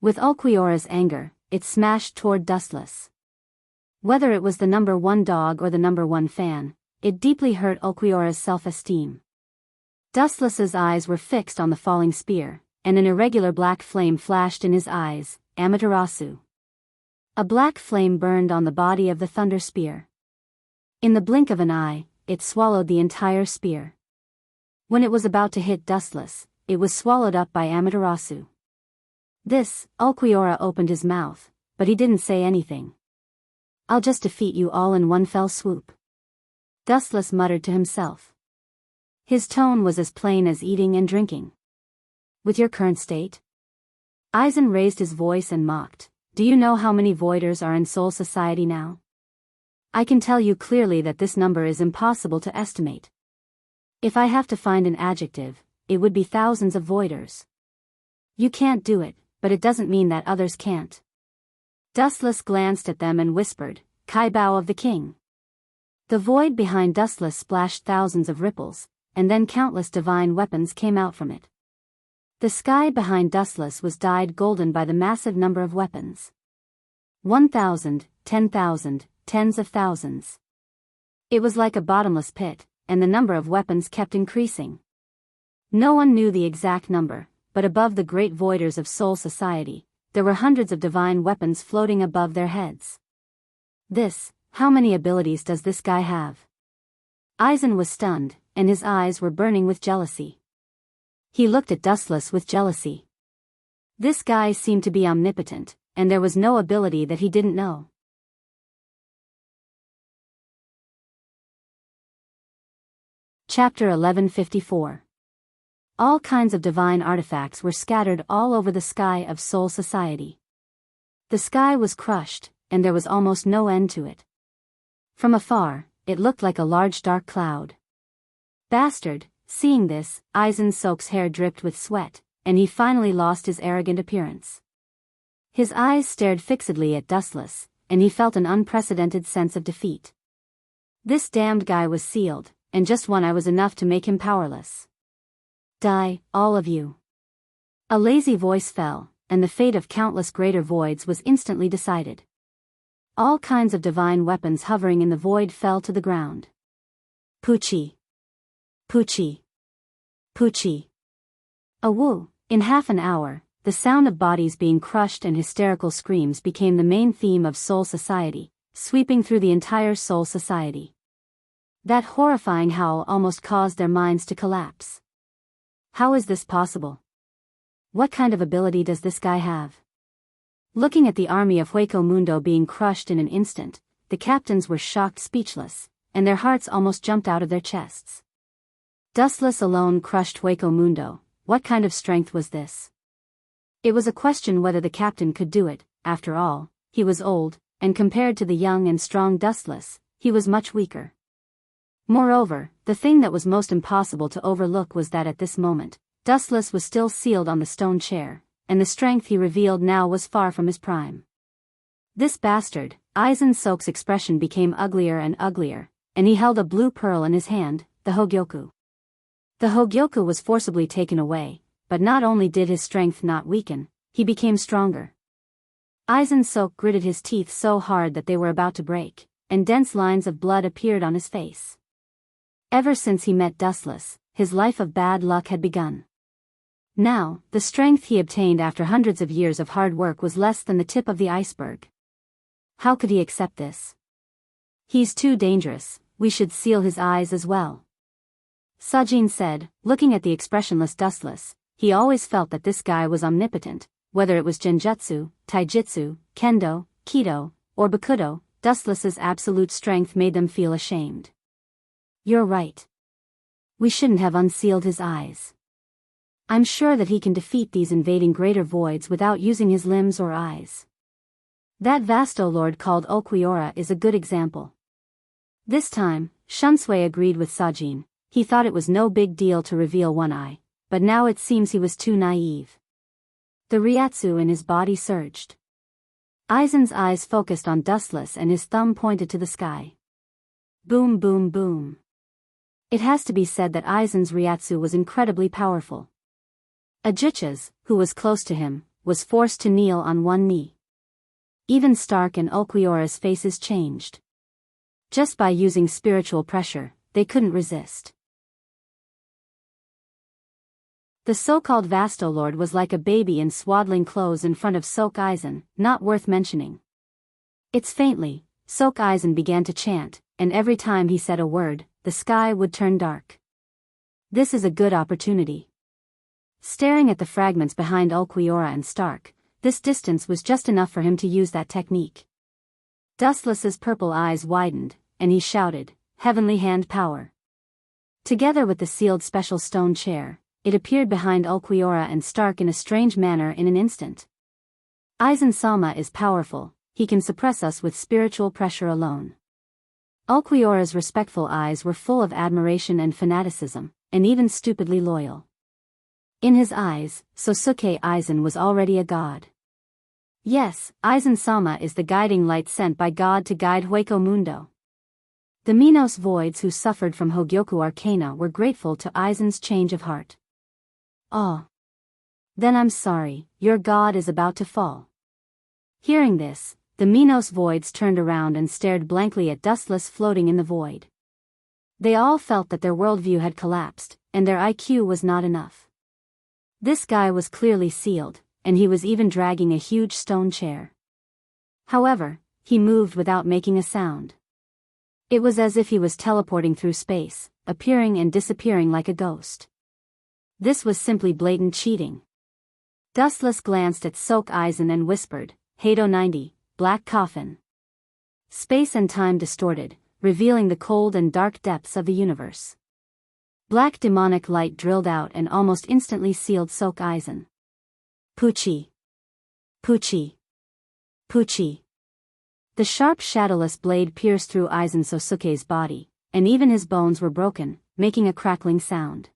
With Okiura's anger, it smashed toward Dustless. Whether it was the #1 dog or the #1 fan, it deeply hurt Okiura's self-esteem. Dustless's eyes were fixed on the falling spear, and an irregular black flame flashed in his eyes, Amaterasu. A black flame burned on the body of the thunder spear. In the blink of an eye, it swallowed the entire spear. When it was about to hit Dustless, it was swallowed up by Amaterasu. Okiura opened his mouth, but he didn't say anything. I'll just defeat you all in one fell swoop. Dustless muttered to himself. His tone was as plain as eating and drinking. With your current state? Aizen raised his voice and mocked. Do you know how many Voiders are in Soul Society now? I can tell you clearly that this number is impossible to estimate. If I have to find an adjective, it would be thousands of Voiders. You can't do it, but it doesn't mean that others can't. Dustless glanced at them and whispered, Kai Bao of the King. The void behind Dustless splashed thousands of ripples, and then countless divine weapons came out from it. The sky behind Dustless was dyed golden by the massive number of weapons. 1,000, 10,000, tens of thousands. It was like a bottomless pit, and the number of weapons kept increasing. No one knew the exact number, but above the great voiders of Soul Society, there were hundreds of divine weapons floating above their heads. How many abilities does this guy have? Aizen was stunned, and his eyes were burning with jealousy. He looked at Dustless with jealousy. This guy seemed to be omnipotent, and there was no ability that he didn't know. Chapter 1154. All kinds of divine artifacts were scattered all over the sky of Soul Society. The sky was crushed, and there was almost no end to it. From afar, it looked like a large dark cloud. Bastard! Seeing this, Aizen Sok's hair dripped with sweat, and he finally lost his arrogant appearance. His eyes stared fixedly at Dustless, and he felt an unprecedented sense of defeat. This damned guy was sealed, and just one eye was enough to make him powerless. Die, all of you. A lazy voice fell, and the fate of countless greater voids was instantly decided. All kinds of divine weapons hovering in the void fell to the ground. Poochie. Poochie. Poochie. Awoo! In half an hour, the sound of bodies being crushed and hysterical screams became the main theme of Soul Society, sweeping through the entire Soul Society. That horrifying howl almost caused their minds to collapse. How is this possible? What kind of ability does this guy have? Looking at the army of Hueco Mundo being crushed in an instant, the captains were shocked speechless, and their hearts almost jumped out of their chests. Dustless alone crushed Hueco Mundo. What kind of strength was this? It was a question whether the captain could do it. After all, he was old, and compared to the young and strong Dustless, he was much weaker. Moreover, the thing that was most impossible to overlook was that at this moment, Dustless was still sealed on the stone chair, and the strength he revealed now was far from his prime. This bastard, Aizen Soak's expression became uglier and uglier, and he held a blue pearl in his hand, the Hogyoku. The Hogyoku was forcibly taken away, but not only did his strength not weaken, he became stronger. Aizen Soak gritted his teeth so hard that they were about to break, and dense lines of blood appeared on his face. Ever since he met Dustless, his life of bad luck had begun. Now, the strength he obtained after hundreds of years of hard work was less than the tip of the iceberg. How could he accept this? He's too dangerous, we should seal his eyes as well. Sajin said, looking at the expressionless Dustless. He always felt that this guy was omnipotent, whether it was Genjutsu, Taijutsu, Kendo, Kido, or Bakudo. Dustless's absolute strength made them feel ashamed. You're right. We shouldn't have unsealed his eyes. I'm sure that he can defeat these invading greater voids without using his limbs or eyes. That Vasto Lord called Ulquiorra is a good example. This time, Shunsui agreed with Sajin. He thought it was no big deal to reveal one eye, but now it seems he was too naive. The Ryatsu in his body surged. Aizen's eyes focused on Dustless and his thumb pointed to the sky. Boom boom boom. It has to be said that Aizen's Ryatsu was incredibly powerful. Ajuchas, who was close to him, was forced to kneel on one knee. Even Stark and Ulquiorra's faces changed. Just by using spiritual pressure, they couldn't resist. The so-called Vasto Lord was like a baby in swaddling clothes in front of Soak Aizen, not worth mentioning. It's faintly, Soak Aizen began to chant, and every time he said a word, the sky would turn dark. This is a good opportunity. Staring at the fragments behind Ulquiorra and Stark, this distance was just enough for him to use that technique. Dustless's purple eyes widened, and he shouted, "Heavenly Hand Power." Together with the sealed special stone chair, it appeared behind Ulquiorra and Stark in a strange manner in an instant. Aizen-sama is powerful, he can suppress us with spiritual pressure alone. Ulquiorra's respectful eyes were full of admiration and fanaticism, and even stupidly loyal. In his eyes, Sosuke Aizen was already a god. Yes, Aizen-sama is the guiding light sent by God to guide Hueco Mundo. The Minos Voids who suffered from Hogyoku Arcana were grateful to Aizen's change of heart. Oh. Then I'm sorry, your god is about to fall. Hearing this, the Minos Voids turned around and stared blankly at Dustless floating in the void. They all felt that their worldview had collapsed, and their IQ was not enough. This guy was clearly sealed, and he was even dragging a huge stone chair. However, he moved without making a sound. It was as if he was teleporting through space, appearing and disappearing like a ghost. This was simply blatant cheating. Dustless glanced at Soak Aizen and whispered, "Hado 90, Black Coffin." Space and time distorted, revealing the cold and dark depths of the universe. Black demonic light drilled out and almost instantly sealed Soak Aizen. Poochie. Poochie. Poochie. The sharp shadowless blade pierced through Aizen Sosuke's body, and even his bones were broken, making a crackling sound.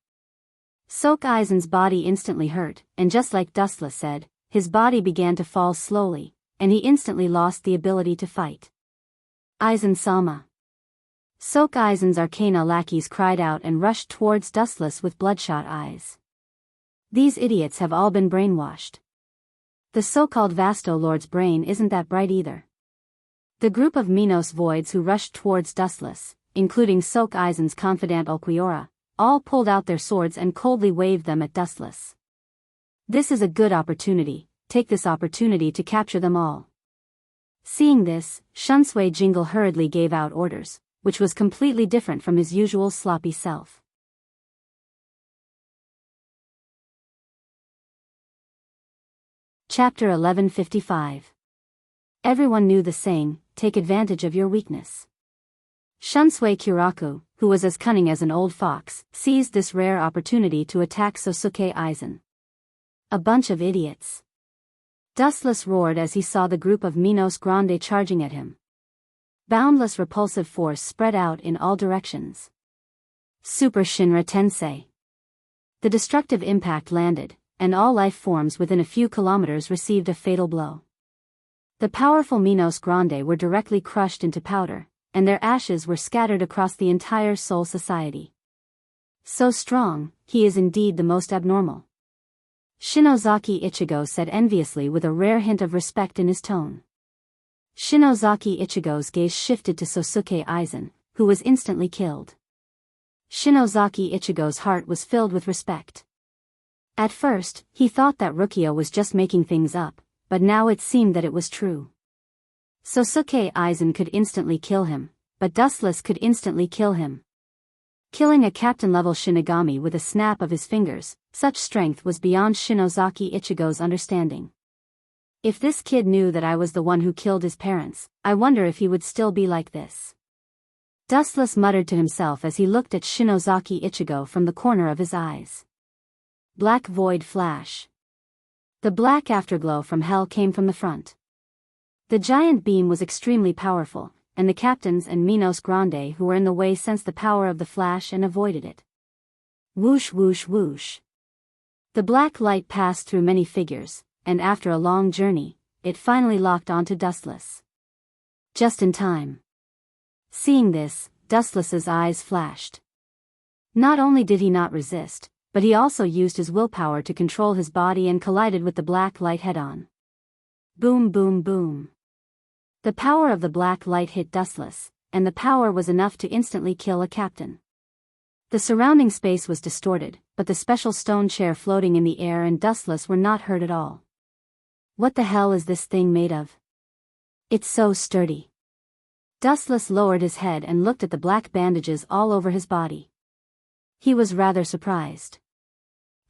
Soak Aizen's body instantly hurt, and just like Dustless said, his body began to fall slowly, and he instantly lost the ability to fight. Aizen-sama. Soak Aizen's Arcana lackeys cried out and rushed towards Dustless with bloodshot eyes. These idiots have all been brainwashed. The so-called Vasto Lord's brain isn't that bright either. The group of Minos voids who rushed towards Dustless, including Sok Aizen's confidant Ulquiorra, all pulled out their swords and coldly waved them at Dustless. This is a good opportunity, take this opportunity to capture them all. Seeing this, Shunsui Jingle hurriedly gave out orders, which was completely different from his usual sloppy self. Chapter 1155. Everyone knew the saying, take advantage of your weakness. Shunsui Kiraku, who was as cunning as an old fox, seized this rare opportunity to attack Sosuke Aizen. A bunch of idiots. Dustless roared as he saw the group of Minos Grande charging at him. Boundless repulsive force spread out in all directions. Super Shinra Tensei. The destructive impact landed, and all life forms within a few kilometers received a fatal blow. The powerful Minos Grande were directly crushed into powder, and their ashes were scattered across the entire Soul Society. So strong, he is indeed the most abnormal. Shinozaki Ichigo said enviously with a rare hint of respect in his tone. Shinozaki Ichigo's gaze shifted to Sosuke Aizen, who was instantly killed. Shinozaki Ichigo's heart was filled with respect. At first, he thought that Rukia was just making things up, but now it seemed that it was true. Sosuke Aizen could instantly kill him, but Dustless could instantly kill him. Killing a captain-level Shinigami with a snap of his fingers, such strength was beyond Shinozaki Ichigo's understanding. If this kid knew that I was the one who killed his parents, I wonder if he would still be like this. Dustless muttered to himself as he looked at Shinozaki Ichigo from the corner of his eyes. Black void flash. The black afterglow from hell came from the front. The giant beam was extremely powerful, and the captains and Minos Grande who were in the way sensed the power of the flash and avoided it. Whoosh whoosh whoosh. The black light passed through many figures, and after a long journey, it finally locked onto Dustless. Just in time. Seeing this, Dustless's eyes flashed. Not only did he not resist, but he also used his willpower to control his body and collided with the black light head-on. Boom boom boom. The power of the black light hit Dustless, and the power was enough to instantly kill a captain. The surrounding space was distorted, but the special stone chair floating in the air and Dustless were not hurt at all. What the hell is this thing made of? It's so sturdy. Dustless lowered his head and looked at the black bandages all over his body. He was rather surprised.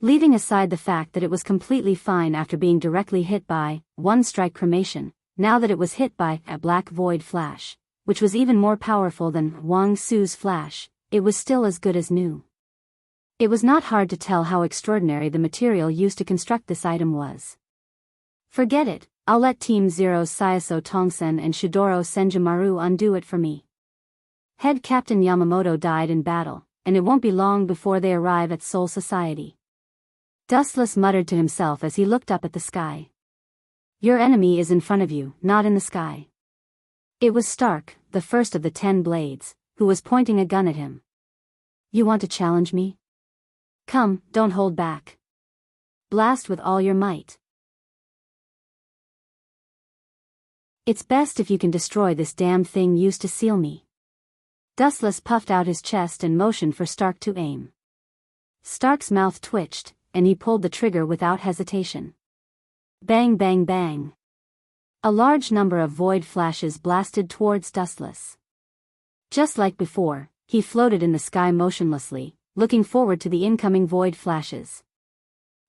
Leaving aside the fact that it was completely fine after being directly hit by one-strike cremation, now that it was hit by a black void flash, which was even more powerful than Wang Su's flash, it was still as good as new. It was not hard to tell how extraordinary the material used to construct this item was. Forget it, I'll let Team Zero's Sayaso Tongsen and Shidoro Senjimaru undo it for me. Head Captain Yamamoto died in battle, and it won't be long before they arrive at Soul Society. Dustless muttered to himself as he looked up at the sky. Your enemy is in front of you, not in the sky. It was Stark, the first of the 10 blades, who was pointing a gun at him. You want to challenge me? Come, don't hold back. Blast with all your might. It's best if you can destroy this damn thing used to seal me. Dustless puffed out his chest and motioned for Stark to aim. Stark's mouth twitched, and he pulled the trigger without hesitation. Bang bang bang. A large number of void flashes blasted towards Dustless. Just like before, he floated in the sky motionlessly, looking forward to the incoming void flashes.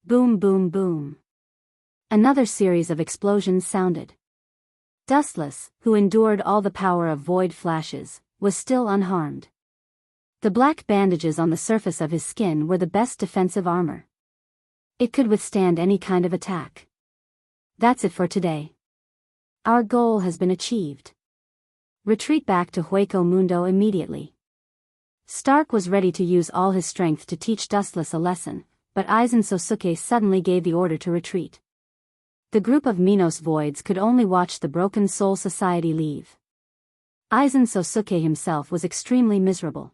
Boom boom boom. Another series of explosions sounded. Dustless, who endured all the power of void flashes, was still unharmed. The black bandages on the surface of his skin were the best defensive armor. It could withstand any kind of attack. That's it for today. Our goal has been achieved. Retreat back to Hueco Mundo immediately. Stark was ready to use all his strength to teach Dustless a lesson, but Aizen Sosuke suddenly gave the order to retreat. The group of Minos voids could only watch the broken Soul Society leave. Aizen Sosuke himself was extremely miserable.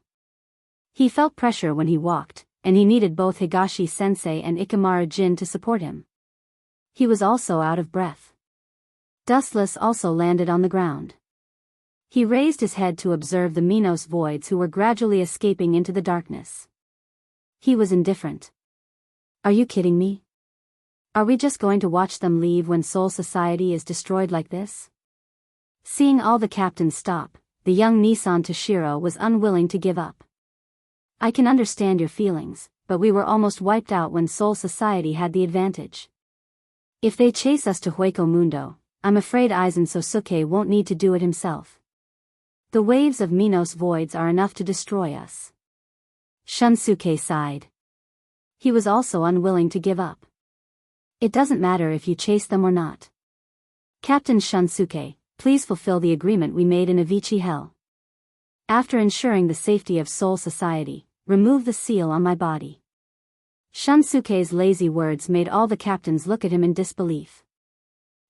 He felt pressure when he walked, and he needed both Higashi-sensei and Ikemara-jin to support him. He was also out of breath. Dustless also landed on the ground. He raised his head to observe the Minos voids who were gradually escaping into the darkness. He was indifferent. Are you kidding me? Are we just going to watch them leave when Soul Society is destroyed like this? Seeing all the captains stop, the young Nissan Toshiro was unwilling to give up. I can understand your feelings, but we were almost wiped out when Soul Society had the advantage. If they chase us to Hueco Mundo, I'm afraid Aizen Sosuke won't need to do it himself. The waves of Minos voids are enough to destroy us. Shunsuke sighed. He was also unwilling to give up. It doesn't matter if you chase them or not. Captain Shunsuke, please fulfill the agreement we made in Avicii Hell. After ensuring the safety of Soul Society, remove the seal on my body. Shunsuke's lazy words made all the captains look at him in disbelief.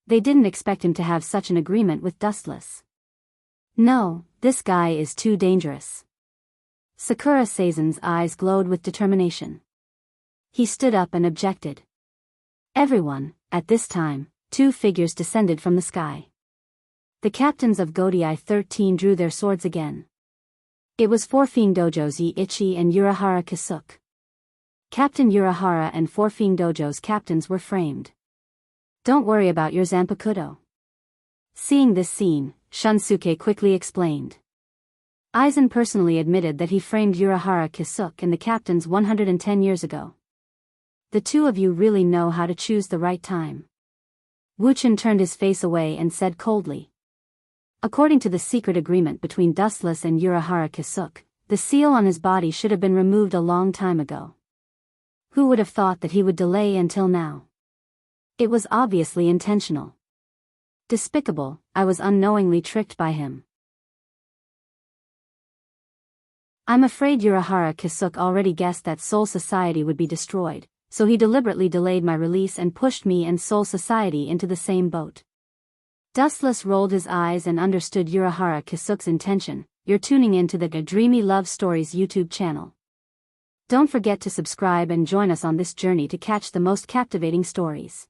They didn't expect him to have such an agreement with Dustless. No, this guy is too dangerous. Sakura Seizen's eyes glowed with determination. He stood up and objected. Everyone, at this time, two figures descended from the sky. The captains of Godai 13 drew their swords again. It was Forfing Dojo's Ichi and Urahara Kisuke. Captain Urahara and Forfing Dojo's captains were framed. Don't worry about your Zanpakuto. Seeing this scene, Shunsuke quickly explained. Aizen personally admitted that he framed Urahara Kisuke and the captains 110 years ago. The two of you really know how to choose the right time. Wuchen turned his face away and said coldly. According to the secret agreement between Dustless and Urahara Kisuke, the seal on his body should have been removed a long time ago. Who would have thought that he would delay until now? It was obviously intentional. Despicable, I was unknowingly tricked by him. I'm afraid Urahara Kisuke already guessed that Soul Society would be destroyed, so he deliberately delayed my release and pushed me and Soul Society into the same boat. Dustless rolled his eyes and understood Urahara Kisuke's intention. You're tuning in to the Dreamy Love Stories YouTube channel. Don't forget to subscribe and join us on this journey to catch the most captivating stories.